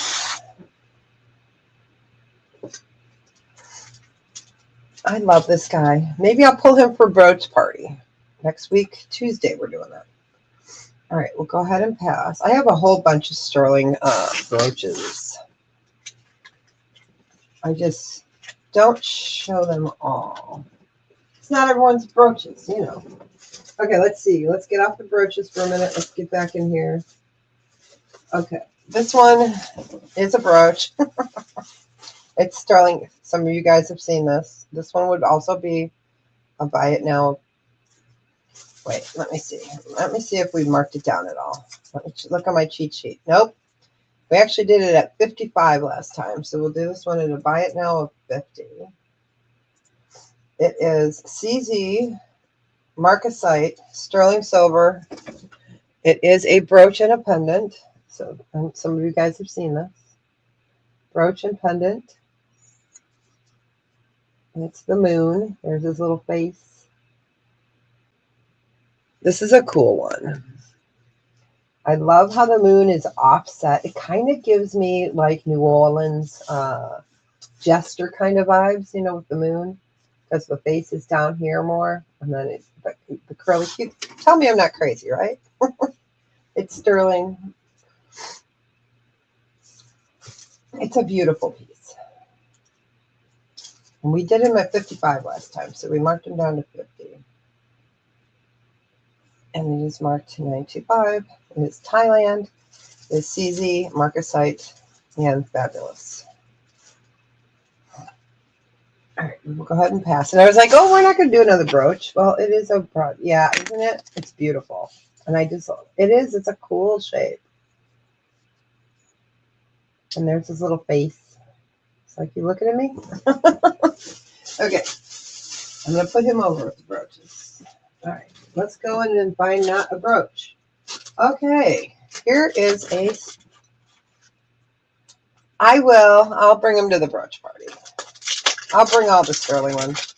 I love this guy. Maybe I'll pull him for brooch party. Next week, Tuesday, we're doing that. All right, we'll go ahead and pass. I have a whole bunch of sterling brooches. I just don't show them all. It's not everyone's brooches, you know. Okay, let's see. Let's get off the brooches for a minute. Let's get back in here. Okay, this one is a brooch. It's sterling. Some of you guys have seen this. This one would also be a buy it now. Wait, let me see. Let me see if we marked it down at all. Let me look at my cheat sheet. Nope. We actually did it at 55 last time. So we'll do this one at a buy it now of 50. It is CZ Marcasite sterling silver. It is a brooch and a pendant. So some of you guys have seen this. Brooch and pendant. And it's the moon. There's his little face. This is a cool one. I love how the moon is offset. It kind of gives me like New Orleans jester kind of vibes, you know, with the moon. Because the face is down here more. And then the curly cute. Tell me I'm not crazy, right? It's sterling. It's a beautiful piece. And we did him at 55 last time, so we marked him down to 50. And it is marked 925. It is Thailand. It is CZ, Marcasite, and Fabulous. All right, we'll go ahead and pass. And I was like, oh, we're not going to do another brooch. Well, it is a brooch. Yeah, isn't it? It's beautiful. And it's a cool shape. And there's his little face. It's like, you looking at me? Okay. I'm going to put him over with the brooches. All right. Let's go in and find not a brooch. Okay. Here is I'll bring him to the brooch party. I'll bring all the sterling ones.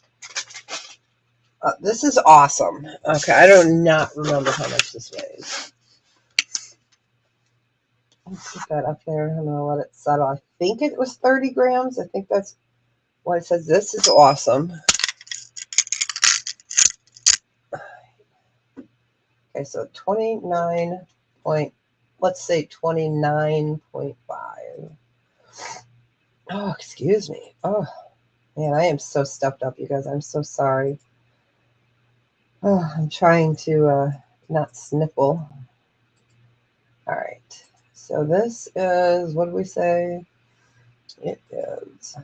This is awesome. Okay. I do not remember how much this weighs. Let's put that up there. I'm going to let it settle. I think it was 30 grams. I think that's what it says. This is awesome. Okay, so 29.5. Oh, excuse me. Oh, man, I am so stuffed up, you guys. I'm so sorry. Oh, I'm trying to not sniffle. All right. So this is, what did we say? It is.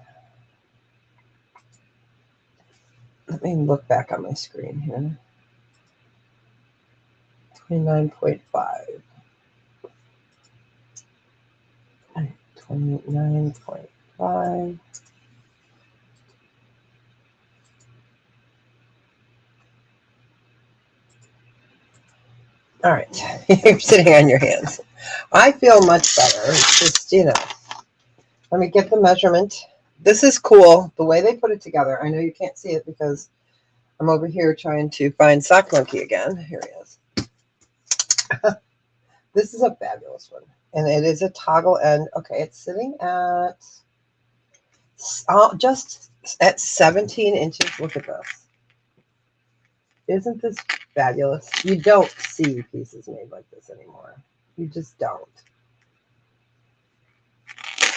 Let me look back on my screen here. 29.5. 29.5. All right. You're sitting on your hands. I feel much better. It's just, let me get the measurement. This is cool. The way they put it together. I know you can't see it because I'm over here trying to find Sock Monkey again. Here he is. This is a fabulous one. And it is a toggle end. Okay, it's sitting at just at 17 inches. Look at this. Isn't this fabulous? You don't see pieces made like this anymore. You just don't.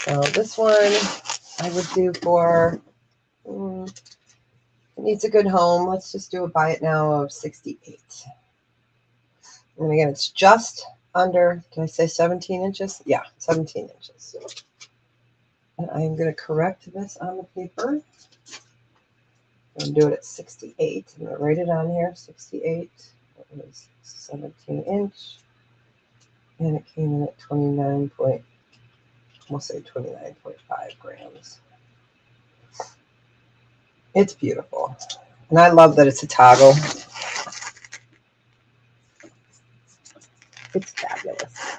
So this one I would do for, it needs a good home. Let's just do a buy it now of 68. And again, it's just under, can I say 17 inches? Yeah, 17 inches. And I'm going to correct this on the paper. I'm going to do it at 68. I'm going to write it on here, 68. That was 17 inch. And it came in at 29 point, we'll say 29.5 grams. It's beautiful. And I love that it's a toggle. It's fabulous.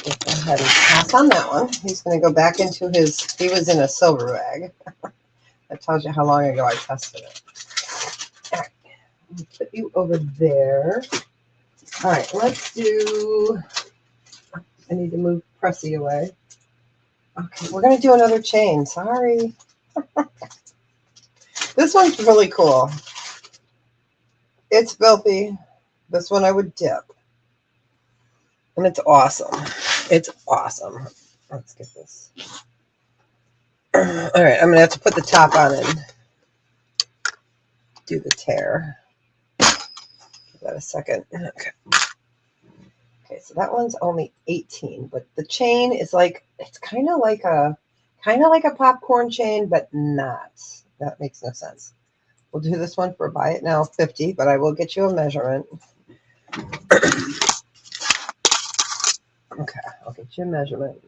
Go ahead and pass on that one. He's going to go back into his, he was in a silver bag. That tells you how long ago I tested it. All right, I'll put you over there. All right, let's do, I need to move Pressy away. Okay, we're going to do another chain. Sorry. This one's really cool. It's filthy. This one I would dip. And it's awesome. It's awesome. Let's get this. All right, I'm going to have to put the top on and do the tear. Give that a second. Okay. Okay, so that one's only 18, but the chain is like, it's kind of like a popcorn chain, but not. That makes no sense. We'll do this one for buy it now 50, but I will get you a measurement. Okay, I'll get you a measurement.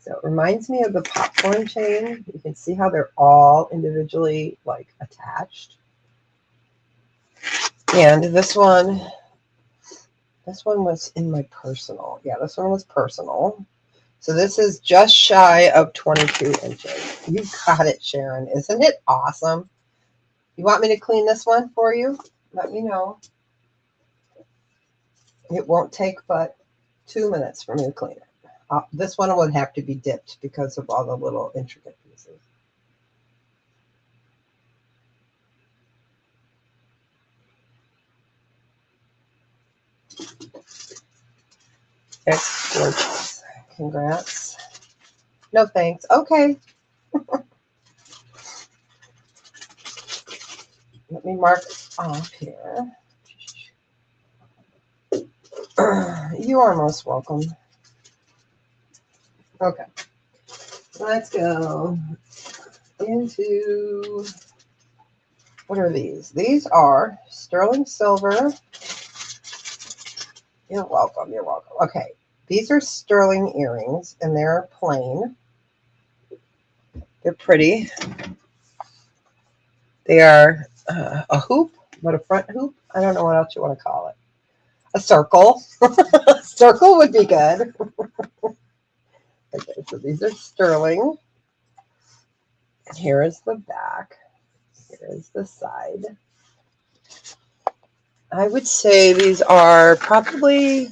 So it reminds me of the popcorn chain. You can see how they're all individually like attached. And this one was in my personal. Yeah, this one was personal. So this is just shy of 22 inches. You got it, Sharon. Isn't it awesome? You want me to clean this one for you? Let me know. It won't take but 2 minutes for me to clean it. This one would have to be dipped because of all the little intricate pieces. It's gorgeous. Congrats. No thanks. Okay. Let me mark off here. You are most welcome. Okay. Let's go into, what are these? These are sterling silver. You're welcome. You're welcome. Okay. These are sterling earrings, and they're plain. They're pretty. They are a hoop, but a front hoop. I don't know what else you want to call it. A circle. A circle would be good. Okay, so these are sterling. Here is the back. Here is the side. I would say these are probably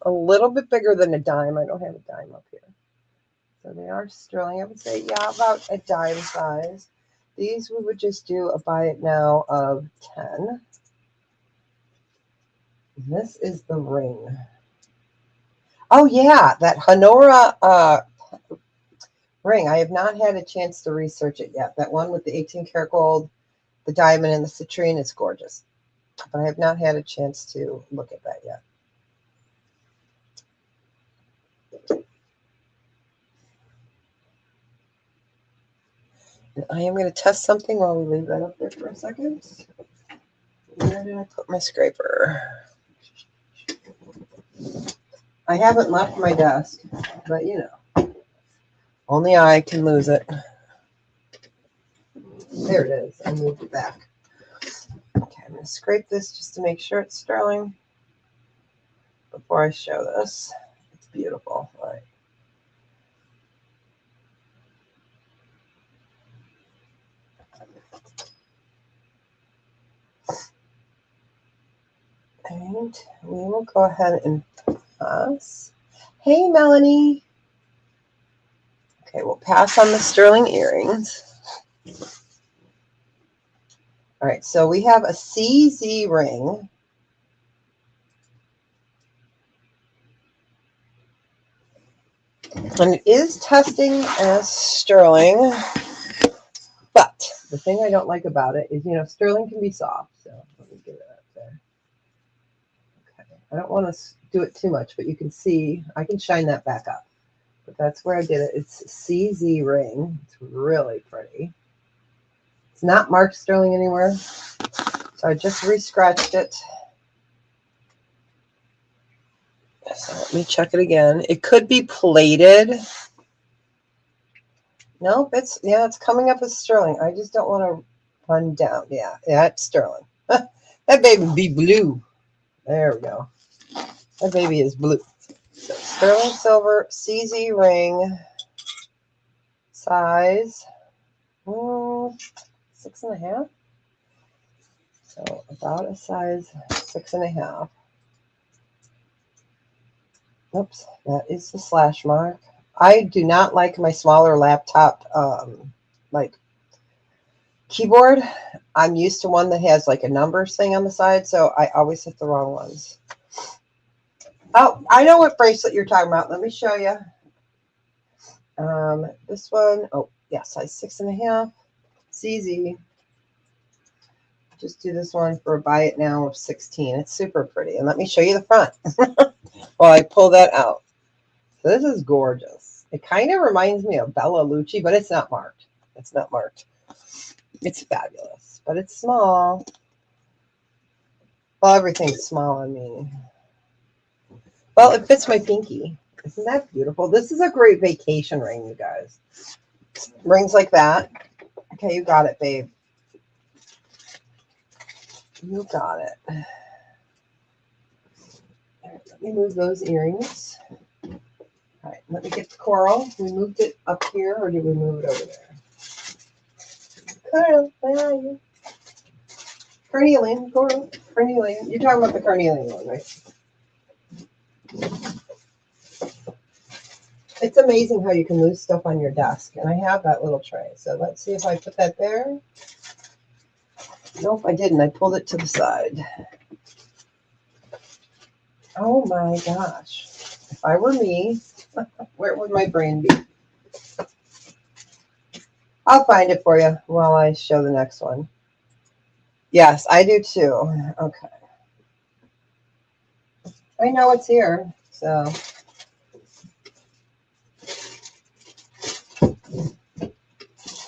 a little bit bigger than a dime. I don't have a dime up here. So they are sterling. I would say, yeah, about a dime size. These we would just do a buy it now of 10. And this is the ring. Oh, yeah, that Honora ring. I have not had a chance to research it yet. That one with the 18 karat gold, the diamond, and the citrine is gorgeous. But I have not had a chance to look at that yet. And I am going to test something while we leave that up there for a second. Where did I put my scraper? I haven't left my desk, but you know, only I can lose it. There it is. I moved it back. Okay, I'm going to scrape this just to make sure it's sterling before I show this. It's beautiful. All right. And we will go ahead and pass. Hey, Melanie. Okay, we'll pass on the sterling earrings. All right, so we have a CZ ring. And it is testing as sterling. But the thing I don't like about it is, you know, sterling can be soft. So let me get it up there. Okay, I don't want to do it too much, but you can see I can shine that back up. But but that's where I did it. It's CZ ring. It's really pretty. It's not marked sterling anywhere, so I just re-scratched it. So let me check it again. It could be plated. Nope, it's coming up as sterling. I just don't want to run down. Yeah, it's sterling. That baby be blue. There we go. That baby is blue. So sterling silver, CZ ring, size 6.5. So about a size 6.5. Oops, that is the slash mark. I do not like my smaller laptop like keyboard. I'm used to one that has like a numbers thing on the side, so I always hit the wrong ones. Oh, I know what bracelet you're talking about. Let me show you. This one, oh yeah, size 6.5, CZ. Just do this one for a buy it now of 16. It's super pretty. And let me show you the front while I pull that out. So this is gorgeous. It kind of reminds me of Bella Lucci, but it's not marked. It's not marked. It's fabulous, but it's small. Well, everything's small on me. Well, it fits my pinky. Isn't that beautiful? This is a great vacation ring, you guys. Rings like that. Okay, you got it, babe. You got it. All right, let me move those earrings. All right, let me get the coral. We moved it up here, or did we move it over there? Coral, where are you? Carnelian, coral, carnelian. You're talking about the carnelian one, right? It's amazing how you can lose stuff on your desk, and I have that little tray. So let's see if I put that there. Nope, I didn't. I pulled it to the side. Oh my gosh. If I were me, where would my brain be? I'll find it for you while I show the next one. Yes, I do too. Okay. I know it's here, so.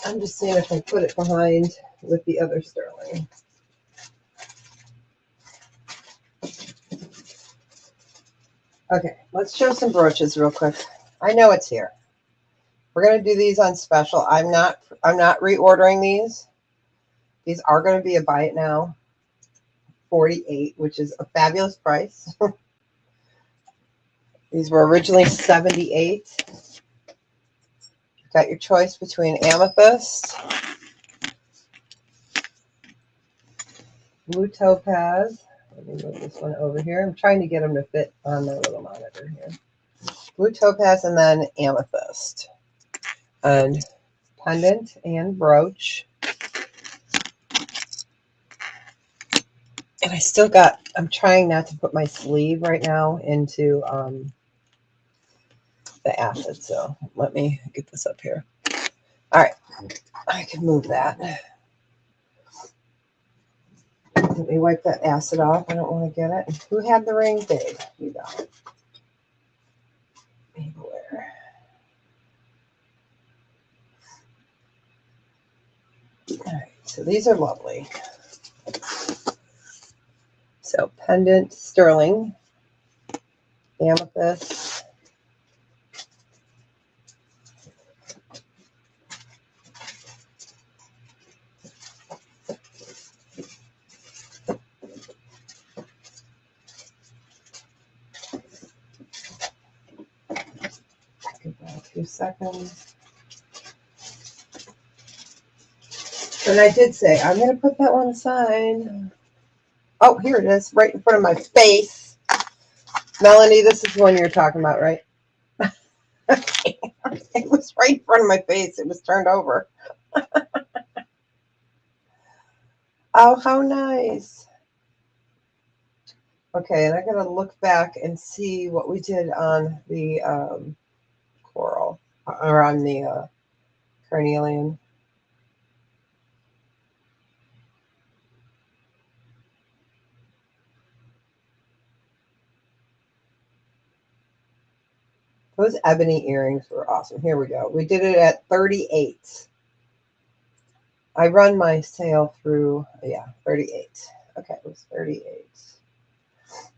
I'm just seeing if I put it behind with the other sterling. Okay, let's show some brooches real quick. I know it's here. We're going to do these on special. I'm not reordering these. These are going to be a buy it now, 48, which is a fabulous price. These were originally 78. Got your choice between amethyst, blue topaz. Let me move this one over here. I'm trying to get them to fit on my little monitor here. Blue topaz and then amethyst. And pendant and brooch. And I still got, I'm trying not to put my sleeve right now into the acid. So let me get this up here. All right, I can move that. Let me wipe that acid off. I don't want to get it. Who had the ring? Babe, you got it. Babe, where? All right, so these are lovely. So pendant, sterling, amethyst, give that 2 seconds. And I did say, I'm going to put that one aside. Oh, here it is, right in front of my face. Melanie, this is the one you're talking about, right? It was right in front of my face. It was turned over. Oh, how nice. Okay, and I'm going to look back and see what we did on the coral, or on the carnelian. Those ebony earrings were awesome. Here we go. We did it at 38. I run my sale through, yeah, 38. Okay, it was 38.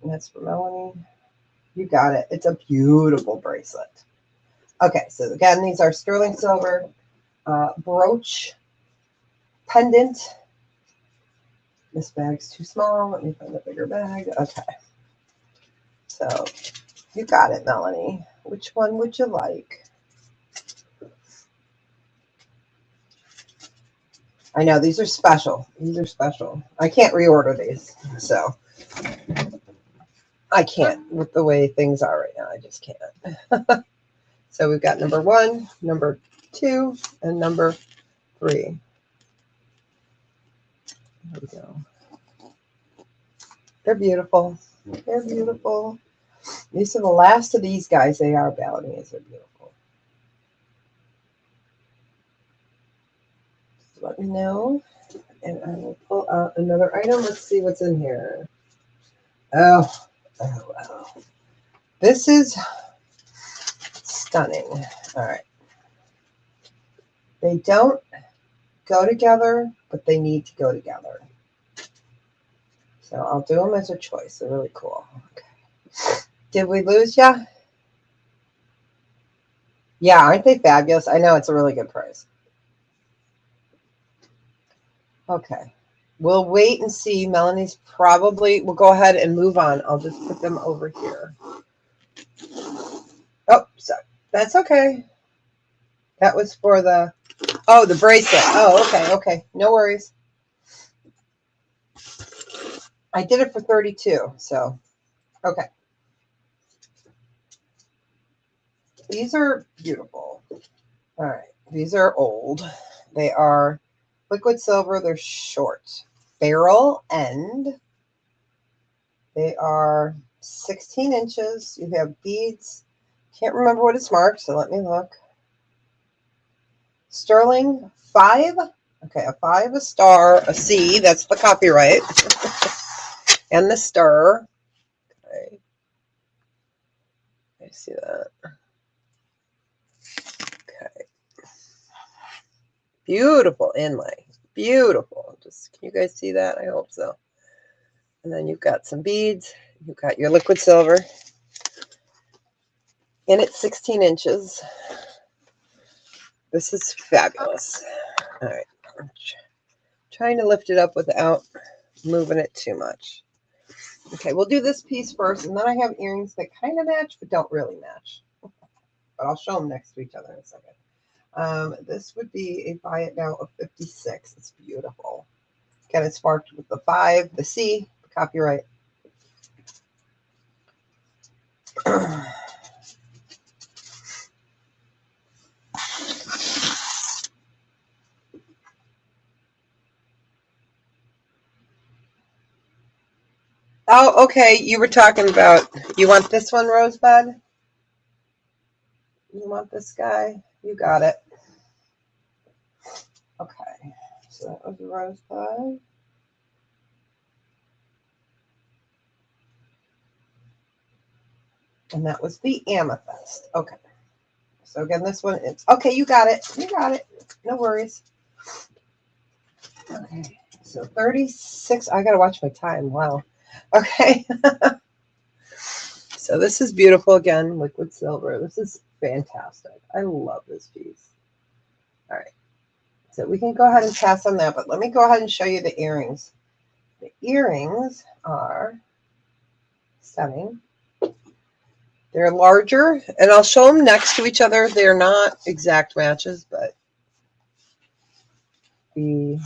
And that's for Melanie. You got it. It's a beautiful bracelet. Okay, so again, these are sterling silver brooch pendant. This bag's too small. Let me find a bigger bag. Okay. So you got it, Melanie. Which one would you like? I know these are special. These are special. I can't reorder these, so I can't with the way things are right now. I just can't. So we've got number 1, number 2, and number 3. There we go. They're beautiful. They're beautiful. These are the last of these guys. They are Balinese. They're beautiful. Just let me know, and I will pull out another item. Let's see what's in here. Oh, wow. This is stunning. All right. They don't go together, but they need to go together. So I'll do them as a choice. They're really cool. Okay. Did we lose ya? Yeah, aren't they fabulous? I know it's a really good price. Okay. We'll wait and see. Melanie's probably, we'll go ahead and move on. I'll just put them over here. Oh, so that's okay. That was for the, oh, the bracelet. Oh, okay, okay. No worries. I did it for 32, so, okay. These are beautiful. All right. These are old. They are liquid silver. They're short. Barrel end. They are 16 inches. You have beads. Can't remember what it's marked, so let me look. Sterling 5. Okay, a 5, a star, a C. That's the copyright. And the star. Okay. I see that. Okay. Beautiful inlay. Beautiful. Just, can you guys see that? I hope so. And then you've got some beads. You've got your liquid silver. And it's 16 inches. This is fabulous. All right. I'm trying to lift it up without moving it too much. Okay, we'll do this piece first, and then I have earrings that kind of match, but don't really match. But I'll show them next to each other in a second. This would be a buy it now of 56. It's beautiful. Again, it's marked with the 5, the C, the copyright. Oh, okay. You were talking about, you want this one, Rosebud? You want this guy? You got it. Okay. So that was the Rosebud. And that was the amethyst. Okay. So again, this one is, okay, you got it. You got it. No worries. Okay. So 36. I got to watch my time. Wow. Okay. So this is beautiful. Again, liquid silver. This is fantastic. I love this piece. All right. So we can go ahead and pass on that, but let me go ahead and show you the earrings. The earrings are stunning. They're larger, and I'll show them next to each other. They're not exact matches, but these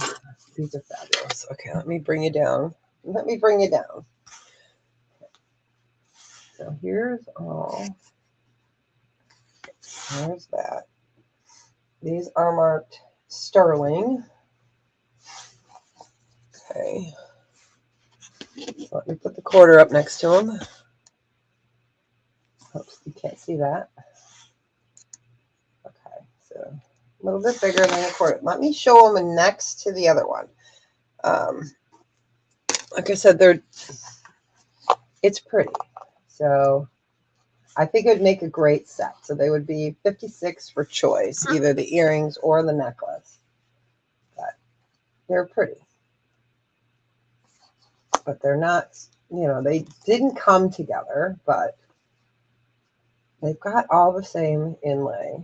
are fabulous. Okay, let me bring you down. Let me bring you down. So here's all. There's that. These are marked sterling. Okay. So let me put the quarter up next to them. Oops, you can't see that. Okay, so a little bit bigger than the quarter. Let me show them next to the other one. Like I said, it's pretty. So I think it would make a great set. So they would be 56 for choice, either the earrings or the necklace. But they're pretty. But they're not, you know, they didn't come together, but they've got all the same inlay.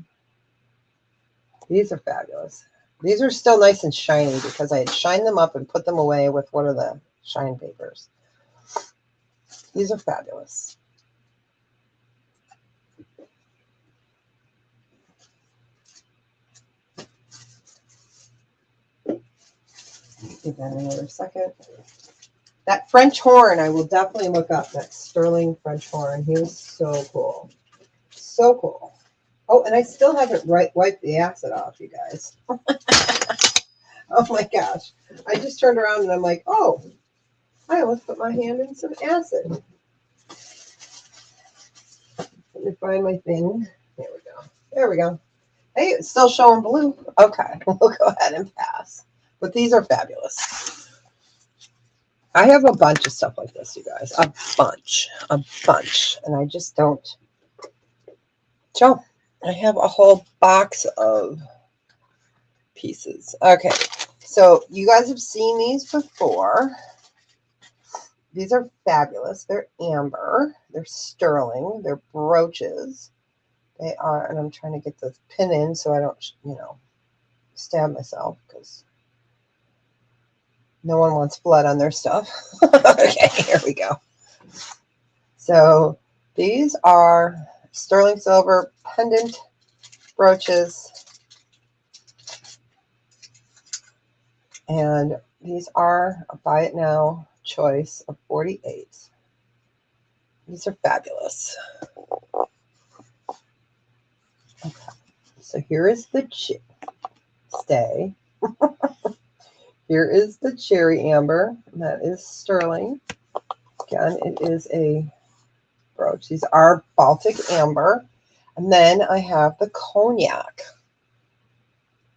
These are fabulous. These are still nice and shiny because I had shined them up and put them away with one of the shine papers. These are fabulous. Give that another second. That French horn, I will definitely look up. That sterling French horn. He was so cool. So cool. Oh, and I still haven't wiped the acid off, you guys. Oh my gosh. I just turned around and I'm like, oh, I almost put my hand in some acid. Let me find my thing. There we go. There we go. Hey, it's still showing blue. Okay, we'll go ahead and pass. But these are fabulous. I have a bunch of stuff like this, you guys. A bunch. And I just don't show. I have a whole box of pieces. Okay, so you guys have seen these before. These are fabulous. They're amber. They're sterling. They're brooches. They are, and I'm trying to get the pin in so I don't, you know, stab myself because no one wants blood on their stuff. Okay, here we go. So these are sterling silver pendant brooches. And these are a buy it now choice of 48. These are fabulous. Okay, so here is the stay. Here is the cherry amber. That is sterling. Again, it is a brooch. These are Baltic amber. And then I have the cognac.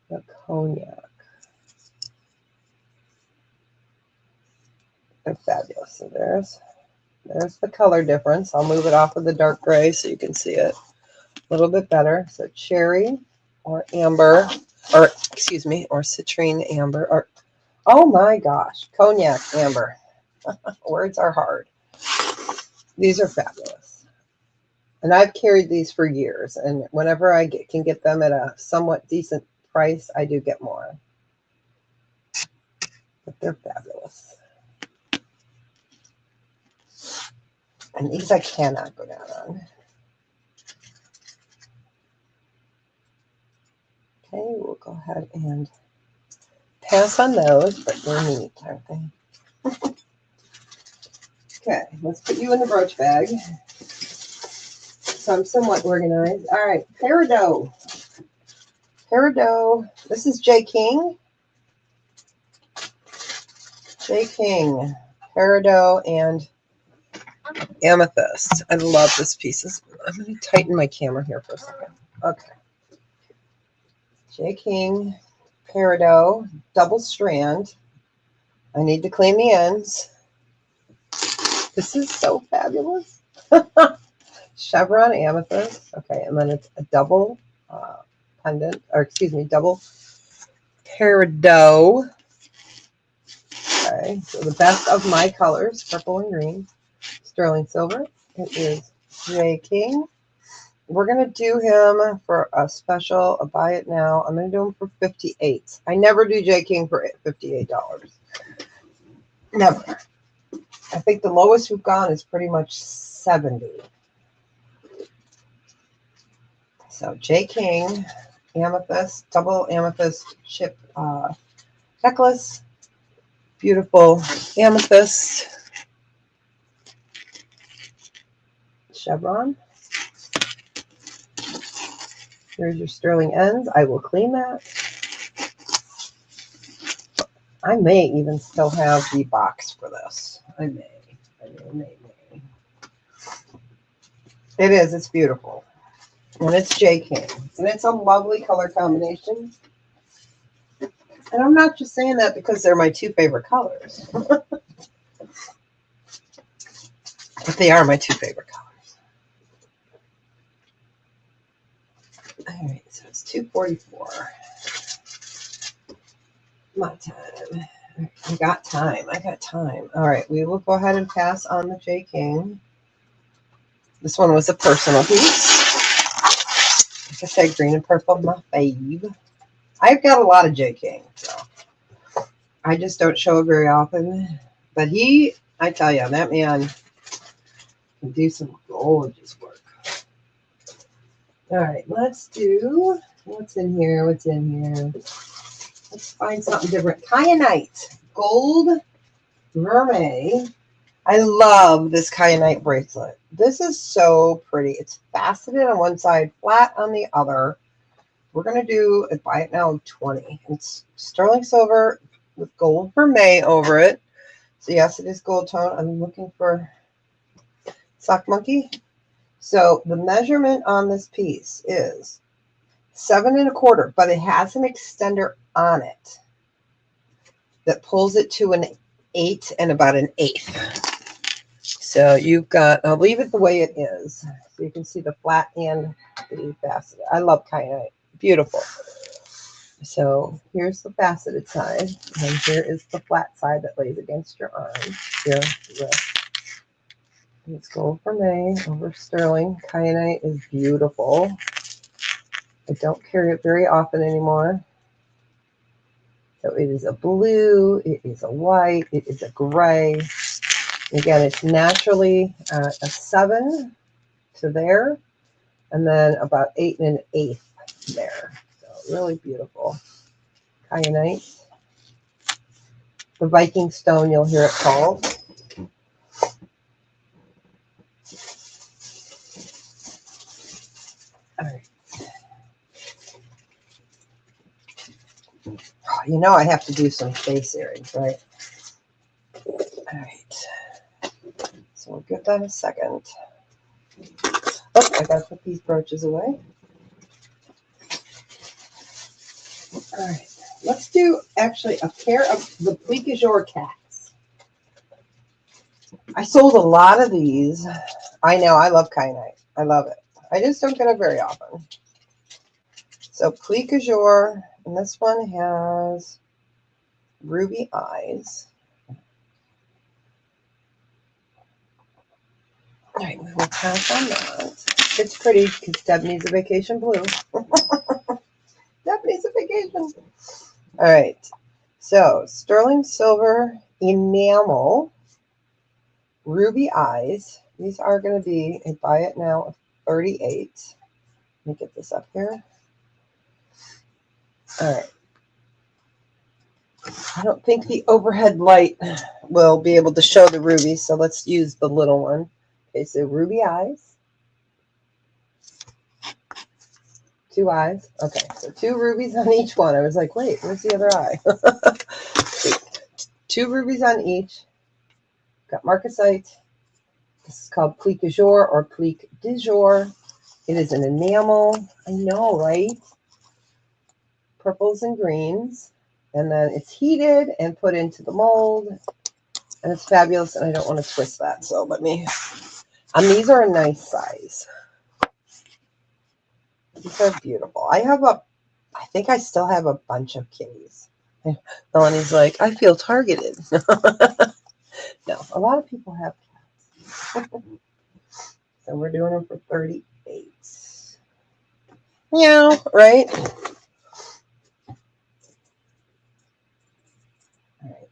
The cognac. They're fabulous. So there's the color difference. I'll move it off of the dark gray so you can see it a little bit better. So cherry or amber, or excuse me, or citrine amber, or oh my gosh, cognac amber. Words are hard. These are fabulous. And I've carried these for years. And whenever I can get them at a somewhat decent price, I do get more. But they're fabulous. And these I cannot go down on. Okay, we'll go ahead and pass on those, but they're neat, aren't they? Okay, let's put you in the brooch bag. So I'm somewhat organized. All right, peridot. Peridot. This is J. King. J. King. Peridot and amethyst. I love this piece. I'm going to tighten my camera here for a second. Okay. J. King. Peridot. Double strand. I need to clean the ends. This is so fabulous. Chevron amethyst. Okay, and then it's a double pendant, or excuse me, double peridot. Okay, so the best of my colors, purple and green. Sterling silver. It is J. King. We're going to do him for a special, a buy it now. I'm going to do him for 58. I never do J. King for $58. Never. I think the lowest we've gone is pretty much 70. So J. King, amethyst, double amethyst chip necklace. Beautiful amethyst. Chevron. Here's your sterling ends. I will clean that. I may even still have the box for this. I may. It is. It's beautiful. And it's J. King. And it's a lovely color combination. And I'm not just saying that because they're my two favorite colors. But they are my two favorite colors. All right, so it's 2:44. My time. I got time. I got time. All right, we will go ahead and pass on the J King. This one was a personal piece. Like I said, green and purple, my fave. I've got a lot of J King, so I just don't show it very often. But I tell you, that man can do some gorgeous work. All right, let's do, what's in here? What's in here? Let's find something different. Kyanite, gold mermaid. I love this kyanite bracelet. This is so pretty. It's faceted on one side, flat on the other. We're going to do a buy it now 20. It's sterling silver with gold vermeil over it. So yes, it is gold tone. I'm looking for sock monkey. So the measurement on this piece is 7 1/4, but it has an extender on it that pulls it to an 8 and about an 1/8. So you've got, I'll leave it the way it is. So you can see the flat and the faceted. I love kyanite. Beautiful. So here's the faceted side, and here is the flat side that lays against your arm. Your wrist. It's gold vermeil over sterling. Kyanite is beautiful. I don't carry it very often anymore. So it is a blue, it is a white, it is a gray. Again, it's naturally a 7 to there, and then about 8 1/8 there. So really beautiful. Kyanite. The Viking stone, you'll hear it called. All right. Oh, you know I have to do some face earrings, right? All right. So we'll give that a second. Oh, I gotta put these brooches away. All right. Let's do actually a pair of the Plique Jour cats. I sold a lot of these. I know, I love kyanite. I love it. I just don't get it very often. So Plique Jour, and this one has ruby eyes. All right, we will pass on that. It's pretty because Deb needs a vacation blue. Deb needs a vacation. All right, so sterling silver enamel, ruby eyes. These are going to be a buy it now of 38. Let me get this up here. All right. I don't think the overhead light will be able to show the ruby, so let's use the little one. Okay, so ruby eyes. 2 eyes. Okay, so 2 rubies on each one. I was like, wait, where's the other eye? 2 rubies on each. Got marcasite. This is called Plique Jour or Plique du Jour. It is an enamel. I know, right? Purples and greens. And then it's heated and put into the mold. And it's fabulous, and I don't want to twist that. So let me... And these are a nice size. These are beautiful. I think I still have a bunch of kitties. Melanie's like, I feel targeted. No, a lot of people have cats. So we're doing them for 38. Yeah, right? All right.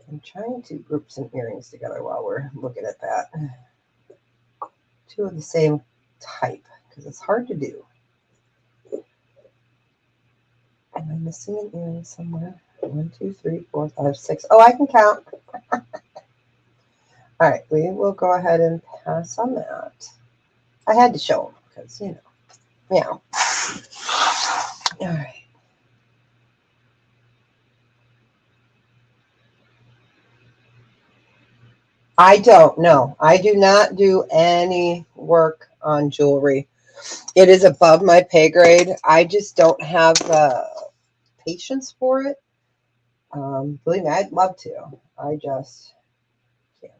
I'm trying to group some earrings together while we're looking at that. 2 of the same type, because it's hard to do. Am I missing an earring somewhere? 1, 2, 3, 4, 5, 6. Oh, I can count. All right, we will go ahead and pass on that. I had to show them because, you know. Yeah. All right. I don't know. I do not do any work on jewelry. It is above my pay grade. I just don't have the patience for it. Believe me, I'd love to. I just can't.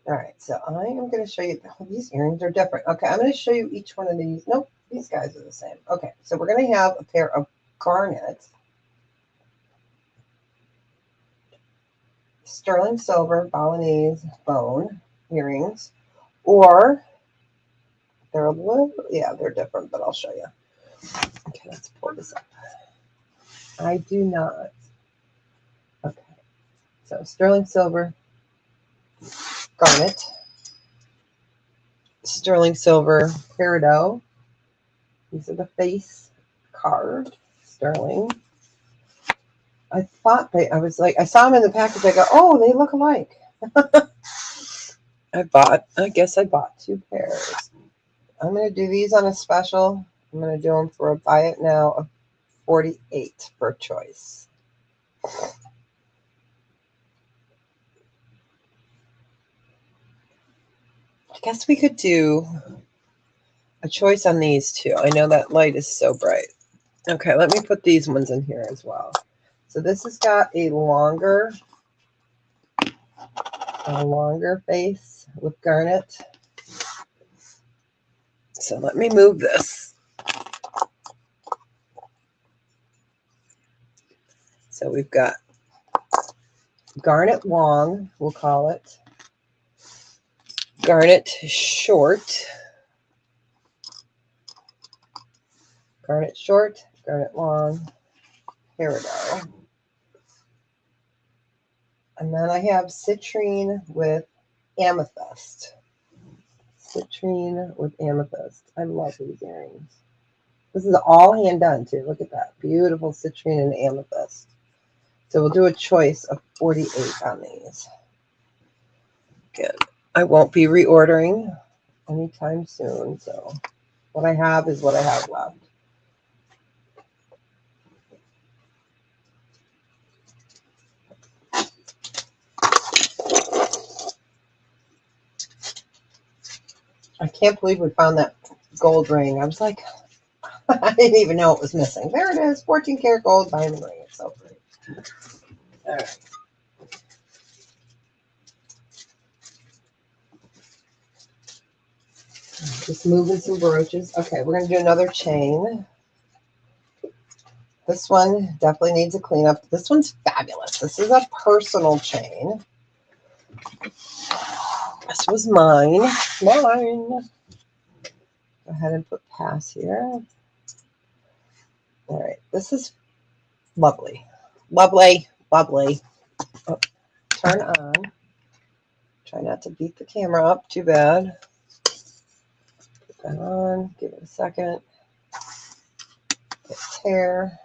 All right, so I am going to show you, oh, these earrings are different. Okay, I'm going to show you each one of these. Nope, these guys are the same. Okay, so we're going to have a pair of garnet, sterling silver, Balinese bone earrings, or they're a little, yeah, they're different, but I'll show you. Okay, let's pull this up. I do not. Okay, so sterling silver, garnet, sterling silver peridot. These are the face carved sterling. I thought I was like, I saw them in the package. I go, oh, they look alike. I guess I bought two pairs. I'm going to do these on a special. I'm going to do them for a buy it now of $48 per choice. I guess we could do a choice on these too. I know that light is so bright. Okay, let me put these ones in here as well. So this has got a longer face with garnet. So let me move this. So we've got garnet long, we'll call it. Garnet short. Garnet short, garnet long, peridot. And then I have citrine with amethyst. Citrine with amethyst. I love these earrings. This is all hand done too. Look at that. Beautiful citrine and amethyst. So we'll do a choice of 48 on these. Again, I won't be reordering anytime soon. So what I have is what I have left. I can't believe we found that gold ring. I was like, I didn't even know it was missing. There it is, 14 karat gold diamond ring. It's so pretty. All right. Just moving some brooches. Okay, we're going to do another chain. This one definitely needs a cleanup. This one's fabulous. This is a personal chain. This was mine. Mine. Go ahead and put pass here. All right. This is lovely. Lovely. Lovely. Oh, turn on. Try not to beat the camera up too bad. Put that on. Give it a second. Hit tear.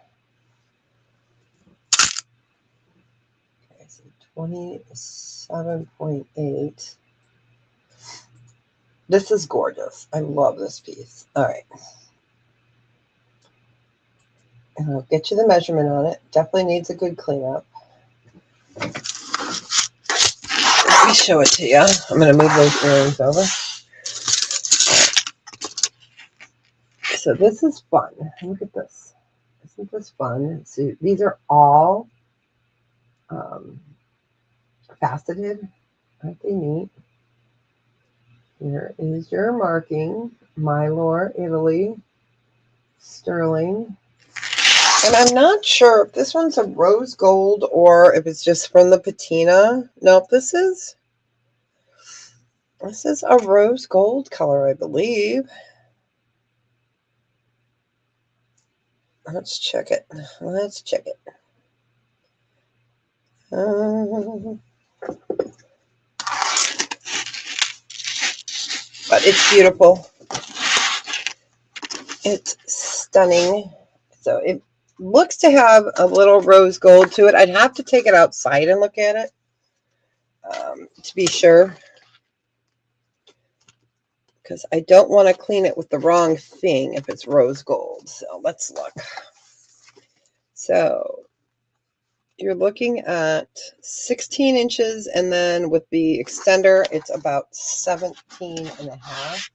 Okay, so 27.8. This is gorgeous. I love this piece. All right. And I'll get you the measurement on it. Definitely needs a good cleanup. Let me show it to you. I'm going to move those earrings over. So this is fun. Look at this. Isn't this fun? So these are all faceted. Aren't they neat? Here is your marking. Mylor, Italy. Sterling. And I'm not sure if this one's a rose gold or if it's just from the patina. No, this is a rose gold color, I believe. Let's check it. Let's check it. But it's beautiful. It's stunning. So it looks to have a little rose gold to it. I'd have to take it outside and look at it to be sure, because I don't want to clean it with the wrong thing if it's rose gold. So let's look. So you're looking at 16 inches, and then with the extender, it's about 17 and a half.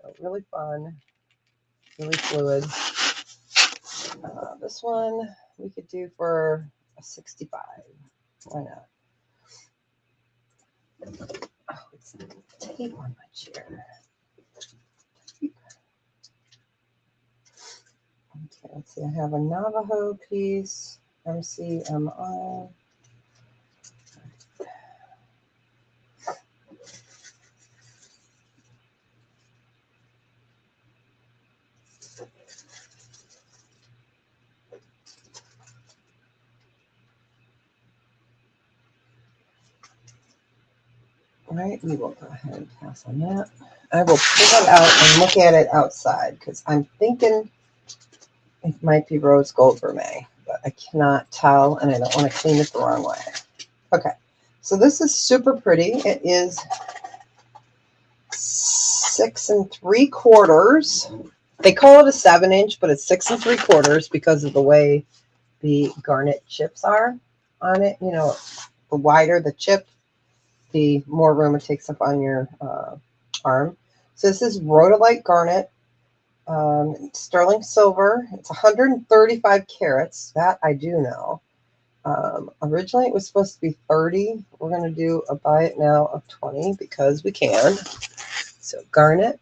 So really fun, really fluid. This one we could do for a 65. Why not? Oh, it's tape on my chair. Okay, let's see. I have a Navajo piece. MCMI. All right, we will go ahead and pass on that. I will pull it out and look at it outside because I'm thinking it might be rose gold vermeil, but I cannot tell and I don't want to clean it the wrong way. Okay, so this is super pretty. It is 6 3/4. They call it a 7-inch, but it's 6 3/4 because of the way the garnet chips are on it. You know, the wider the chip, the more room it takes up on your arm. So this is rhodolite garnet, sterling silver. It's 135 carats. That I do know. Originally it was supposed to be 30. We're going to do a buy it now of 20 because we can. So garnet,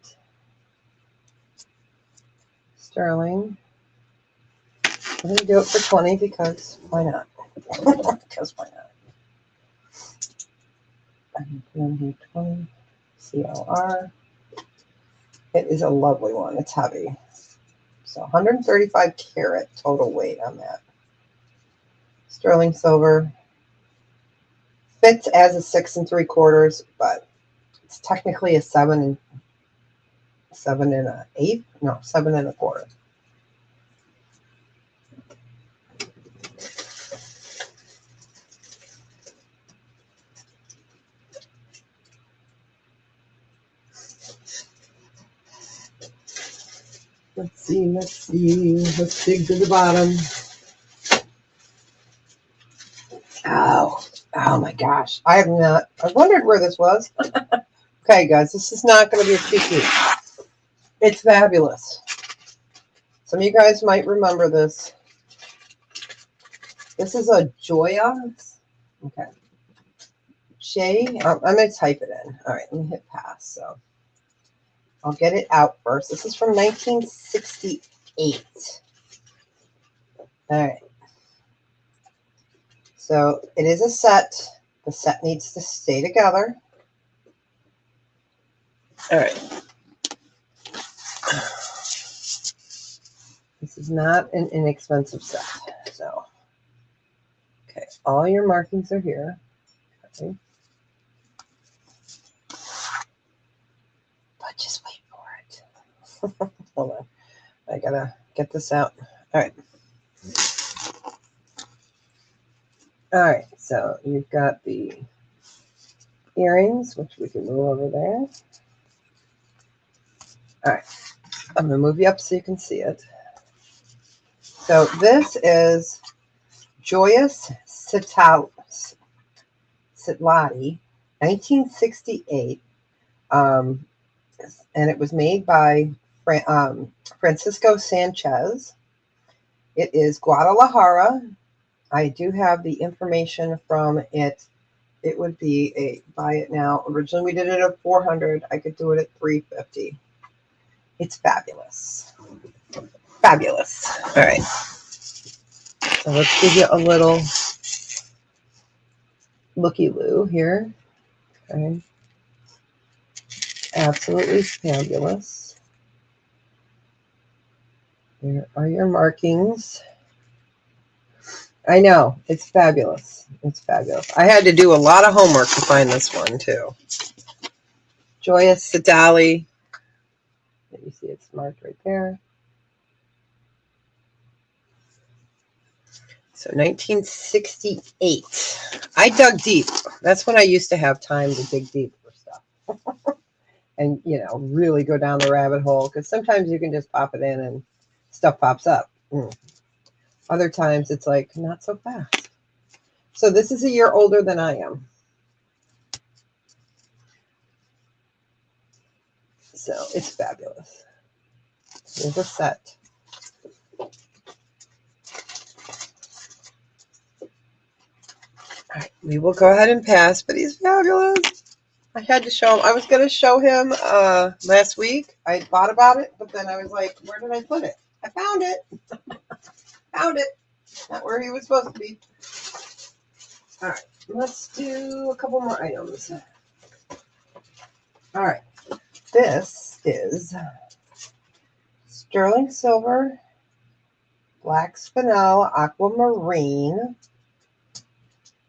sterling. We're going to do it for 20 because why not? Because why not? I'm going to do 20 CLR. It is a lovely one. It's heavy. So 135 carat total weight on that. Sterling silver. Fits as a 6 3/4, but it's technically a 7 1/8. No, 7 1/4. Let's see. Let's dig to the bottom. Oh my gosh. I wondered where this was. Okay, guys, this is not going to be a cheap sheet. It's fabulous. Some of you guys might remember this. This is a Joya. Okay. I'm going to type it in. All right, let me hit pass. So I'll get it out first. This is from 1968. All right. So it is a set. The set needs to stay together. All right. This is not an inexpensive set. So, okay, all your markings are here. Okay. But just wait for it. Hold on. I gotta get this out. All right. All right. So you've got the earrings, which we can move over there. All right. I'm gonna move you up so you can see it. So this is Joyous Sitlati, 1968. And it was made by Francisco Sanchez. It is Guadalajara. I do have the information from it. It would be a buy it now. Originally, we did it at 400. I could do it at 350. It's fabulous. Fabulous. All right. So let's give you a little looky-loo here. Okay. Absolutely fabulous. There are your markings. I know. It's fabulous. It's fabulous. I had to do a lot of homework to find this one, too. Joyous Sidali. You see it's marked right there. So 1968. I dug deep. That's when I used to have time to dig deep for stuff. And, really go down the rabbit hole. Because sometimes you can just pop it in and stuff pops up. Other times it's like, not so fast. So this is a year older than I am. So it's fabulous. Here's a set. All right, we will go ahead and pass, but he's fabulous. I had to show him. I was going to show him last week. I thought about it, but then I was like, where did I put it? I found it. Found it. Not where he was supposed to be. All right. Let's do a couple more items. All right. This is sterling silver, black spinel, aquamarine.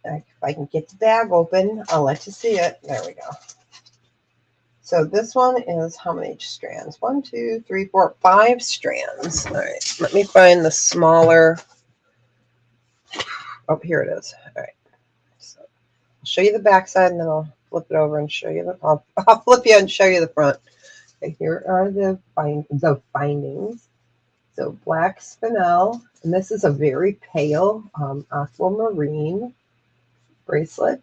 If I can get the bag open, I'll let you see it. There we go. So this one is how many strands? 1, 2, 3, 4, 5 strands. All right, let me find the smaller. Oh, here it is. All right. So I'll show you the back side, and then I'll flip it over and show you the. I'll flip you and show you the front. Okay, here are the bindings. So black spinel, and this is a very pale aquamarine bracelet.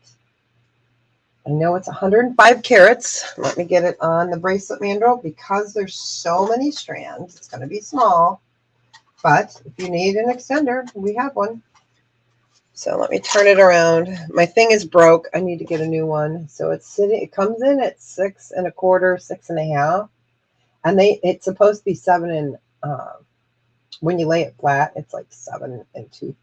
I know it's 105 carats. Let me get it on the bracelet mandrel because there's so many strands. It's going to be small, but if you need an extender, we have one. So let me turn it around. My thing is broke. I need to get a new one. So it's sitting. It comes in at 6 1/4, 6.5, and it's supposed to be 7 and when you lay it flat, it's like 7 2,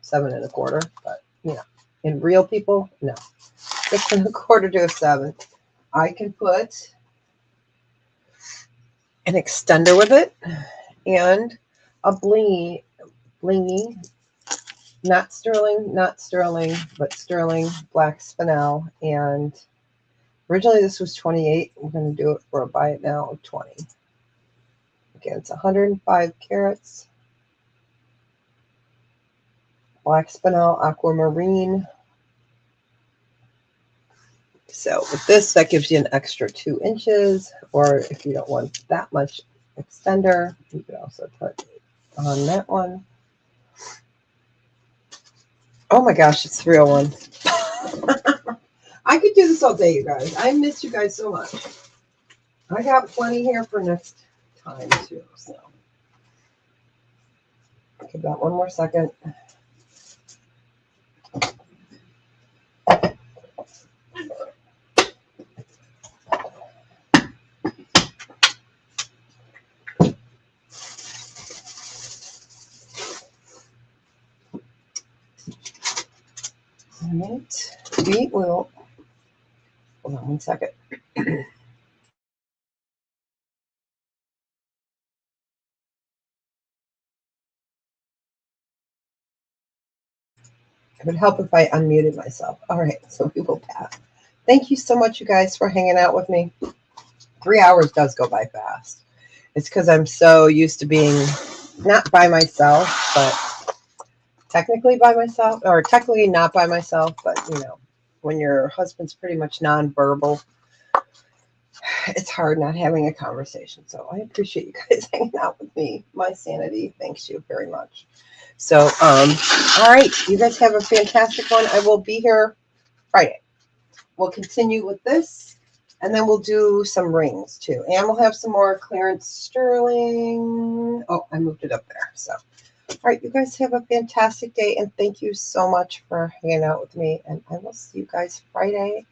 7 1/4. But you know, in real people, no. 6 1/4 to a 7. I can put an extender with it and a blingy, not sterling, but sterling black spinel. And originally this was 28. I'm going to do it for a buy it now of 20. Again, it's 105 carats. Black spinel, aquamarine. So with this, that gives you an extra 2 inches, or if you don't want that much extender, you could also put on that one. Oh my gosh, it's 301. I could do this all day, you guys. I miss you guys so much. I got plenty here for next time too. So give that one more second. All right, we will. Hold on one second. It would help if I unmuted myself. All right, so we will pass. Thank you so much, you guys, for hanging out with me. 3 hours does go by fast. It's because I'm so used to being not by myself, but technically by myself, or technically not by myself, but you know, when your husband's pretty much nonverbal, it's hard not having a conversation. So I appreciate you guys hanging out with me. My sanity thanks you very much. So, all right, you guys have a fantastic one. I will be here Friday. We'll continue with this, and then we'll do some rings too. And we'll have some more clearance sterling. Oh, I moved it up there. So, all right, you guys have a fantastic day, and thank you so much for hanging out with me. And I will see you guys Friday.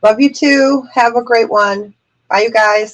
Love you too. Have a great one. Bye, you guys.